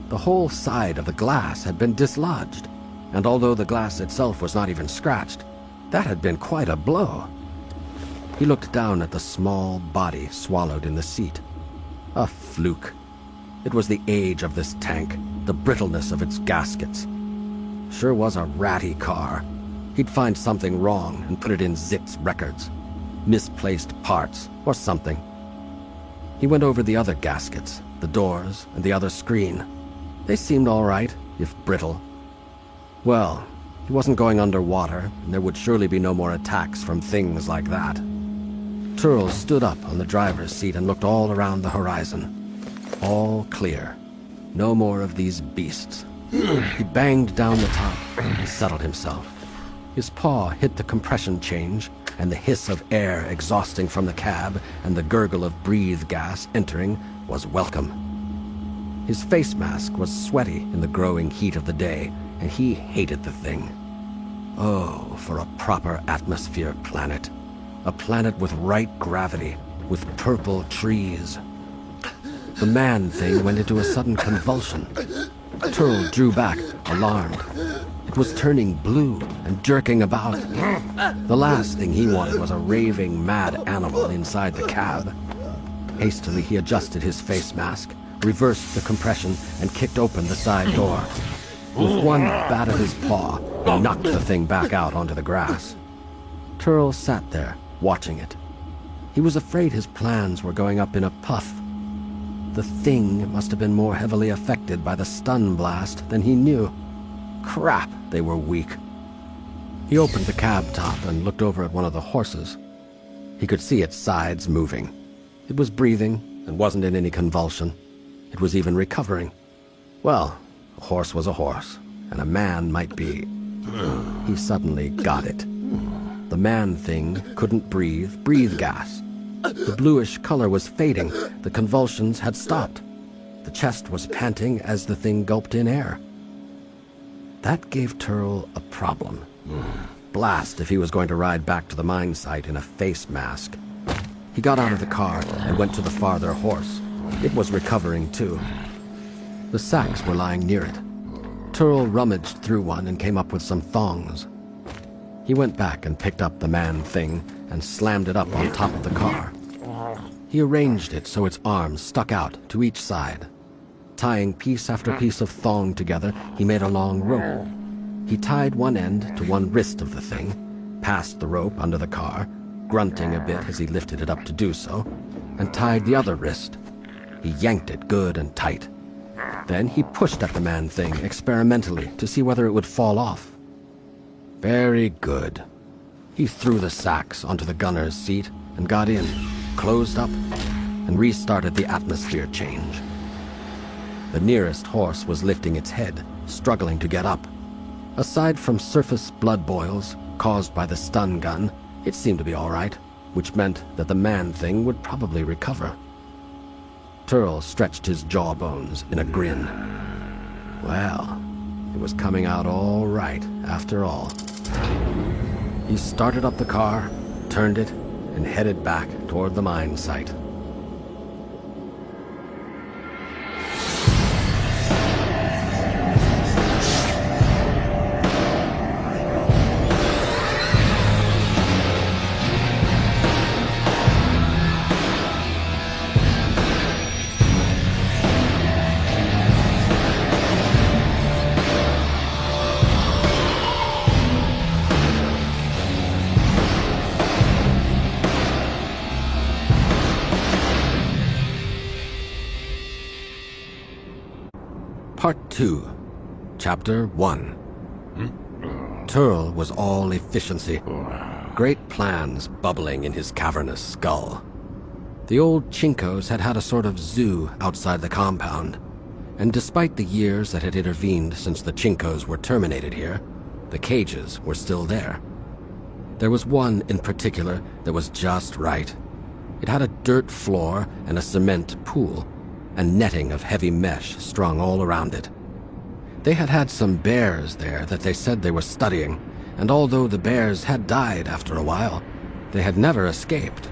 The whole side of the glass had been dislodged, and although the glass itself was not even scratched, that had been quite a blow. He looked down at the small body swallowed in the seat. A fluke. It was the age of this tank, the brittleness of its gaskets. Sure was a ratty car. He'd find something wrong and put it in Zip's records. Misplaced parts, or something. He went over the other gaskets, the doors, and the other screen. They seemed all right, if brittle. Well, he wasn't going underwater, and there would surely be no more attacks from things like that. Turl stood up on the driver's seat and looked all around the horizon. All clear. No more of these beasts. He banged down the top and settled himself. His paw hit the compression change, and the hiss of air exhausting from the cab and the gurgle of breathe gas entering was welcome. His face mask was sweaty in the growing heat of the day, and he hated the thing. Oh, for a proper atmosphere planet. A planet with right gravity, with purple trees. The man thing went into a sudden convulsion. Turl drew back, alarmed. It was turning blue and jerking about. The last thing he wanted was a raving, mad animal inside the cab. Hastily, he adjusted his face mask, reversed the compression, and kicked open the side door. With 1 bat of his paw, he knocked the thing back out onto the grass. Turl sat there, watching it. He was afraid his plans were going up in a puff. The thing must have been more heavily affected by the stun blast than he knew. Crap, they were weak. He opened the cab top and looked over at one of the horses. He could see its sides moving. It was breathing and wasn't in any convulsion. It was even recovering. Well, a horse was a horse, and a man might be... He suddenly got it. The man thing couldn't breathe gas. The bluish color was fading. The convulsions had stopped. The chest was panting as the thing gulped in air. That gave Turl a problem. Blast if he was going to ride back to the mine site in a face mask. He got out of the car and went to the farther horse. It was recovering too. The sacks were lying near it. Turl rummaged through one and came up with some thongs. He went back and picked up the man thing and slammed it up on top of the car. He arranged it so its arms stuck out to each side. Tying piece after piece of thong together, he made a long rope. He tied one end to one wrist of the thing, passed the rope under the car, grunting a bit as he lifted it up to do so, and tied the other wrist. He yanked it good and tight. Then he pushed at the man thing experimentally to see whether it would fall off. Very good. He threw the sacks onto the gunner's seat and got in, closed up, and restarted the atmosphere change. The nearest horse was lifting its head, struggling to get up. Aside from surface blood boils caused by the stun gun, it seemed to be all right, which meant that the man thing would probably recover. Turl stretched his jawbones in a grin. Well, it was coming out all right, after all. He started up the car, turned it, and headed back toward the mine site. Part 2, Chapter 1. Turl was all efficiency. great plans bubbling in his cavernous skull. The old Chinkos had had a sort of zoo outside the compound, and despite the years that had intervened since the Chinkos were terminated here, the cages were still there. There was one in particular that was just right. It had a dirt floor and a cement pool, and netting of heavy mesh strung all around it. They had had some bears there that they said they were studying, and although the bears had died after a while, they had never escaped.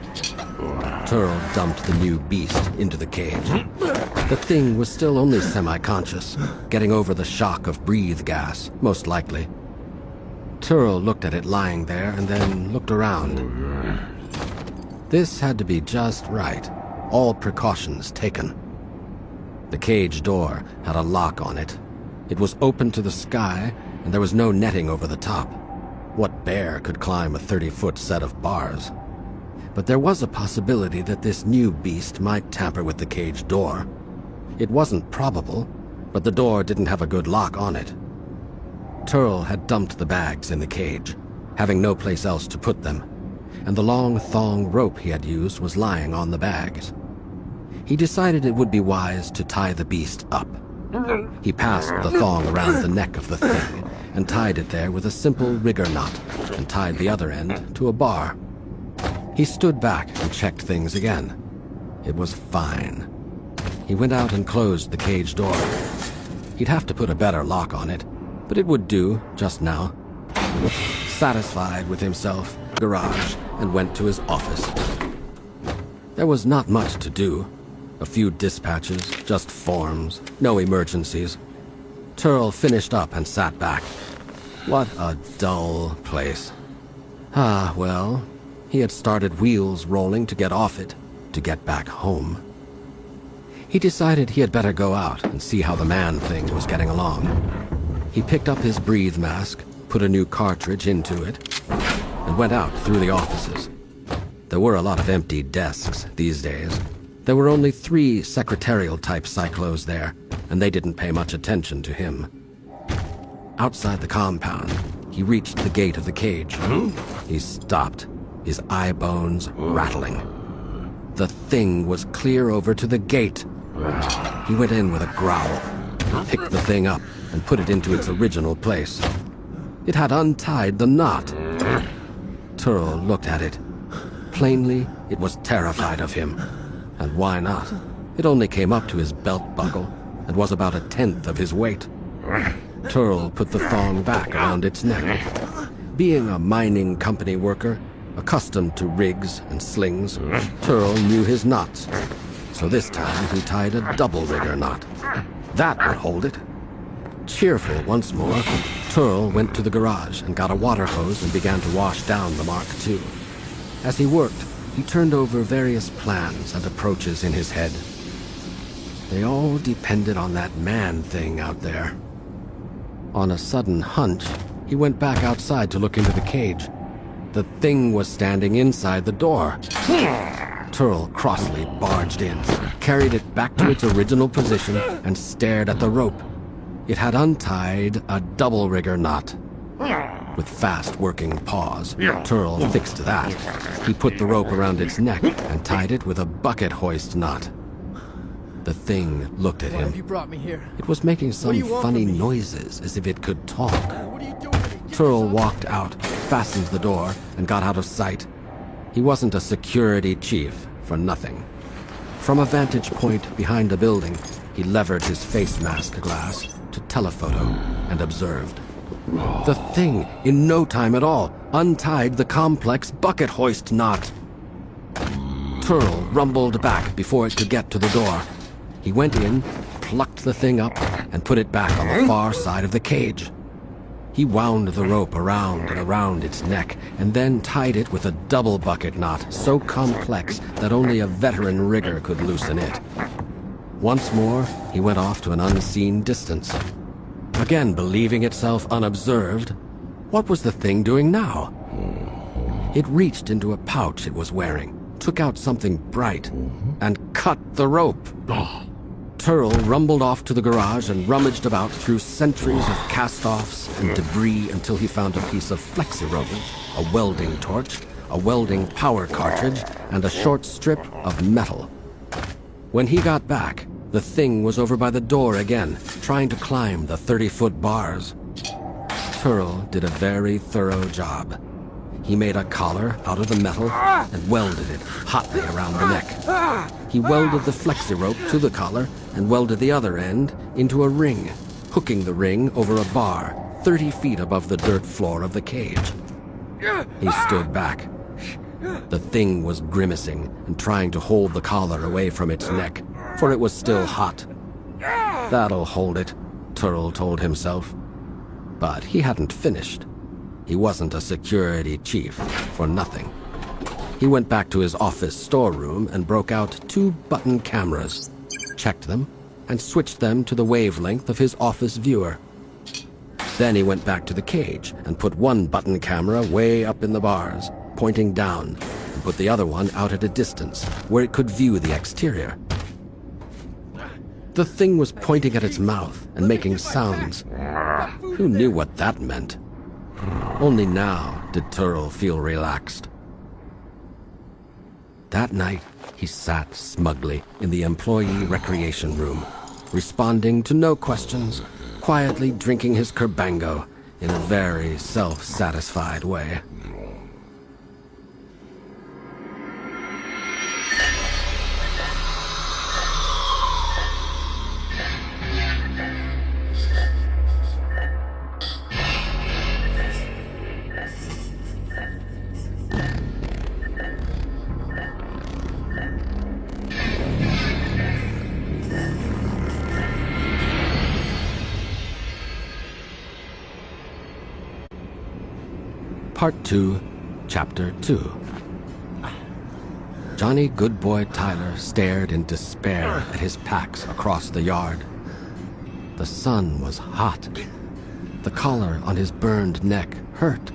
Turl dumped the new beast into the cage. The thing was still only semi-conscious, getting over the shock of breathe gas, most likely. Turl looked at it lying there and then looked around. This had to be just right, all precautions taken. The cage door had a lock on it. It was open to the sky, and there was no netting over the top. What bear could climb a 30-foot set of bars? But there was a possibility that this new beast might tamper with the cage door. It wasn't probable, but the door didn't have a good lock on it. Turl had dumped the bags in the cage, having no place else to put them, and the long thong rope he had used was lying on the bags. He decided it would be wise to tie the beast up. He passed the thong around the neck of the thing and tied it there with a simple rigger knot and tied the other end to a bar. He stood back and checked things again. It was fine. He went out and closed the cage door. He'd have to put a better lock on it, but it would do just now. Satisfied with himself, garage, and went to his office. There was not much to do. A few dispatches, just forms, no emergencies. Turl finished up and sat back. What a dull place. Ah, well, he had started wheels rolling to get off it, to get back home. He decided he had better go out and see how the man thing was getting along. He picked up his breathe mask, put a new cartridge into it, and went out through the offices. There were a lot of empty desks these days. There were only 3 secretarial-type cyclos there, and they didn't pay much attention to him. Outside the compound, he reached the gate of the cage. He stopped, his eye bones rattling. The thing was clear over to the gate. He went in with a growl, picked the thing up, and put it into its original place. It had untied the knot. Turl looked at it. Plainly, it was terrified of him. And why not? It only came up to his belt buckle and was about 1/10 of his weight. Turl put the thong back around its neck. Being a mining company worker, accustomed to rigs and slings, Turl knew his knots. So this time he tied a double rigger knot. That would hold it. Cheerful once more, Turl went to the garage and got a water hose and began to wash down the Mark II. As he worked, he turned over various plans and approaches in his head. They all depended on that man thing out there. On a sudden hunch, he went back outside to look into the cage. The thing was standing inside the door. Turl crossly barged in, carried it back to its original position, and stared at the rope. It had untied a double rigger knot. With fast-working paws, Turl fixed that. He put the rope around its neck and tied it with a bucket hoist knot. The thing looked at him. It was making some funny noises, as if it could talk. Turl walked out, fastened the door, and got out of sight. He wasn't a security chief for nothing. From a vantage point behind a building, he levered his face mask glass to telephoto and observed. The thing, in no time at all, untied the complex bucket hoist knot. Turl rumbled back before it could get to the door. He went in, plucked the thing up, and put it back on the far side of the cage. He wound the rope around and around its neck, and then tied it with a double bucket knot so complex that only a veteran rigger could loosen it. Once more, he went off to an unseen distance. Again believing itself unobserved, what was the thing doing now? It reached into a pouch it was wearing, took out something bright, and cut the rope. Turl rumbled off to the garage and rummaged about through centuries of cast-offs and debris until he found a piece of flexi-rope, a welding torch, a welding power cartridge, and a short strip of metal. When he got back, the thing was over by the door again, trying to climb the 30-foot bars. Turl did a very thorough job. He made a collar out of the metal and welded it hotly around the neck. He welded the flexi-rope to the collar and welded the other end into a ring, hooking the ring over a bar 30 feet above the dirt floor of the cage. He stood back. The thing was grimacing and trying to hold the collar away from its neck, for it was still hot. That'll hold it, Turl told himself. But he hadn't finished. He wasn't a security chief for nothing. He went back to his office storeroom and broke out 2 button cameras, checked them, and switched them to the wavelength of his office viewer. Then he went back to the cage and put 1 button camera way up in the bars, pointing down, and put the other one out at a distance where it could view the exterior. The thing was pointing at its mouth and making sounds. Who knew what that meant? Only now did Turl feel relaxed. That night, he sat smugly in the employee recreation room, responding to no questions, quietly drinking his kerbango in a very self-satisfied way. Part 2, Chapter 2. Johnny Goodboy Tyler stared in despair at his packs across the yard. The sun was hot. The collar on his burned neck hurt.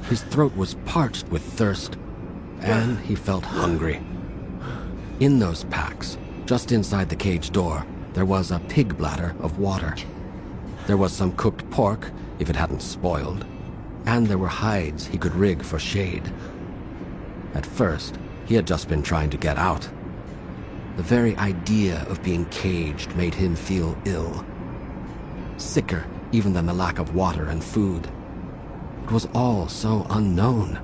His throat was parched with thirst, and he felt hungry. In those packs, just inside the cage door, there was a pig bladder of water. There was some cooked pork, if it hadn't spoiled, and there were hides he could rig for shade. At first, he had just been trying to get out. The very idea of being caged made him feel ill. Sicker even than the lack of water and food. It was all so unknown.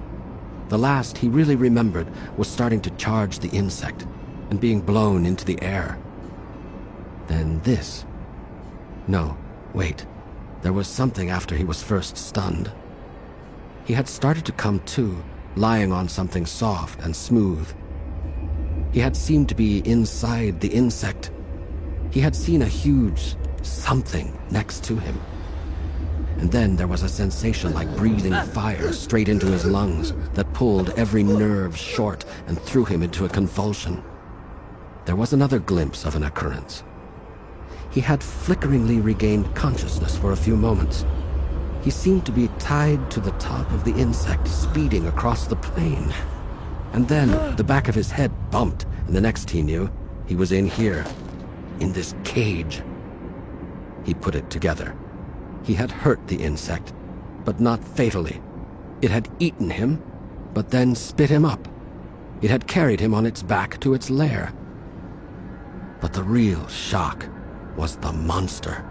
The last he really remembered was starting to charge the insect and being blown into the air. Then this. No, wait. There was something after he was first stunned. He had started to come to, lying on something soft and smooth. He had seemed to be inside the insect. He had seen a huge something next to him. And then there was a sensation like breathing fire straight into his lungs that pulled every nerve short and threw him into a convulsion. There was another glimpse of an occurrence. He had flickeringly regained consciousness for a few moments. He seemed to be tied to the top of the insect, speeding across the plain. And then the back of his head bumped, and the next he knew, he was in here, in this cage. He put it together. He had hurt the insect, but not fatally. It had eaten him, but then spit him up. It had carried him on its back to its lair. But the real shock was the monster.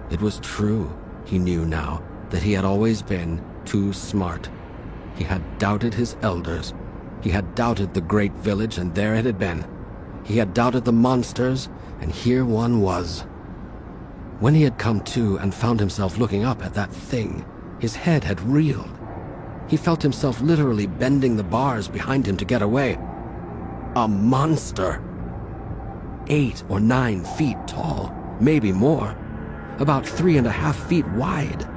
It was true. He knew now that he had always been too smart. He had doubted his elders. He had doubted the great village, and there it had been. He had doubted the monsters, and here one was. When he had come to and found himself looking up at that thing, his head had reeled. He felt himself literally bending the bars behind him to get away. A monster! 8 or 9 feet tall, maybe more. About 3.5 feet wide.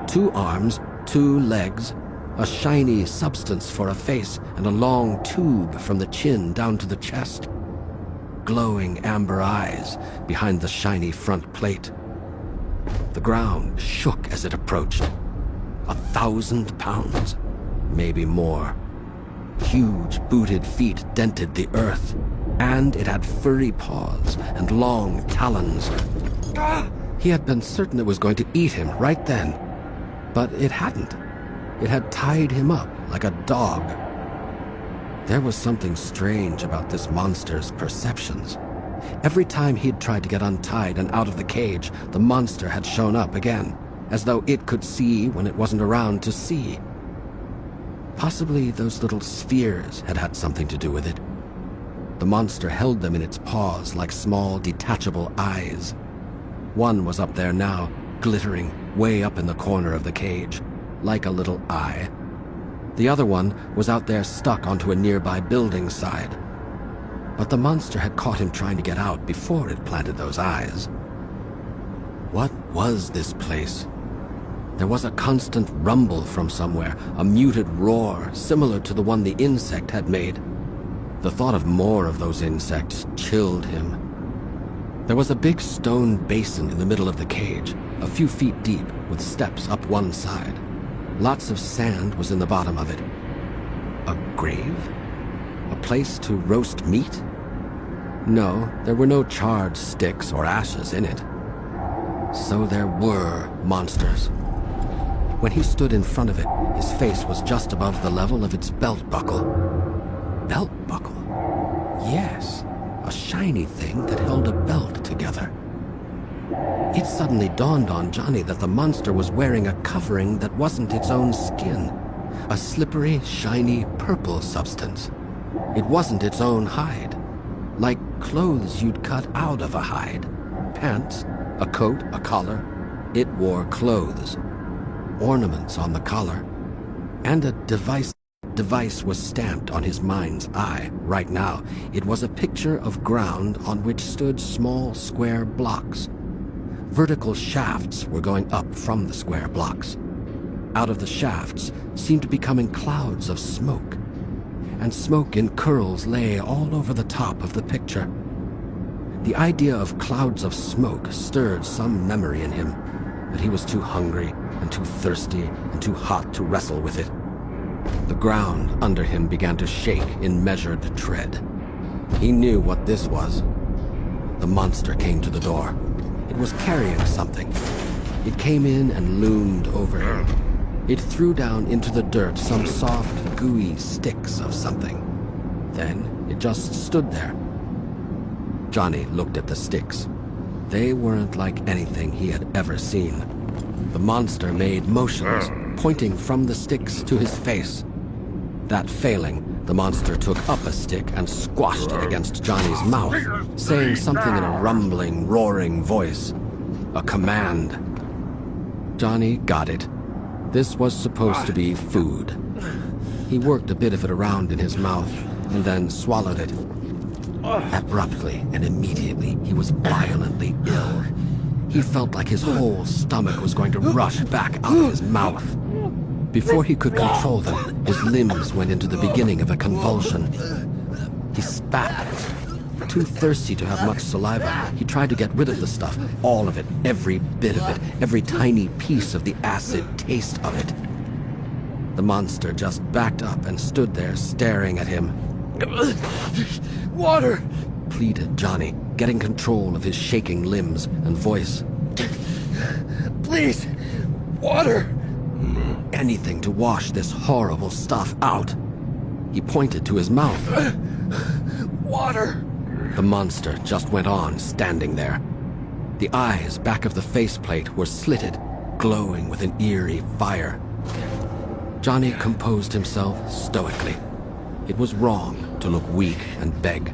2 arms, 2 legs, a shiny substance for a face, and a long tube from the chin down to the chest. Glowing amber eyes behind the shiny front plate. The ground shook as it approached. 1,000 pounds, maybe more. Huge booted feet dented the earth. And it had furry paws and long talons. He had been certain it was going to eat him right then, but it hadn't. It had tied him up like a dog. There was something strange about this monster's perceptions. Every time he'd tried to get untied and out of the cage, the monster had shown up again, as though it could see when it wasn't around to see. Possibly those little spheres had had something to do with it. The monster held them in its paws like small, detachable eyes. One was up there now, glittering way up in the corner of the cage, like a little eye. The other one was out there stuck onto a nearby building side. But the monster had caught him trying to get out before it planted those eyes. What was this place? There was a constant rumble from somewhere, a muted roar similar to the one the insect had made. The thought of more of those insects chilled him. There was a big stone basin in the middle of the cage, a few feet deep, with steps up one side. Lots of sand was in the bottom of it. A grave? A place to roast meat? No, there were no charred sticks or ashes in it. So there were monsters. When he stood in front of it, his face was just above the level of its belt buckle. Belt buckle? Yes, a shiny thing that held a belt together. It suddenly dawned on Johnny that the monster was wearing a covering that wasn't its own skin. A slippery, shiny, purple substance. It wasn't its own hide. Like clothes you'd cut out of a hide. Pants, a coat, a collar. It wore clothes. Ornaments on the collar. And a device was stamped on his mind's eye right now. It was a picture of ground on which stood small square blocks. Vertical shafts were going up from the square blocks. Out of the shafts seemed to be coming clouds of smoke. And smoke in curls lay all over the top of the picture. The idea of clouds of smoke stirred some memory in him, but he was too hungry and too thirsty and too hot to wrestle with it. The ground under him began to shake in measured tread. He knew what this was. The monster came to the door. It was carrying something. It came in and loomed over him. It threw down into the dirt some soft, gooey sticks of something. Then it just stood there. Johnny looked at the sticks. They weren't like anything he had ever seen. The monster made motions, pointing from the sticks to his face. That failing, the monster took up a stick and squashed it against Johnny's mouth, saying something in a rumbling, roaring voice. A command. Johnny got it. This was supposed to be food. He worked a bit of it around in his mouth, and then swallowed it. Abruptly and immediately, he was violently ill. He felt like his whole stomach was going to rush back out of his mouth. Before he could control them, his limbs went into the beginning of a convulsion. He spat. Too thirsty to have much saliva, he tried to get rid of the stuff, all of it, every bit of it, every tiny piece of the acid taste of it. The monster just backed up and stood there staring at him. "Water!" pleaded Johnny, getting control of his shaking limbs and voice. "Please, water!" Anything to wash this horrible stuff out. He pointed to his mouth. "Water!" The monster just went on, standing there. The eyes back of the faceplate were slitted, glowing with an eerie fire. Johnny composed himself stoically. It was wrong to look weak and beg.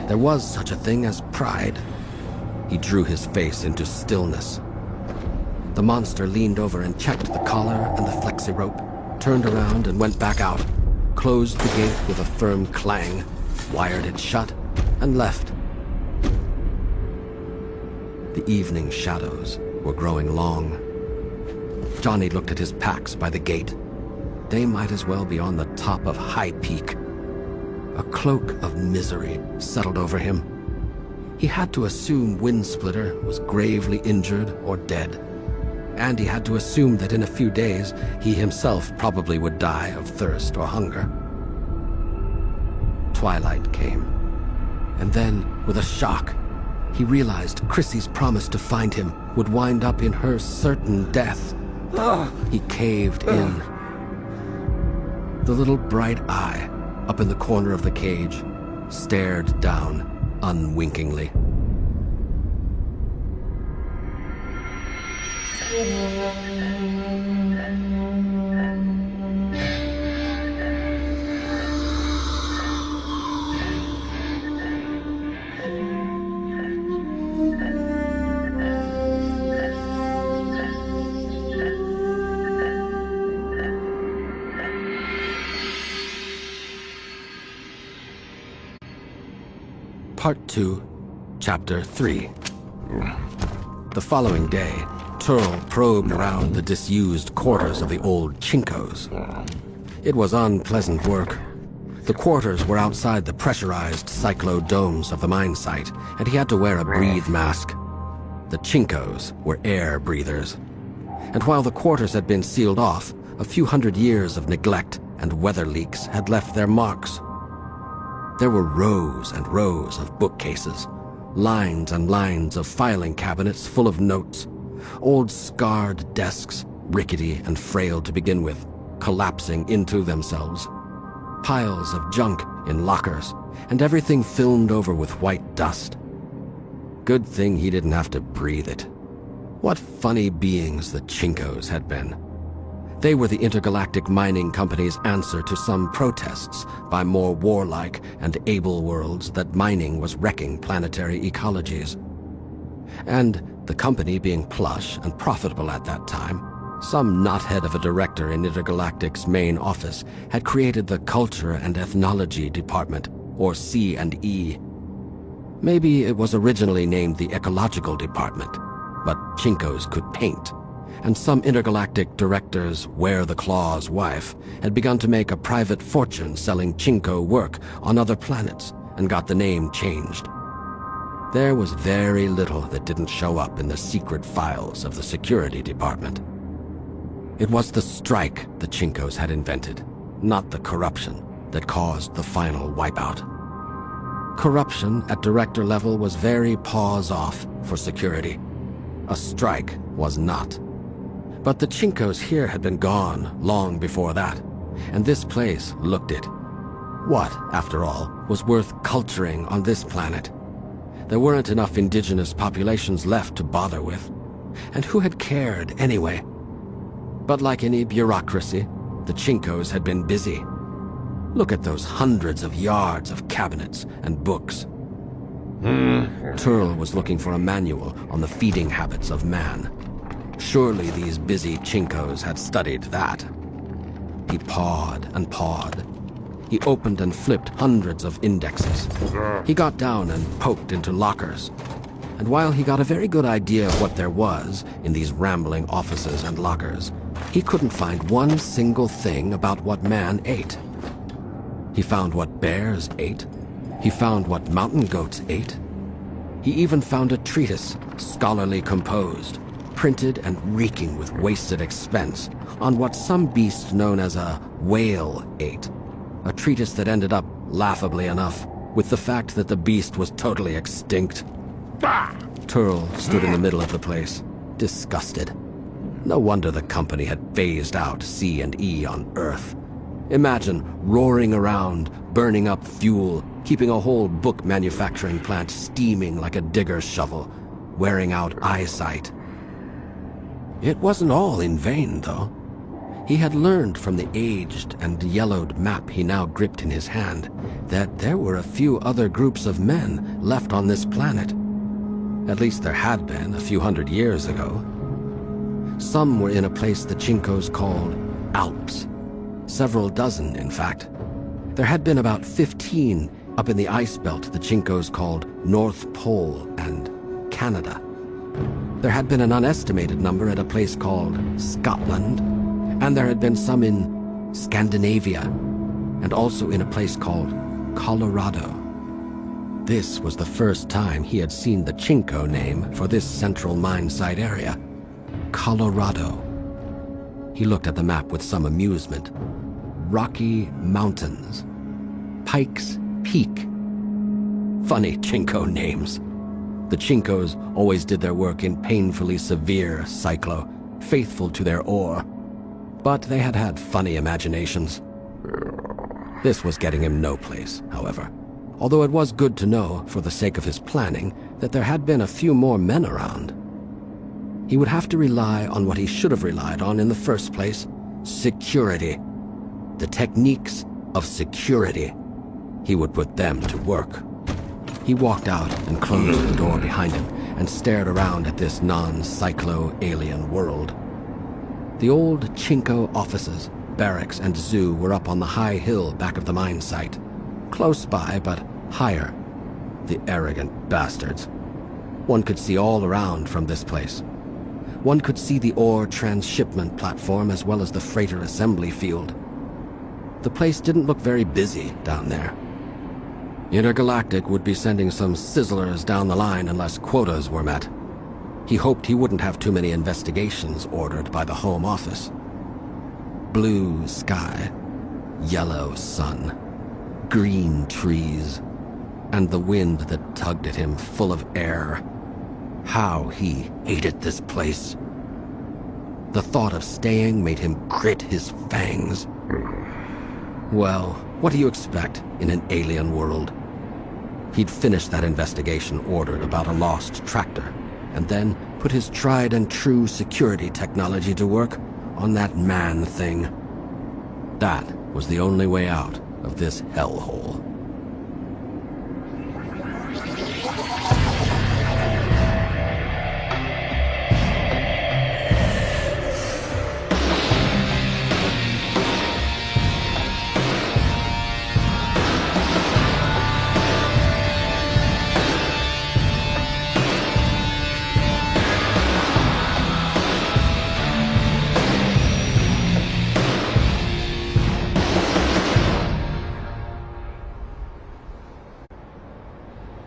There was such a thing as pride. He drew his face into stillness. The monster leaned over and checked the collar and the flexi rope, turned around and went back out, closed the gate with a firm clang, wired it shut, and left. The evening shadows were growing long. Johnny looked at his packs by the gate. They might as well be on the top of High Peak. A cloak of misery settled over him. He had to assume Windsplitter was gravely injured or dead. And he had to assume that in a few days, he himself probably would die of thirst or hunger. Twilight came. And then, with a shock, he realized Chrissy's promise to find him would wind up in her certain death. He caved in. The little bright eye, up in the corner of the cage, stared down unwinkingly. Part 2, Chapter 3. The following day, Turl probed around the disused quarters of the old Chinkos. It was unpleasant work. The quarters were outside the pressurized cyclodomes of the mine site, and he had to wear a breathe mask. The Chinkos were air breathers. And while the quarters had been sealed off, a few hundred years of neglect and weather leaks had left their marks. There were rows and rows of bookcases, lines and lines of filing cabinets full of notes, old scarred desks, rickety and frail to begin with, collapsing into themselves, piles of junk in lockers, and everything filmed over with white dust. Good thing he didn't have to breathe it. What funny beings the Chinkos had been. They were the intergalactic mining company's answer to some protests by more warlike and able worlds that mining was wrecking planetary ecologies. And the company being plush and profitable at that time, some knothead of a director in Intergalactic's main office had created the Culture and Ethnology Department, or C&E. Maybe it was originally named the Ecological Department, but Chinkos could paint. And some intergalactic director's wear-the-claws wife had begun to make a private fortune selling Chinko work on other planets and got the name changed. There was very little that didn't show up in the secret files of the security department. It was the strike the Chinkos had invented, not the corruption, that caused the final wipeout. Corruption at director level was very paws-off for security. A strike was not. But the Chinkos here had been gone long before that, and this place looked it. What, after all, was worth culturing on this planet? There weren't enough indigenous populations left to bother with, and who had cared anyway? But like any bureaucracy, the Chinkos had been busy. Look at those hundreds of yards of cabinets and books. Turl was looking for a manual on the feeding habits of man. Surely these busy Chinkos had studied that. He pawed and pawed. He opened and flipped hundreds of indexes. He got down and poked into lockers. And while he got a very good idea of what there was in these rambling offices and lockers, he couldn't find one single thing about what man ate. He found what bears ate. He found what mountain goats ate. He even found a treatise, scholarly composed, printed and reeking with wasted expense, on what some beast known as a whale ate. A treatise that ended up, laughably enough, with the fact that the beast was totally extinct. Turl stood in the middle of the place, disgusted. No wonder the company had phased out C&E on Earth. Imagine roaring around, burning up fuel, keeping a whole book manufacturing plant steaming like a digger's shovel, wearing out eyesight. It wasn't all in vain, though. He had learned from the aged and yellowed map he now gripped in his hand that there were a few other groups of men left on this planet. At least there had been a few hundred years ago. Some were in a place the Chinkos called Alps. Several dozen, in fact. There had been about 15 up in the ice belt the Chinkos called North Pole and Canada. There had been an unestimated number at a place called Scotland, and there had been some in Scandinavia, and also in a place called Colorado. This was the first time he had seen the Chinko name for this central mine site area, Colorado. He looked at the map with some amusement. Rocky Mountains. Pikes Peak. Funny Chinko names. The Chinkos always did their work in painfully severe cyclo, faithful to their ore. But they had had funny imaginations. This was getting him no place, however. Although it was good to know, for the sake of his planning, that there had been a few more men around. He would have to rely on what he should have relied on in the first place: security. The techniques of security. He would put them to work. He walked out and closed the door behind him and stared around at this non-cyclo alien world. The old Chinko offices, barracks, and zoo were up on the high hill back of the mine site. Close by, but higher. The arrogant bastards. One could see all around from this place. One could see the ore transshipment platform as well as the freighter assembly field. The place didn't look very busy down there. Intergalactic would be sending some sizzlers down the line unless quotas were met. He hoped he wouldn't have too many investigations ordered by the Home Office. Blue sky, yellow sun, green trees, and the wind that tugged at him full of air. How he hated this place. The thought of staying made him grit his fangs. Well, what do you expect in an alien world? He'd finished that investigation ordered about a lost tractor, and then put his tried and true security technology to work on that man thing. That was the only way out of this hellhole.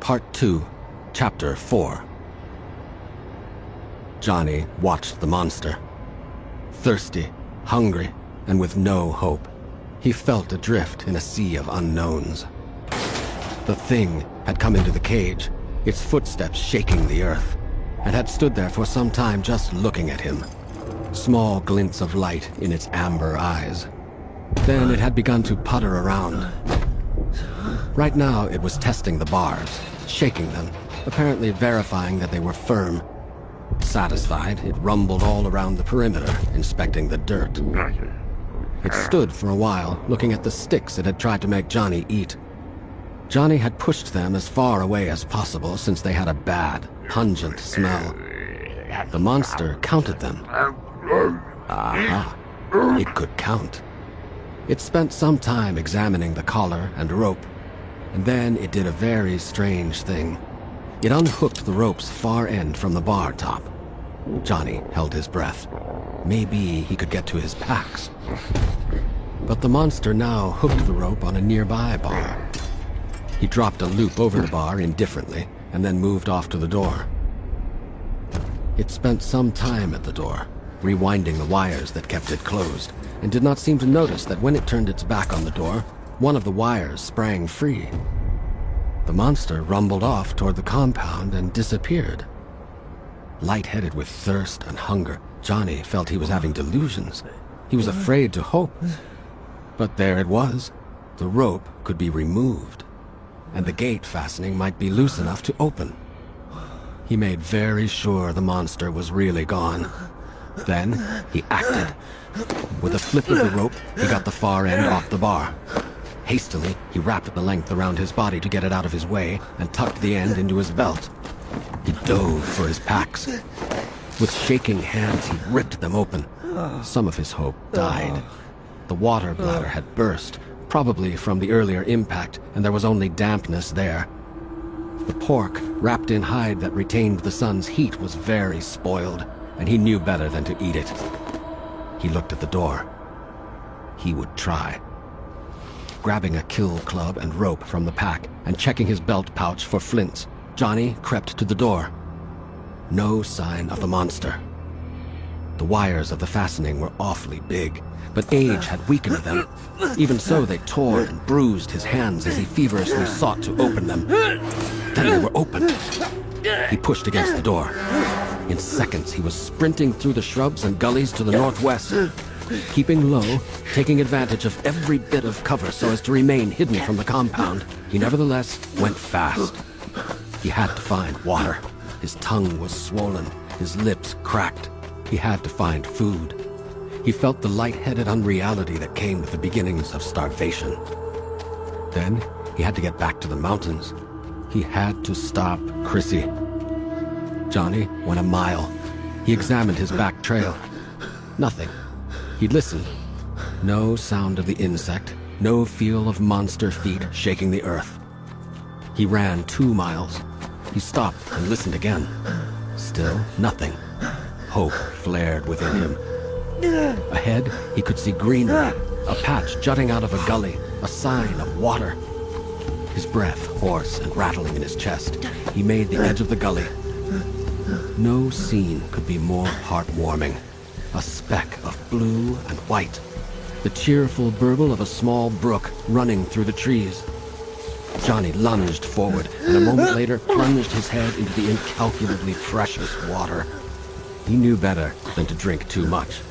Part 2, Chapter 4. Johnny watched the monster. Thirsty, hungry, and with no hope. He felt adrift in a sea of unknowns. The thing had come into the cage, its footsteps shaking the earth, and had stood there for some time just looking at him. Small glints of light in its amber eyes. Then it had begun to putter around. Right now it was testing the bars, shaking them, apparently verifying that they were firm. Satisfied, it rumbled all around the perimeter, inspecting the dirt. It stood for a while, looking at the sticks it had tried to make Johnny eat. Johnny had pushed them as far away as possible since they had a bad, pungent smell. The monster counted them. Aha, it could count. It spent some time examining the collar and rope, and then it did a very strange thing. It unhooked the rope's far end from the bar top. Johnny held his breath. Maybe he could get to his packs. But the monster now hooked the rope on a nearby bar. He dropped a loop over the bar indifferently, and then moved off to the door. It spent some time at the door, rewinding the wires that kept it closed, and did not seem to notice that when it turned its back on the door, one of the wires sprang free. The monster rumbled off toward the compound and disappeared. Lightheaded with thirst and hunger, Johnny felt he was having delusions. He was afraid to hope. But there it was. The rope could be removed, and the gate fastening might be loose enough to open. He made very sure the monster was really gone. Then he acted. With a flip of the rope, he got the far end off the bar. Hastily, he wrapped the length around his body to get it out of his way and tucked the end into his belt. He dove for his packs. With shaking hands, he ripped them open. Some of his hope died. The water bladder had burst, probably from the earlier impact, and there was only dampness there. The pork, wrapped in hide that retained the sun's heat, was very spoiled, and he knew better than to eat it. He looked at the door. He would try. Grabbing a kill club and rope from the pack and checking his belt pouch for flints, Johnny crept to the door. No sign of the monster. The wires of the fastening were awfully big, but age had weakened them. Even so, they tore and bruised his hands as he feverishly sought to open them. Then they were open. He pushed against the door. In seconds, he was sprinting through the shrubs and gullies to the northwest. Keeping low, taking advantage of every bit of cover so as to remain hidden from the compound, he nevertheless went fast. He had to find water. His tongue was swollen, his lips cracked. He had to find food. He felt the light-headed unreality that came with the beginnings of starvation. Then, he had to get back to the mountains. He had to stop Chrissy. Johnny went a mile. He examined his back trail. Nothing. He listened. No sound of the insect, no feel of monster feet shaking the earth. He ran 2 miles. He stopped and listened again. Still nothing. Hope flared within him. Ahead, he could see greenery, a patch jutting out of a gully, a sign of water. His breath hoarse and rattling in his chest, he made the edge of the gully. No scene could be more heartwarming. A speck of blue and white. The cheerful burble of a small brook running through the trees. Johnny lunged forward, and a moment later plunged his head into the incalculably precious water. He knew better than to drink too much.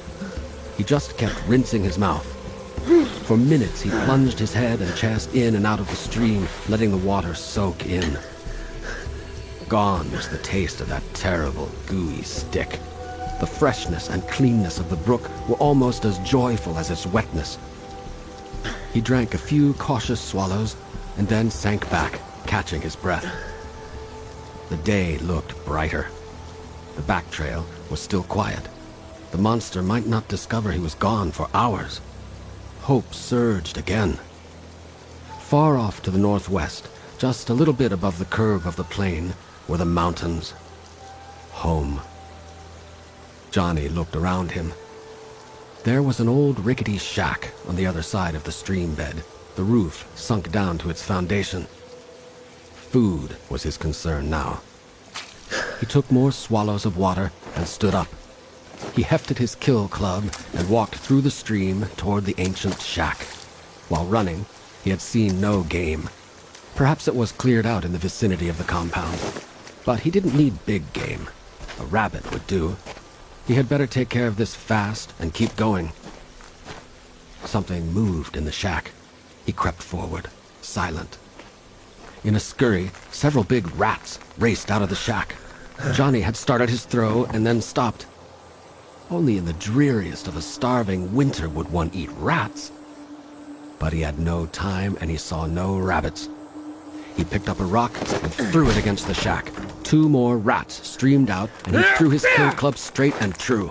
He just kept rinsing his mouth. For minutes he plunged his head and chest in and out of the stream, letting the water soak in. Gone was the taste of that terrible, gooey stick. The freshness and cleanness of the brook were almost as joyful as its wetness. He drank a few cautious swallows and then sank back, catching his breath. The day looked brighter. The back trail was still quiet. The monster might not discover he was gone for hours. Hope surged again. Far off to the northwest, just a little bit above the curve of the plain, were the mountains. Home. Johnny looked around him. There was an old rickety shack on the other side of the stream bed, the roof sunk down to its foundation. Food was his concern now. He took more swallows of water and stood up. He hefted his kill club and walked through the stream toward the ancient shack. While running, he had seen no game. Perhaps it was cleared out in the vicinity of the compound. But he didn't need big game. A rabbit would do. He had better take care of this fast and keep going. Something moved in the shack. He crept forward, silent. In a scurry, several big rats raced out of the shack. Johnny had started his throw and then stopped. Only in the dreariest of a starving winter would one eat rats. But he had no time and he saw no rabbits. He picked up a rock and threw it against the shack. 2 more rats streamed out and he threw his kill club straight and true.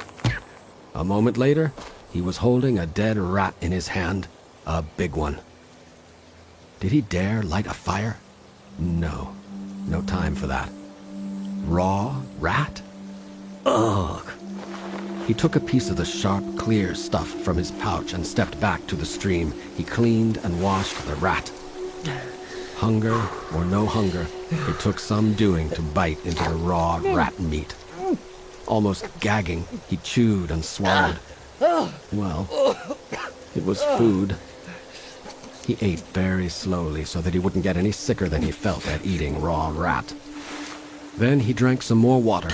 A moment later, he was holding a dead rat in his hand, a big one. Did he dare light a fire? No, no time for that. Raw rat? Ugh. He took a piece of the sharp, clear stuff from his pouch and stepped back to the stream. He cleaned and washed the rat. Hunger or no hunger, it took some doing to bite into the raw rat meat. Almost gagging, he chewed and swallowed. Well, it was food. He ate very slowly so that he wouldn't get any sicker than he felt at eating raw rat. Then he drank some more water.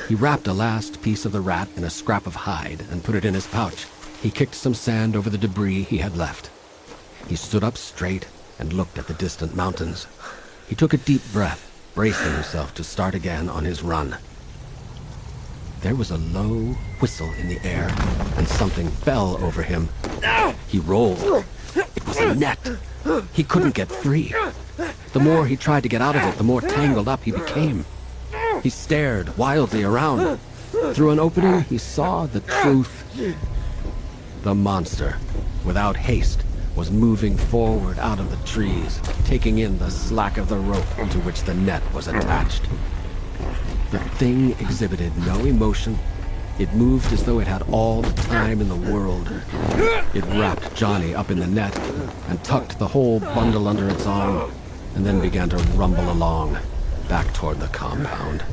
He wrapped a last piece of the rat in a scrap of hide and put it in his pouch. He kicked some sand over the debris he had left. He stood up straight and looked at the distant mountains. He took a deep breath, bracing himself to start again on his run. There was a low whistle in the air, and something fell over him. He rolled. It was a net. He couldn't get free. The more he tried to get out of it, the more tangled up he became. He stared wildly around. Through an opening, he saw the truth. The monster, without haste, was moving forward out of the trees, taking in the slack of the rope to which the net was attached. The thing exhibited no emotion. It moved as though it had all the time in the world. It wrapped Johnny up in the net and tucked the whole bundle under its arm, and then began to rumble along, back toward the compound.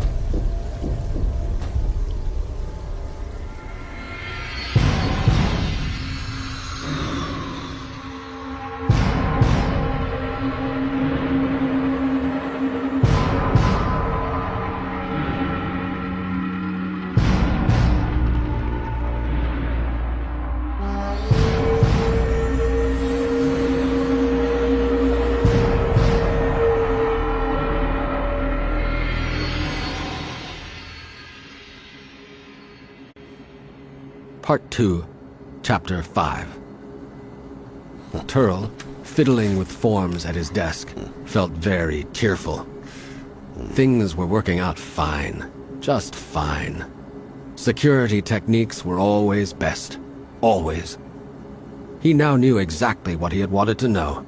Part 2, Chapter 5. Turl, fiddling with forms at his desk, felt very tearful. Things were working out fine, just fine. Security techniques were always best, always. He now knew exactly what he had wanted to know.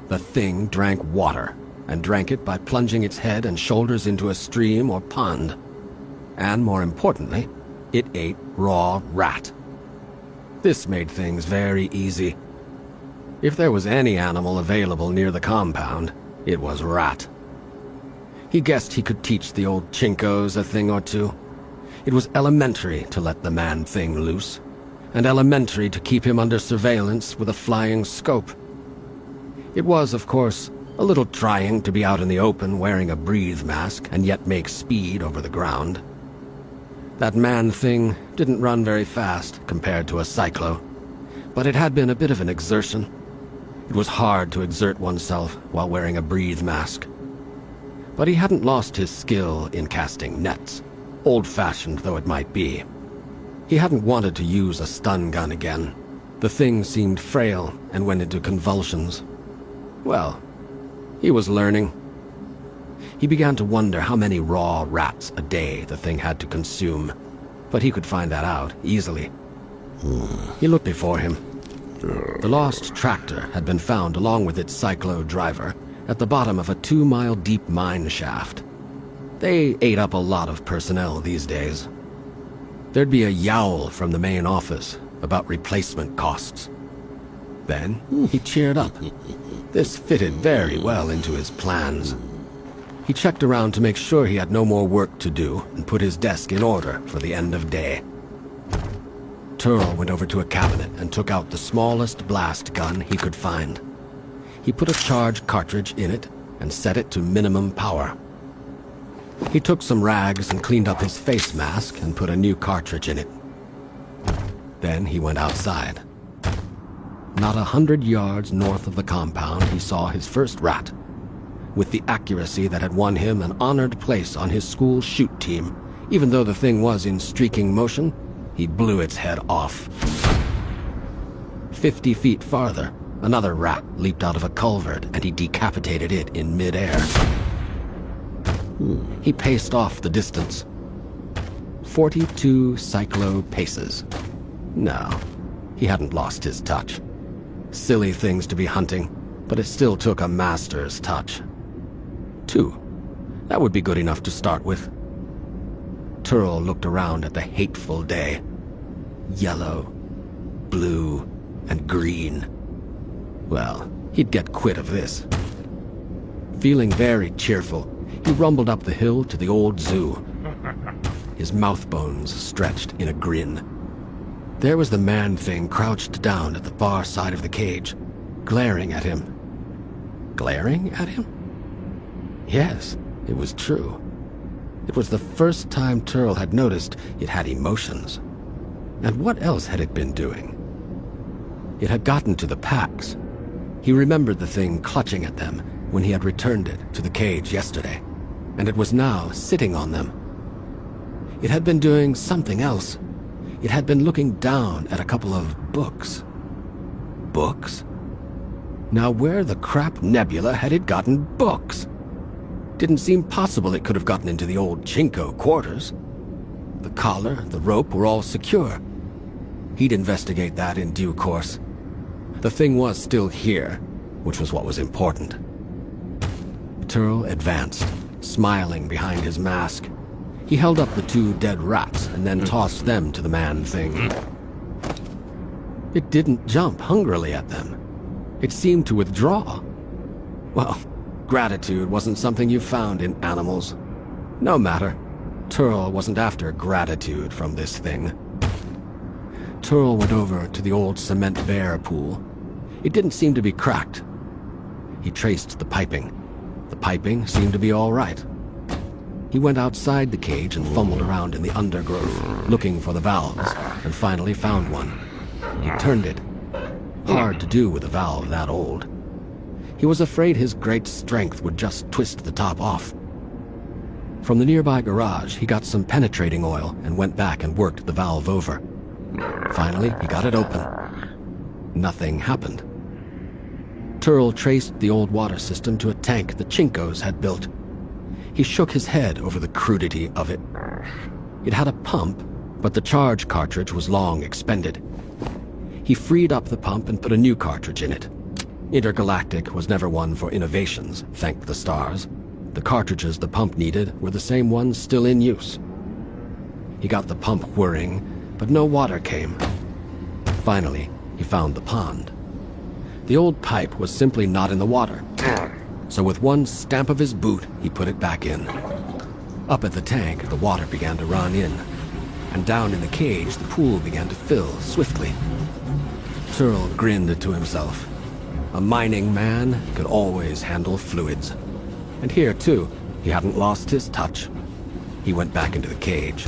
The thing drank water, and drank it by plunging its head and shoulders into a stream or pond. And more importantly, it ate raw rat. This made things very easy. If there was any animal available near the compound, it was rat. He guessed he could teach the old chinkos a thing or two. It was elementary to let the man-thing loose, and elementary to keep him under surveillance with a flying scope. It was, of course, a little trying to be out in the open wearing a breathe mask and yet make speed over the ground. That man-thing didn't run very fast compared to a cyclo, but it had been a bit of an exertion. It was hard to exert oneself while wearing a breathe mask. But he hadn't lost his skill in casting nets, old-fashioned though it might be. He hadn't wanted to use a stun gun again. The thing seemed frail and went into convulsions. Well, he was learning. He began to wonder how many raw rats a day the thing had to consume, but he could find that out easily. He looked before him. The lost tractor had been found along with its cyclo driver at the bottom of a 2-mile-deep mine shaft. They ate up a lot of personnel these days. There'd be a yowl from the main office about replacement costs. Then he cheered up. This fitted very well into his plans. He checked around to make sure he had no more work to do and put his desk in order for the end of day. Turl went over to a cabinet and took out the smallest blast gun he could find. He put a charge cartridge in it and set it to minimum power. He took some rags and cleaned up his face mask and put a new cartridge in it. Then he went outside. Not 100 yards north of the compound, he saw his first rat. With the accuracy that had won him an honored place on his school shoot team, even though the thing was in streaking motion, he blew its head off. 50 feet farther, another rat leaped out of a culvert and he decapitated it in midair. He paced off the distance. 42 cyclo paces. No, he hadn't lost his touch. Silly things to be hunting, but it still took a master's touch. 2. That would be good enough to start with. Turl looked around at the hateful day. Yellow, blue, and green. Well, he'd get quit of this. Feeling very cheerful, he rumbled up the hill to the old zoo. His mouth bones stretched in a grin. There was the man-thing crouched down at the far side of the cage, glaring at him. Glaring at him? Yes, it was true. It was the first time Turl had noticed it had emotions. And what else had it been doing? It had gotten to the packs. He remembered the thing clutching at them when he had returned it to the cage yesterday, and it was now sitting on them. It had been doing something else. It had been looking down at a couple of books. Books? Now where the crap nebula had it gotten books? Didn't seem possible it could have gotten into the old Chinko quarters. The collar, the rope were all secure. He'd investigate that in due course. The thing was still here, which was what was important. Turl advanced, smiling behind his mask. He held up the 2 dead rats and then tossed them to the man-thing. It didn't jump hungrily at them. It seemed to withdraw. Well, gratitude wasn't something you found in animals. No matter. Turl wasn't after gratitude from this thing. Turl went over to the old cement bear pool. It didn't seem to be cracked. He traced the piping. The piping seemed to be all right. He went outside the cage and fumbled around in the undergrowth, looking for the valves, and finally found one. He turned it. Hard to do with a valve that old. He was afraid his great strength would just twist the top off. From the nearby garage, he got some penetrating oil and went back and worked the valve over. Finally, he got it open. Nothing happened. Turl traced the old water system to a tank the Chinkos had built. He shook his head over the crudity of it. It had a pump, but the charge cartridge was long expended. He freed up the pump and put a new cartridge in it. Intergalactic was never one for innovations, thank the stars. The cartridges the pump needed were the same ones still in use. He got the pump whirring, but no water came. Finally, he found the pond. The old pipe was simply not in the water, so with one stamp of his boot, he put it back in. Up at the tank, the water began to run in, and down in the cage, the pool began to fill swiftly. Turl grinned to himself. A mining man could always handle fluids. And here, too, he hadn't lost his touch. He went back into the cage.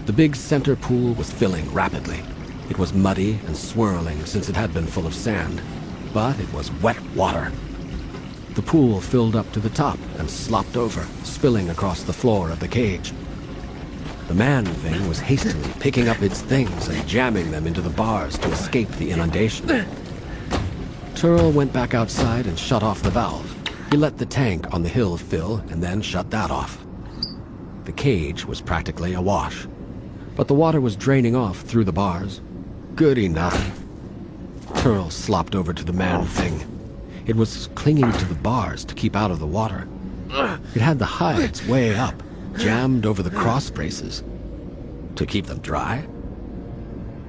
The big center pool was filling rapidly. It was muddy and swirling since it had been full of sand, but it was wet water. The pool filled up to the top and slopped over, spilling across the floor of the cage. The man-thing was hastily picking up its things and jamming them into the bars to escape the inundation. Turl went back outside and shut off the valve. He let the tank on the hill fill and then shut that off. The cage was practically awash, but the water was draining off through the bars. Good enough. Turl slopped over to the man-thing. It was clinging to the bars to keep out of the water. It had the hides way up, jammed over the cross braces. To keep them dry?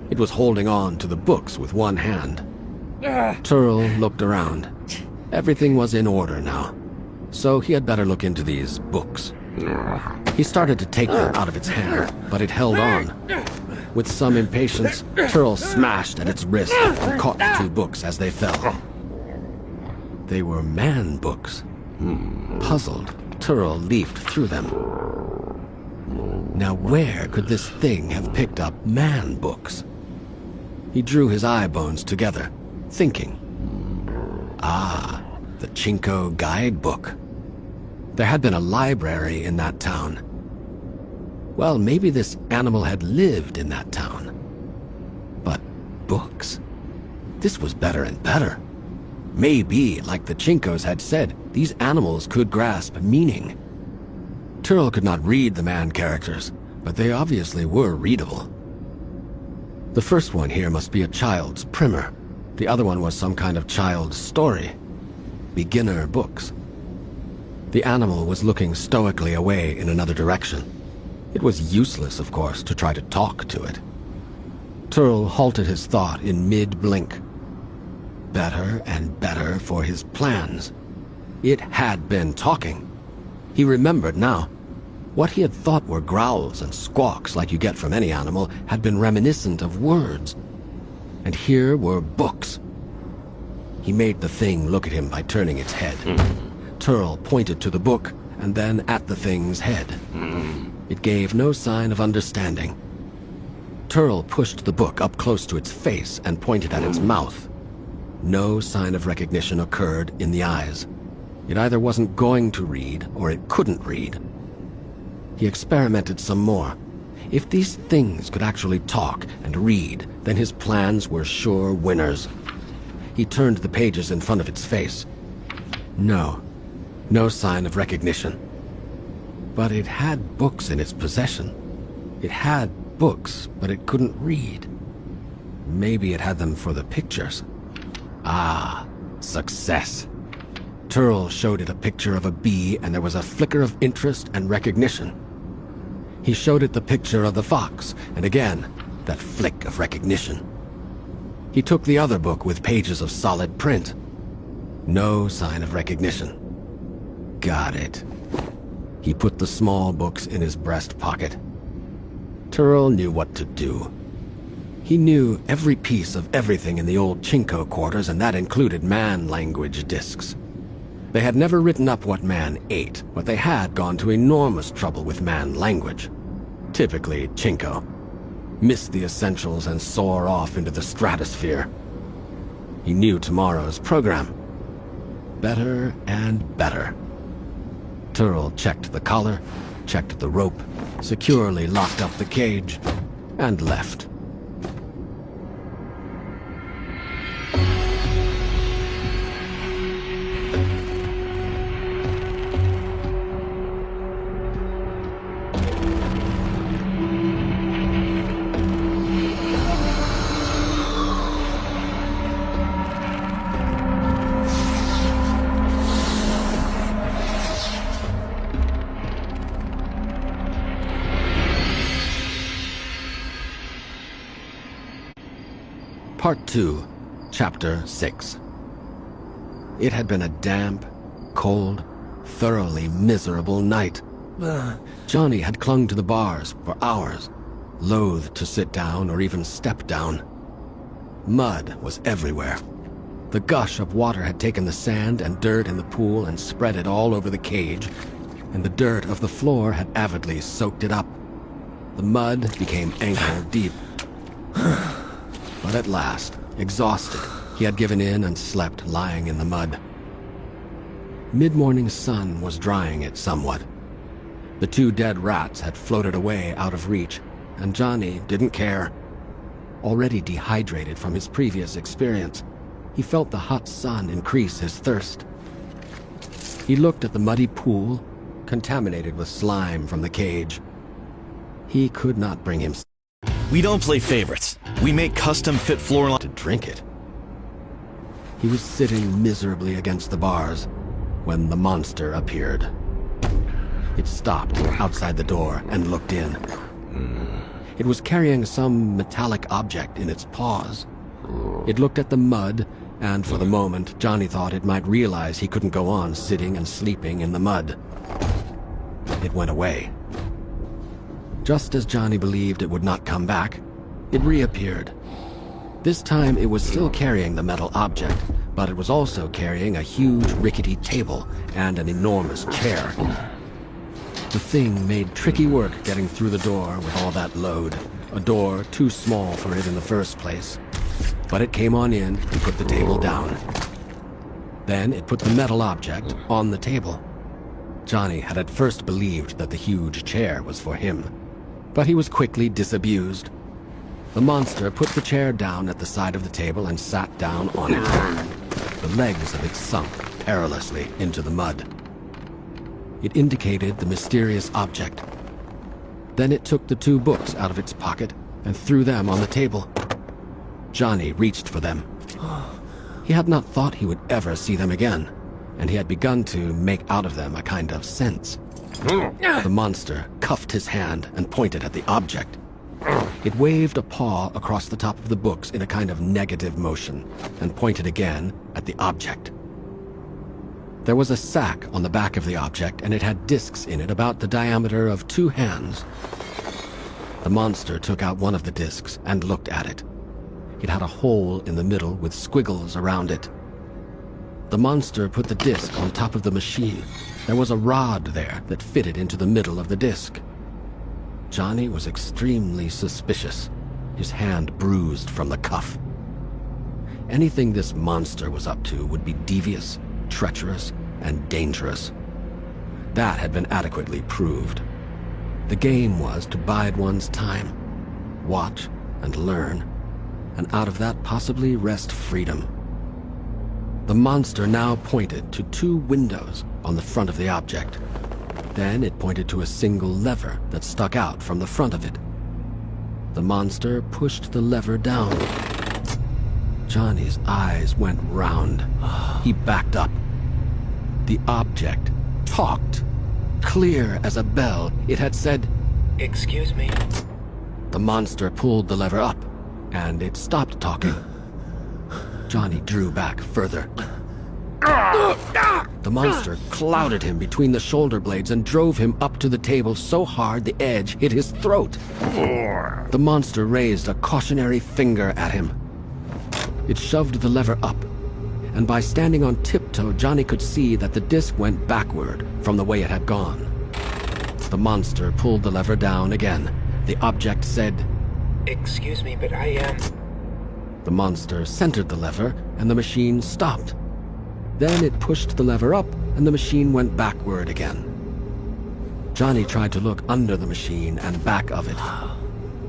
It was holding on to the books with one hand. Turl looked around. Everything was in order now, so he had better look into these books. He started to take them out of its hand, but it held on. With some impatience, Turl smashed at its wrist and caught the two books as they fell. They were man books. Puzzled, Turl leafed through them. Now where could this thing have picked up man books? He drew his eye bones together, thinking. Ah, the Chinko guidebook. There had been a library in that town. Well, maybe this animal had lived in that town. But books? This was better and better. Maybe, like the Chinkos had said, these animals could grasp meaning. Turl could not read the man characters, but they obviously were readable. The first one here must be a child's primer. The other one was some kind of child's story. Beginner books. The animal was looking stoically away in another direction. It was useless, of course, to try to talk to it. Turl halted his thought in mid-blink. Better and better for his plans. It had been talking. He remembered now. What he had thought were growls and squawks like you get from any animal had been reminiscent of words. And here were books. He made the thing look at him by turning its head. Turl pointed to the book and then at the thing's head. It gave no sign of understanding. Turl pushed the book up close to its face and pointed at its mouth. No sign of recognition occurred in the eyes. It either wasn't going to read or it couldn't read. He experimented some more. If these things could actually talk and read, then his plans were sure winners. He turned the pages in front of its face. No sign of recognition. But it had books in its possession. It had books, but it couldn't read. Maybe it had them for the pictures. Ah, success. Turl showed it a picture of a bee, and there was a flicker of interest and recognition. He showed it the picture of the fox, and again, that flick of recognition. He took the other book with pages of solid print. No sign of recognition. Got it. He put the small books in his breast pocket. Turl knew what to do. He knew every piece of everything in the old Chinko quarters, and that included man language discs. They had never written up what man ate, but they had gone to enormous trouble with man language. Typically Chinko. Miss the essentials and soar off into the stratosphere. He knew tomorrow's program. Better and better. Turl checked the collar, checked the rope, securely locked up the cage, and left. Part 2, Chapter 6. It had been a damp, cold, thoroughly miserable night. Johnny had clung to the bars for hours, loath to sit down or even step down. Mud was everywhere. The gush of water had taken the sand and dirt in the pool and spread it all over the cage, and the dirt of the floor had avidly soaked it up. The mud became ankle deep. But at last, exhausted, he had given in and slept lying in the mud. Mid-morning sun was drying it somewhat. The 2 dead rats had floated away out of reach, and Johnny didn't care. Already dehydrated from his previous experience, he felt the hot sun increase his thirst. He looked at the muddy pool, contaminated with slime from the cage. He could not bring himself. We don't play favorites. We make custom-fit floor to drink it. He was sitting miserably against the bars when the monster appeared. It stopped outside the door and looked in. It was carrying some metallic object in its paws. It looked at the mud, and for the moment, Johnny thought it might realize he couldn't go on sitting and sleeping in the mud. It went away. Just as Johnny believed it would not come back, it reappeared. This time it was still carrying the metal object, but it was also carrying a huge rickety table and an enormous chair. The thing made tricky work getting through the door with all that load, a door too small for it in the first place. But it came on in and put the table down. Then it put the metal object on the table. Johnny had at first believed that the huge chair was for him, but he was quickly disabused. The monster put the chair down at the side of the table and sat down on it. The legs of it sunk perilously into the mud. It indicated the mysterious object. Then it took the 2 books out of its pocket and threw them on the table. Johnny reached for them. He had not thought he would ever see them again, and he had begun to make out of them a kind of sense. The monster cuffed his hand and pointed at the object. It waved a paw across the top of the books in a kind of negative motion and pointed again at the object. There was a sack on the back of the object, and it had discs in it about the diameter of 2 hands. The monster took out one of the discs and looked at it. It had a hole in the middle with squiggles around it. The monster put the disc on top of the machine. There was a rod there that fitted into the middle of the disc. Johnny was extremely suspicious, his hand bruised from the cuff. Anything this monster was up to would be devious, treacherous, and dangerous. That had been adequately proved. The game was to bide one's time, watch and learn, and out of that possibly wrest freedom. The monster now pointed to 2 windows on the front of the object. Then it pointed to a single lever that stuck out from the front of it. The monster pushed the lever down. Johnny's eyes went round. He backed up. The object talked. Clear as a bell, it had said, "Excuse me." The monster pulled the lever up, and it stopped talking. Johnny drew back further. The monster clouded him between the shoulder blades and drove him up to the table so hard the edge hit his throat. The monster raised a cautionary finger at him. It shoved the lever up, and by standing on tiptoe, Johnny could see that the disc went backward from the way it had gone. The monster pulled the lever down again. The object said, "Excuse me, but The monster centered the lever, and the machine stopped. Then it pushed the lever up, and the machine went backward again. Johnny tried to look under the machine and back of it.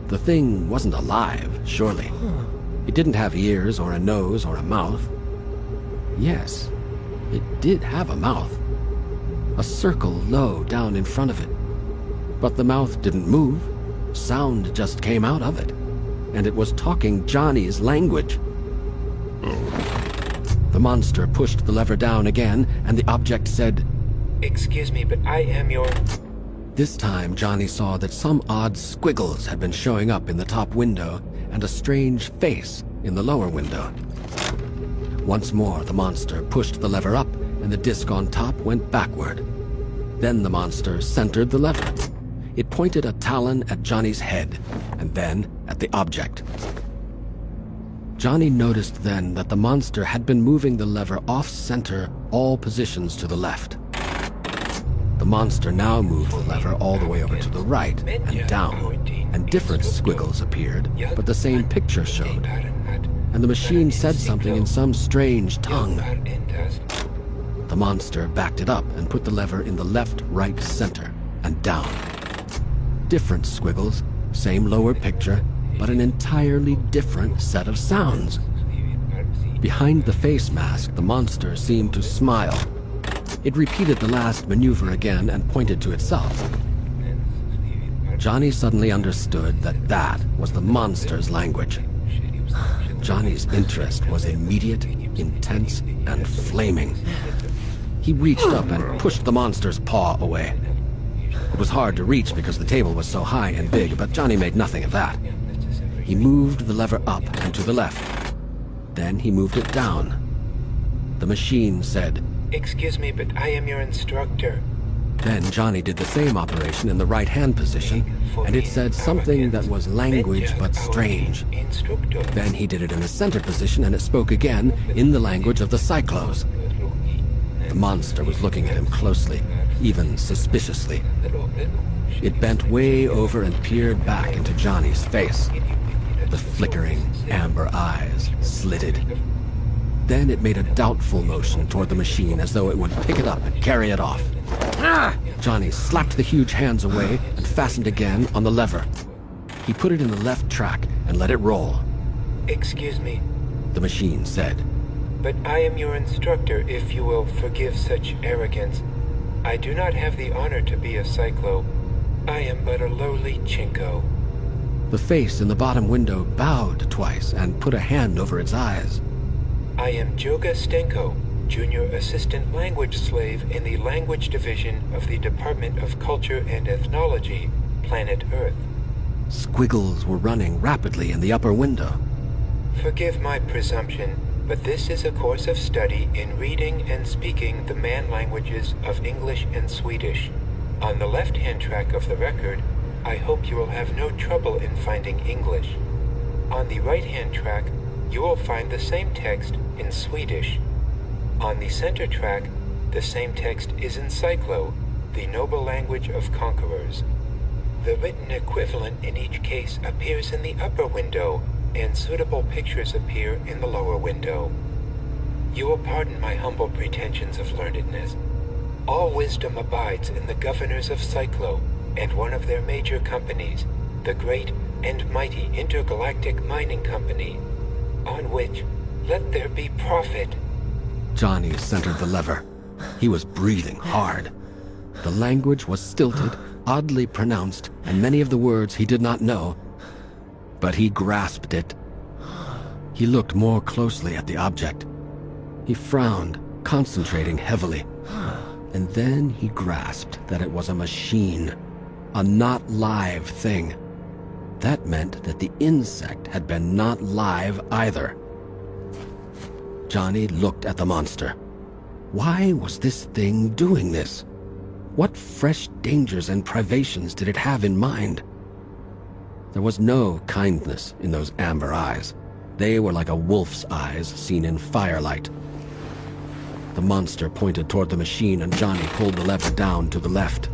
The thing wasn't alive, surely. It didn't have ears or a nose or a mouth. Yes, it did have a mouth. A circle low down in front of it. But the mouth didn't move. Sound just came out of it. And it was talking Johnny's language. The monster pushed the lever down again, and the object said, "Excuse me, but I am your..." This time, Johnny saw that some odd squiggles had been showing up in the top window and a strange face in the lower window. Once more, the monster pushed the lever up, and the disc on top went backward. Then the monster centered the lever. It pointed a talon at Johnny's head, and then at the object. Johnny noticed then that the monster had been moving the lever off-center all positions to the left. The monster now moved the lever all the way over to the right and down, and different squiggles appeared, but the same picture showed. And the machine said something in some strange tongue. The monster backed it up and put the lever in the left, right, center, and down. Different squiggles, same lower picture, but an entirely different set of sounds. Behind the face mask, the monster seemed to smile. It repeated the last maneuver again and pointed to itself. Johnny suddenly understood that that was the monster's language. Johnny's interest was immediate, intense, and flaming. He reached up and pushed the monster's paw away. It was hard to reach because the table was so high and big, but Johnny made nothing of that. He moved the lever up and to the left. Then he moved it down. The machine said, "Excuse me, but I am your instructor." Then Johnny did the same operation in the right-hand position, and it said something that was language but strange. Then he did it in the center position, and it spoke again in the language of the Cyclos. The monster was looking at him closely, even suspiciously. It bent way over and peered back into Johnny's face. The flickering amber eyes slitted. Then it made a doubtful motion toward the machine as though it would pick it up and carry it off. Johnny slapped the huge hands away and fastened again on the lever. He put it in the left track and let it roll. "Excuse me, The machine said, but I am your instructor, if you will forgive such arrogance. I do not have the honor to be a Cyclo. I am but a lowly Chinko." The face in the bottom window bowed twice and put a hand over its eyes. "I am Joga Stenko, Junior Assistant Language Slave in the Language Division of the Department of Culture and Ethnology, Planet Earth." Squiggles were running rapidly in the upper window. "Forgive my presumption, but this is a course of study in reading and speaking the man languages of English and Swedish. On the left-hand track of the record, I hope you will have no trouble in finding English. On the right-hand track, you will find the same text in Swedish. On the center track, the same text is in Cyclo, the noble language of conquerors. The written equivalent in each case appears in the upper window, and suitable pictures appear in the lower window. You will pardon my humble pretensions of learnedness. All wisdom abides in the governors of Cyclo, and one of their major companies, the great and mighty Intergalactic Mining Company, on which let there be profit." Johnny centered the lever. He was breathing hard. The language was stilted, oddly pronounced, and many of the words he did not know. But he grasped it. He looked more closely at the object. He frowned, concentrating heavily. And then he grasped that it was a machine, a not live thing. That meant that the insect had been not live either. Johnny looked at the monster. Why was this thing doing this? What fresh dangers and privations did it have in mind? There was no kindness in those amber eyes. They were like a wolf's eyes seen in firelight. The monster pointed toward the machine, and Johnny pulled the lever down to the left.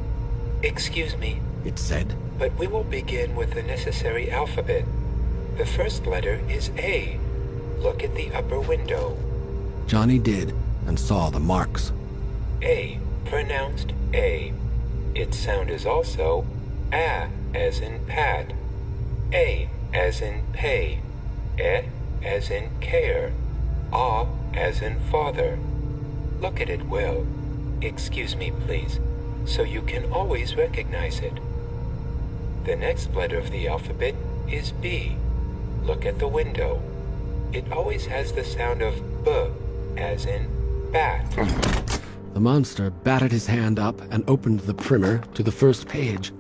"Excuse me," it said, "but we will begin with the necessary alphabet. The first letter is A. Look at the upper window." Johnny did, and saw the marks. A, pronounced A. Its sound is also A as in pad, A as in pay, E as in care, A as in father. Look at it well. Excuse me, please, so you can always recognize it. The next letter of the alphabet is B. Look at the window. It always has the sound of B, as in bat. The monster batted his hand up and opened the primer to the first page.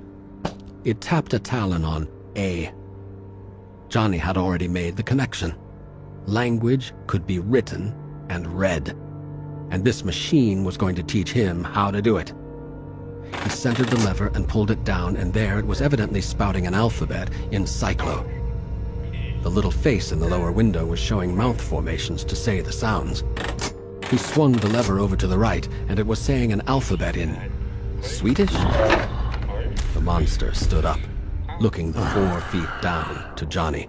It tapped a talon on A. Johnny had already made the connection. Language could be written and read, and this machine was going to teach him how to do it. He centered the lever and pulled it down, and there it was evidently spouting an alphabet in Cyclo. The little face in the lower window was showing mouth formations to say the sounds. He swung the lever over to the right, and it was saying an alphabet in Swedish? The monster stood up, looking the 4 feet down to Johnny.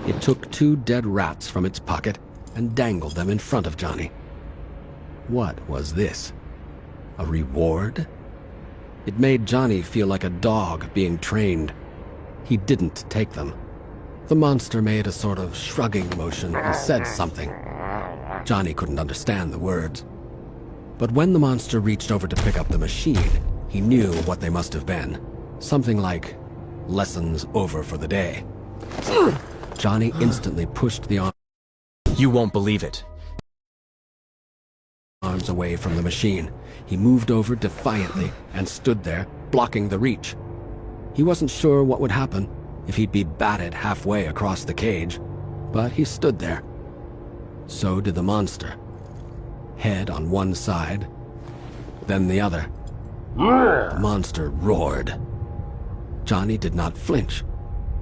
It took 2 dead rats from its pocket and dangled them in front of Johnny. What was this? A reward? It made Johnny feel like a dog being trained. He didn't take them. The monster made a sort of shrugging motion and said something. Johnny couldn't understand the words. But when the monster reached over to pick up the machine, he knew what they must have been. Something like, lessons over for the day. Johnny instantly pushed the arm. You won't believe it. Arms away from the machine. He moved over defiantly and stood there, blocking the reach. He wasn't sure what would happen, if he'd be batted halfway across the cage, but he stood there. So did the monster. Head on one side, then the other. The monster roared. Johnny did not flinch.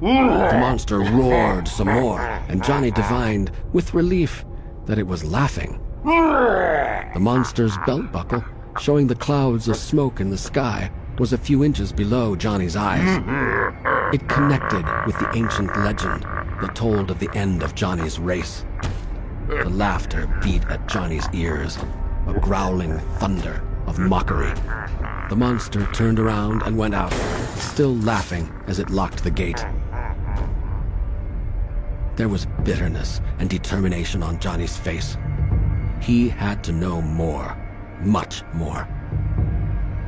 The monster roared some more, and Johnny divined, with relief, that it was laughing. The monster's belt buckle, showing the clouds of smoke in the sky, was a few inches below Johnny's eyes. It connected with the ancient legend that told of the end of Johnny's race. The laughter beat at Johnny's ears, a growling thunder of mockery. The monster turned around and went out, still laughing as it locked the gate. There was bitterness and determination on Johnny's face. He had to know more, much more.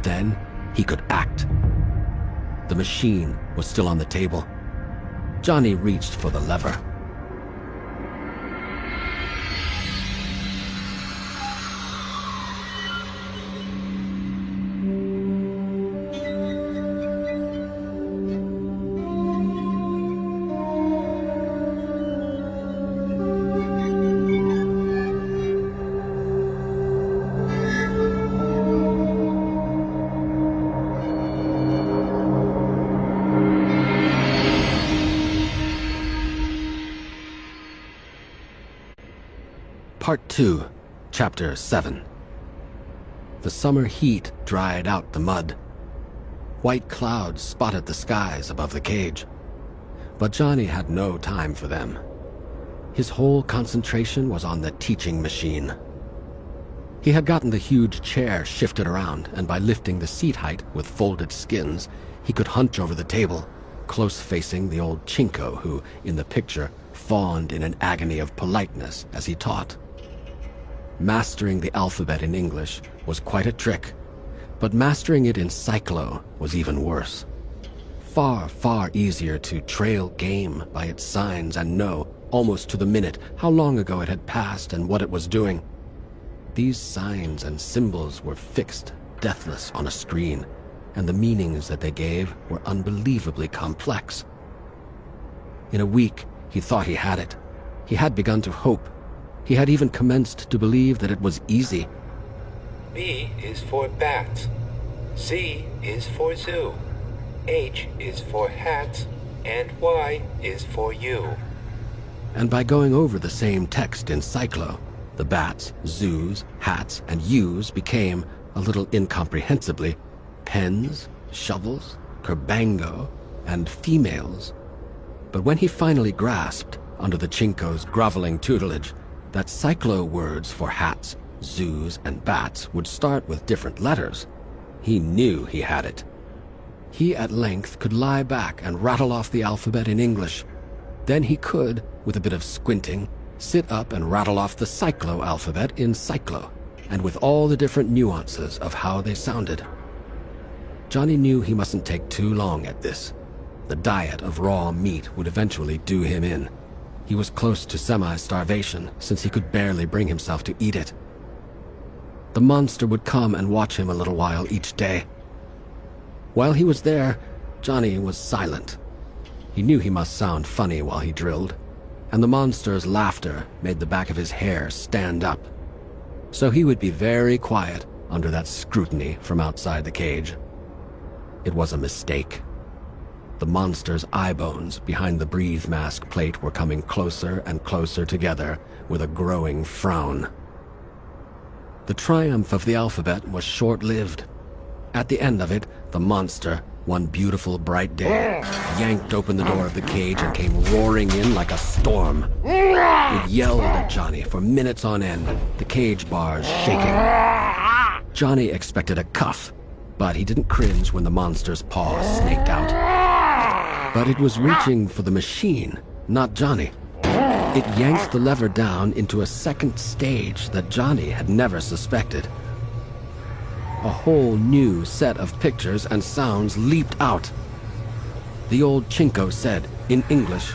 Then he could act. The machine was still on the table. Johnny reached for the lever. Part 2, Chapter 7. The summer heat dried out the mud. White clouds spotted the skies above the cage. But Johnny had no time for them. His whole concentration was on the teaching machine. He had gotten the huge chair shifted around, and by lifting the seat height with folded skins, he could hunch over the table, close facing the old Chinko who, in the picture, fawned in an agony of politeness as he taught. Mastering the alphabet in English was quite a trick, but mastering it in Cyclo was even worse. Far, far easier to trail game by its signs and know, almost to the minute, how long ago it had passed and what it was doing. These signs and symbols were fixed, deathless on a screen, and the meanings that they gave were unbelievably complex. In a week, he thought he had it. He had begun to hope. He had even commenced to believe that it was easy. B is for bats. Z is for zoo. H is for hats. And Y is for you. And by going over the same text in Cyclo, the bats, zoos, hats, and U's became, a little incomprehensibly, pens, shovels, kerbango, and females. But when he finally grasped, under the Chinko's groveling tutelage, that Cyclo words for hats, zoos, and bats would start with different letters, He knew he had it. He at length could lie back and rattle off the alphabet in English. Then he could, with a bit of squinting, sit up and rattle off the Cyclo alphabet in Cyclo, and with all the different nuances of how they sounded. Johnny knew he mustn't take too long at this. The diet of raw meat would eventually do him in. He was close to semi-starvation, since he could barely bring himself to eat it. The monster would come and watch him a little while each day. While he was there, Johnny was silent. He knew he must sound funny while he drilled, and the monster's laughter made the back of his hair stand up. So he would be very quiet under that scrutiny from outside the cage. It was a mistake. The monster's eye bones behind the breathe mask plate were coming closer and closer together with a growing frown. The triumph of the alphabet was short-lived. At the end of it, the monster, one beautiful bright day, yanked open the door of the cage and came roaring in like a storm. It yelled at Johnny for minutes on end, the cage bars shaking. Johnny expected a cuff, but he didn't cringe when the monster's paw snaked out. But it was reaching for the machine, not Johnny. It yanked the lever down into a second stage that Johnny had never suspected. A whole new set of pictures and sounds leaped out. The old Chinko said, in English,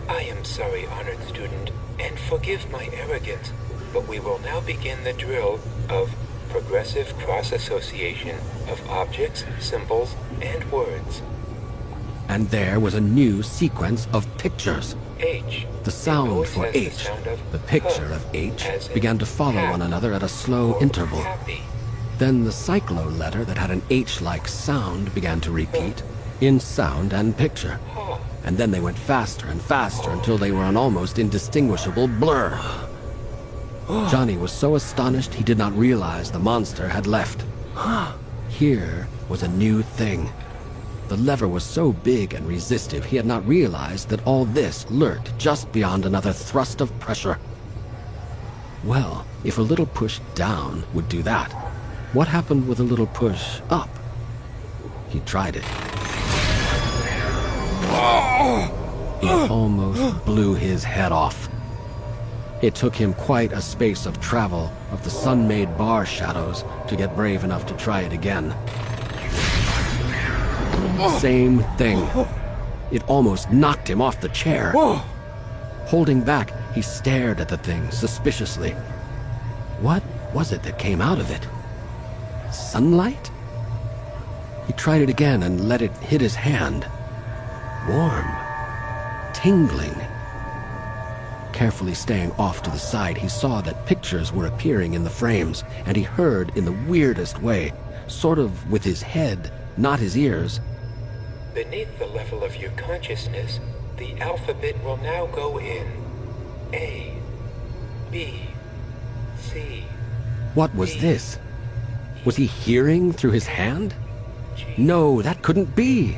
I am sorry, honored student, and forgive my arrogance, but we will now begin the drill of progressive cross-association of objects, symbols, and words. And there was a new sequence of pictures. H. The sound for H, the picture of H, began to follow one another at a slow interval. Then the cyclo letter that had an H-like sound began to repeat, in sound and picture. And then they went faster and faster until they were an almost indistinguishable blur. Johnny was so astonished he did not realize the monster had left. Here was a new thing. The lever was so big and resistive he had not realized that all this lurked just beyond another thrust of pressure. Well, if a little push down would do that, what happened with a little push up? He tried it. He almost blew his head off. It took him quite a space of travel of the sun-made bar shadows to get brave enough to try it again. Same thing. It almost knocked him off the chair. Holding back, he stared at the thing suspiciously. What was it that came out of it? Sunlight? He tried it again and let it hit his hand. Warm. Tingling. Carefully staying off to the side, he saw that pictures were appearing in the frames, and he heard in the weirdest way, sort of with his head, not his ears. Beneath the level of your consciousness, the alphabet will now go in A, B, C. What was this? Was he hearing through his hand? No, that couldn't be.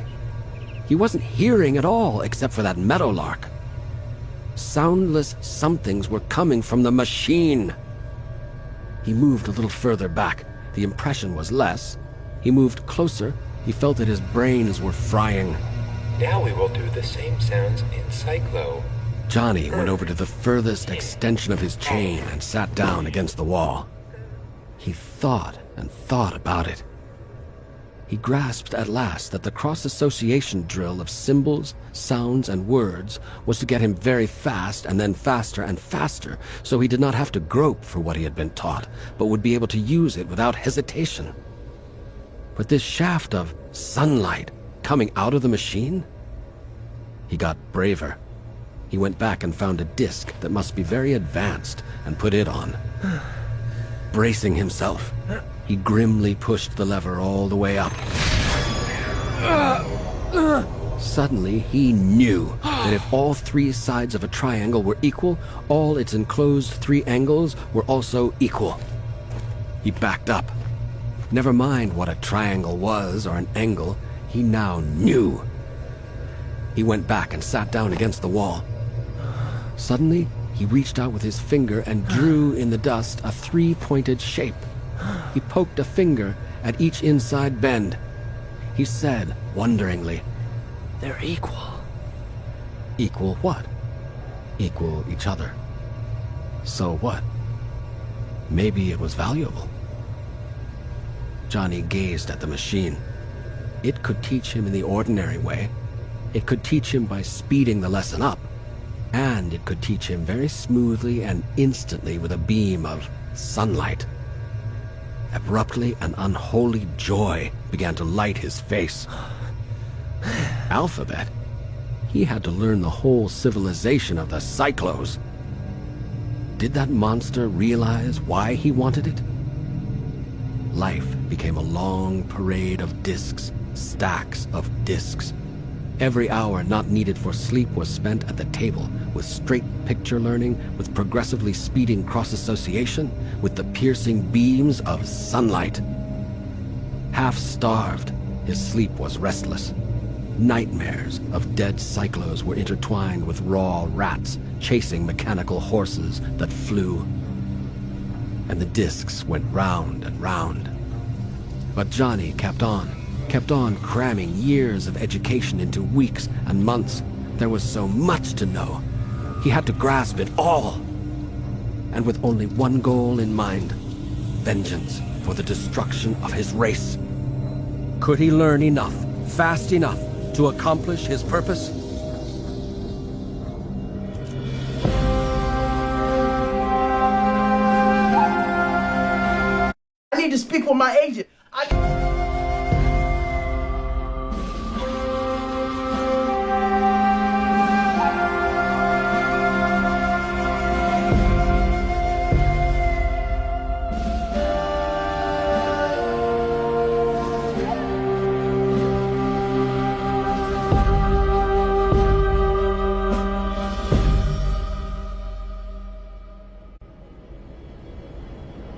He wasn't hearing at all, except for that meadowlark. Soundless somethings were coming from the machine. He moved a little further back. The impression was less. He moved closer. He felt that his brains were frying. Now we will do the same sounds in cyclo. Johnny went over to the furthest extension of his chain and sat down against the wall. He thought and thought about it. He grasped at last that the cross-association drill of symbols, sounds, and words was to get him very fast and then faster and faster, so he did not have to grope for what he had been taught, but would be able to use it without hesitation. But this shaft of sunlight coming out of the machine? He got braver. He went back and found a disc that must be very advanced and put it on. Bracing himself, he grimly pushed the lever all the way up. Suddenly, he knew that if all three sides of a triangle were equal, all its enclosed three angles were also equal. He backed up. Never mind what a triangle was or an angle, he now knew. He went back and sat down against the wall. Suddenly, he reached out with his finger and drew in the dust a three-pointed shape. He poked a finger at each inside bend. He said, wonderingly, "They're equal." Equal what? Equal each other. So what? Maybe it was valuable. Johnny gazed at the machine. It could teach him in the ordinary way. It could teach him by speeding the lesson up. And it could teach him very smoothly and instantly with a beam of sunlight. Abruptly, an unholy joy began to light his face. Alphabet? He had to learn the whole civilization of the Cyclos. Did that monster realize why he wanted it? Life became a long parade of discs, stacks of discs. Every hour not needed for sleep was spent at the table, with straight picture learning, with progressively speeding cross-association, with the piercing beams of sunlight. Half-starved, his sleep was restless. Nightmares of dead cyclos were intertwined with raw rats chasing mechanical horses that flew. And the discs went round and round. But Johnny kept on cramming years of education into weeks and months. There was so much to know. He had to grasp it all. And with only one goal in mind, vengeance for the destruction of his race. Could he learn enough, fast enough, to accomplish his purpose? I need to speak with my agent.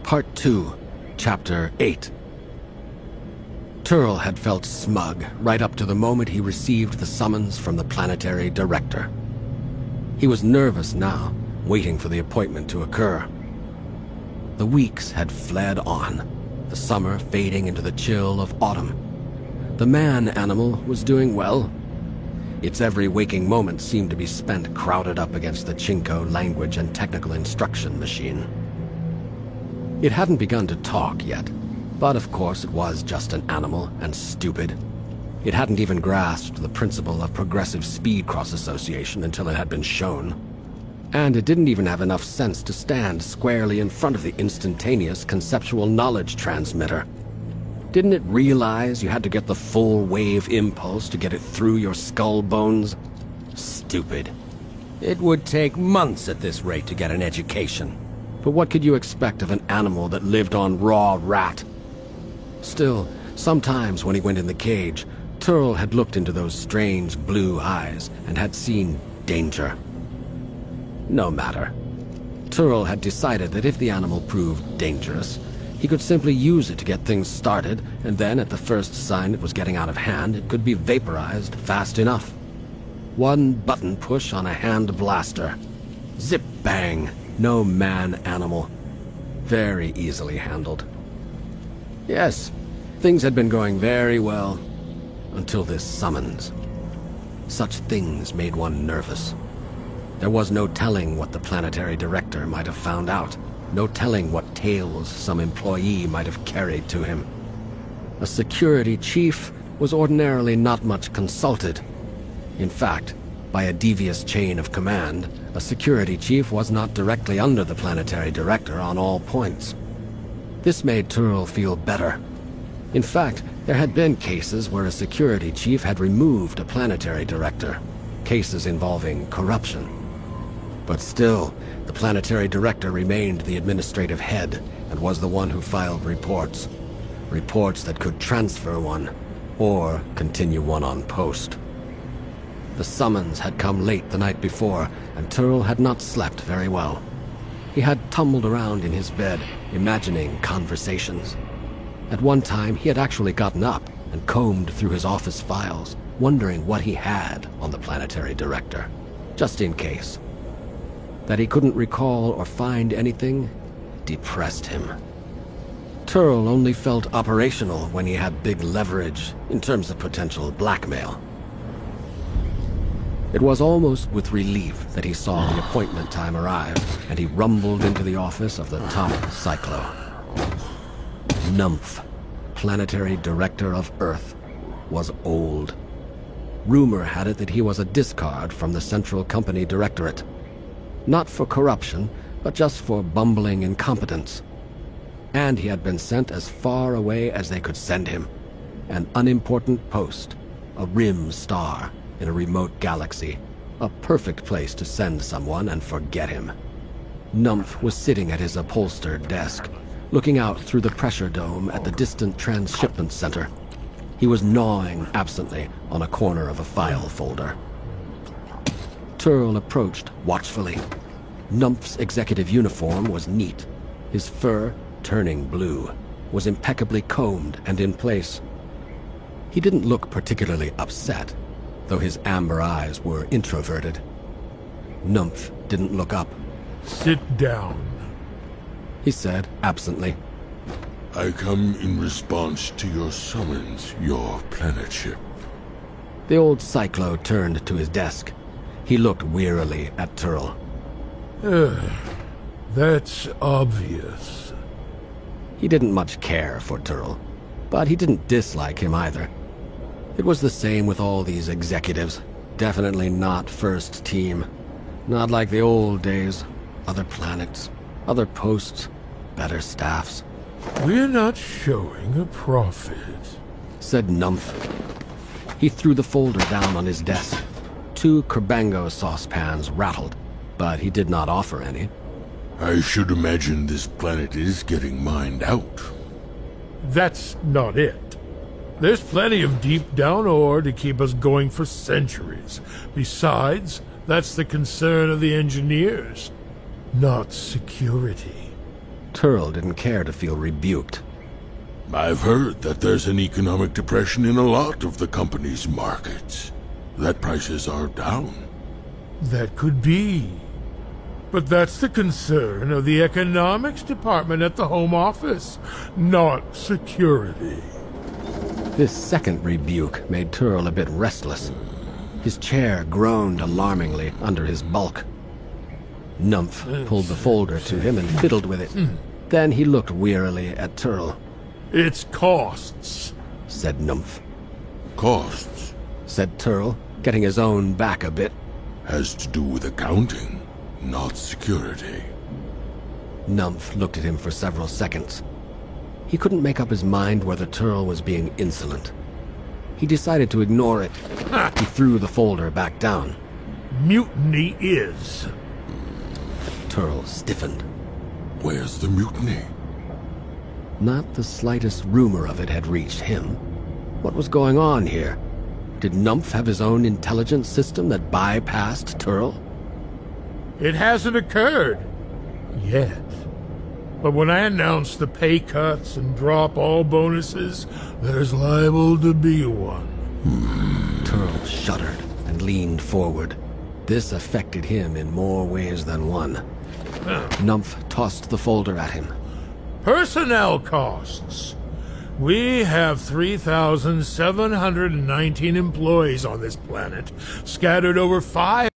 Part 2, Chapter 8. Turl had felt smug right up to the moment he received the summons from the planetary director. He was nervous now, waiting for the appointment to occur. The weeks had fled on, the summer fading into the chill of autumn. The man-animal was doing well. Its every waking moment seemed to be spent crowded up against the Chinko language and technical instruction machine. It hadn't begun to talk yet, but of course it was just an animal and stupid. It hadn't even grasped the principle of progressive speed cross-association until it had been shown. And it didn't even have enough sense to stand squarely in front of the instantaneous conceptual knowledge transmitter. Didn't it realize you had to get the full wave impulse to get it through your skull bones? Stupid. It would take months at this rate to get an education. But what could you expect of an animal that lived on raw rat? Still, sometimes when he went in the cage, Turl had looked into those strange blue eyes and had seen danger. No matter. Turl had decided that if the animal proved dangerous, he could simply use it to get things started, and then at the first sign it was getting out of hand, it could be vaporized fast enough. One button push on a hand blaster. Zip-bang. No man-animal. Very easily handled. Yes, things had been going very well, until this summons. Such things made one nervous. There was no telling what the planetary director might have found out, no telling what tales some employee might have carried to him. A security chief was ordinarily not much consulted. In fact, by a devious chain of command, a security chief was not directly under the planetary director on all points. This made Turl feel better. In fact, there had been cases where a security chief had removed a planetary director, cases involving corruption. But still, the planetary director remained the administrative head and was the one who filed reports. Reports that could transfer one, or continue one on post. The summons had come late the night before, and Turl had not slept very well. He had tumbled around in his bed, imagining conversations. At one time, he had actually gotten up and combed through his office files, wondering what he had on the planetary director, just in case. That he couldn't recall or find anything depressed him. Turl only felt operational when he had big leverage in terms of potential blackmail. It was almost with relief that he saw the appointment time arrive, and he rumbled into the office of the top Cyclo. Numph, planetary director of Earth, was old. Rumor had it that he was a discard from the Central Company Directorate. Not for corruption, but just for bumbling incompetence. And he had been sent as far away as they could send him. An unimportant post, a rim star in a remote galaxy. A perfect place to send someone and forget him. Numph was sitting at his upholstered desk, looking out through the pressure dome at the distant transshipment center. He was gnawing absently on a corner of a file folder. Turl approached watchfully. Numph's executive uniform was neat. His fur, turning blue, was impeccably combed and in place. He didn't look particularly upset, though his amber eyes were introverted. Numph didn't look up. "Sit down," he said absently. "I come in response to your summons, your planetship." The old Cyclo turned to his desk. He looked wearily at Turl. That's obvious." He didn't much care for Turl, but he didn't dislike him either. It was the same with all these executives. Definitely not first team. Not like the old days. Other planets, other posts, better staffs. "We're not showing a profit," said Numph. He threw the folder down on his desk. 2 Kerbango saucepans rattled, but he did not offer any. "I should imagine this planet is getting mined out." "That's not it. There's plenty of deep-down ore to keep us going for centuries. Besides, that's the concern of the engineers, not security." Turl didn't care to feel rebuked. "I've heard that there's an economic depression in a lot of the company's markets. That prices are down." "That could be. But that's the concern of the economics department at the Home Office, not security." This second rebuke made Turl a bit restless. His chair groaned alarmingly under his bulk. Numph pulled the folder to him and fiddled with it. Then he looked wearily at Turl. "It's costs," said Numph. "Costs," said Turl, getting his own back a bit. "Has to do with accounting, not security." Numph looked at him for several seconds. He couldn't make up his mind whether Turl was being insolent. He decided to ignore it. He threw the folder back down. "Mutiny is." Turl stiffened. "Where's the mutiny?" Not the slightest rumor of it had reached him. What was going on here? Did Numph have his own intelligence system that bypassed Turl? "It hasn't occurred. Yet. But when I announce the pay cuts and drop all bonuses, there's liable to be one." Turl shuddered and leaned forward. This affected him in more ways than one. Numph tossed the folder at him. "Personnel costs. We have 3,719 employees on this planet, scattered over 5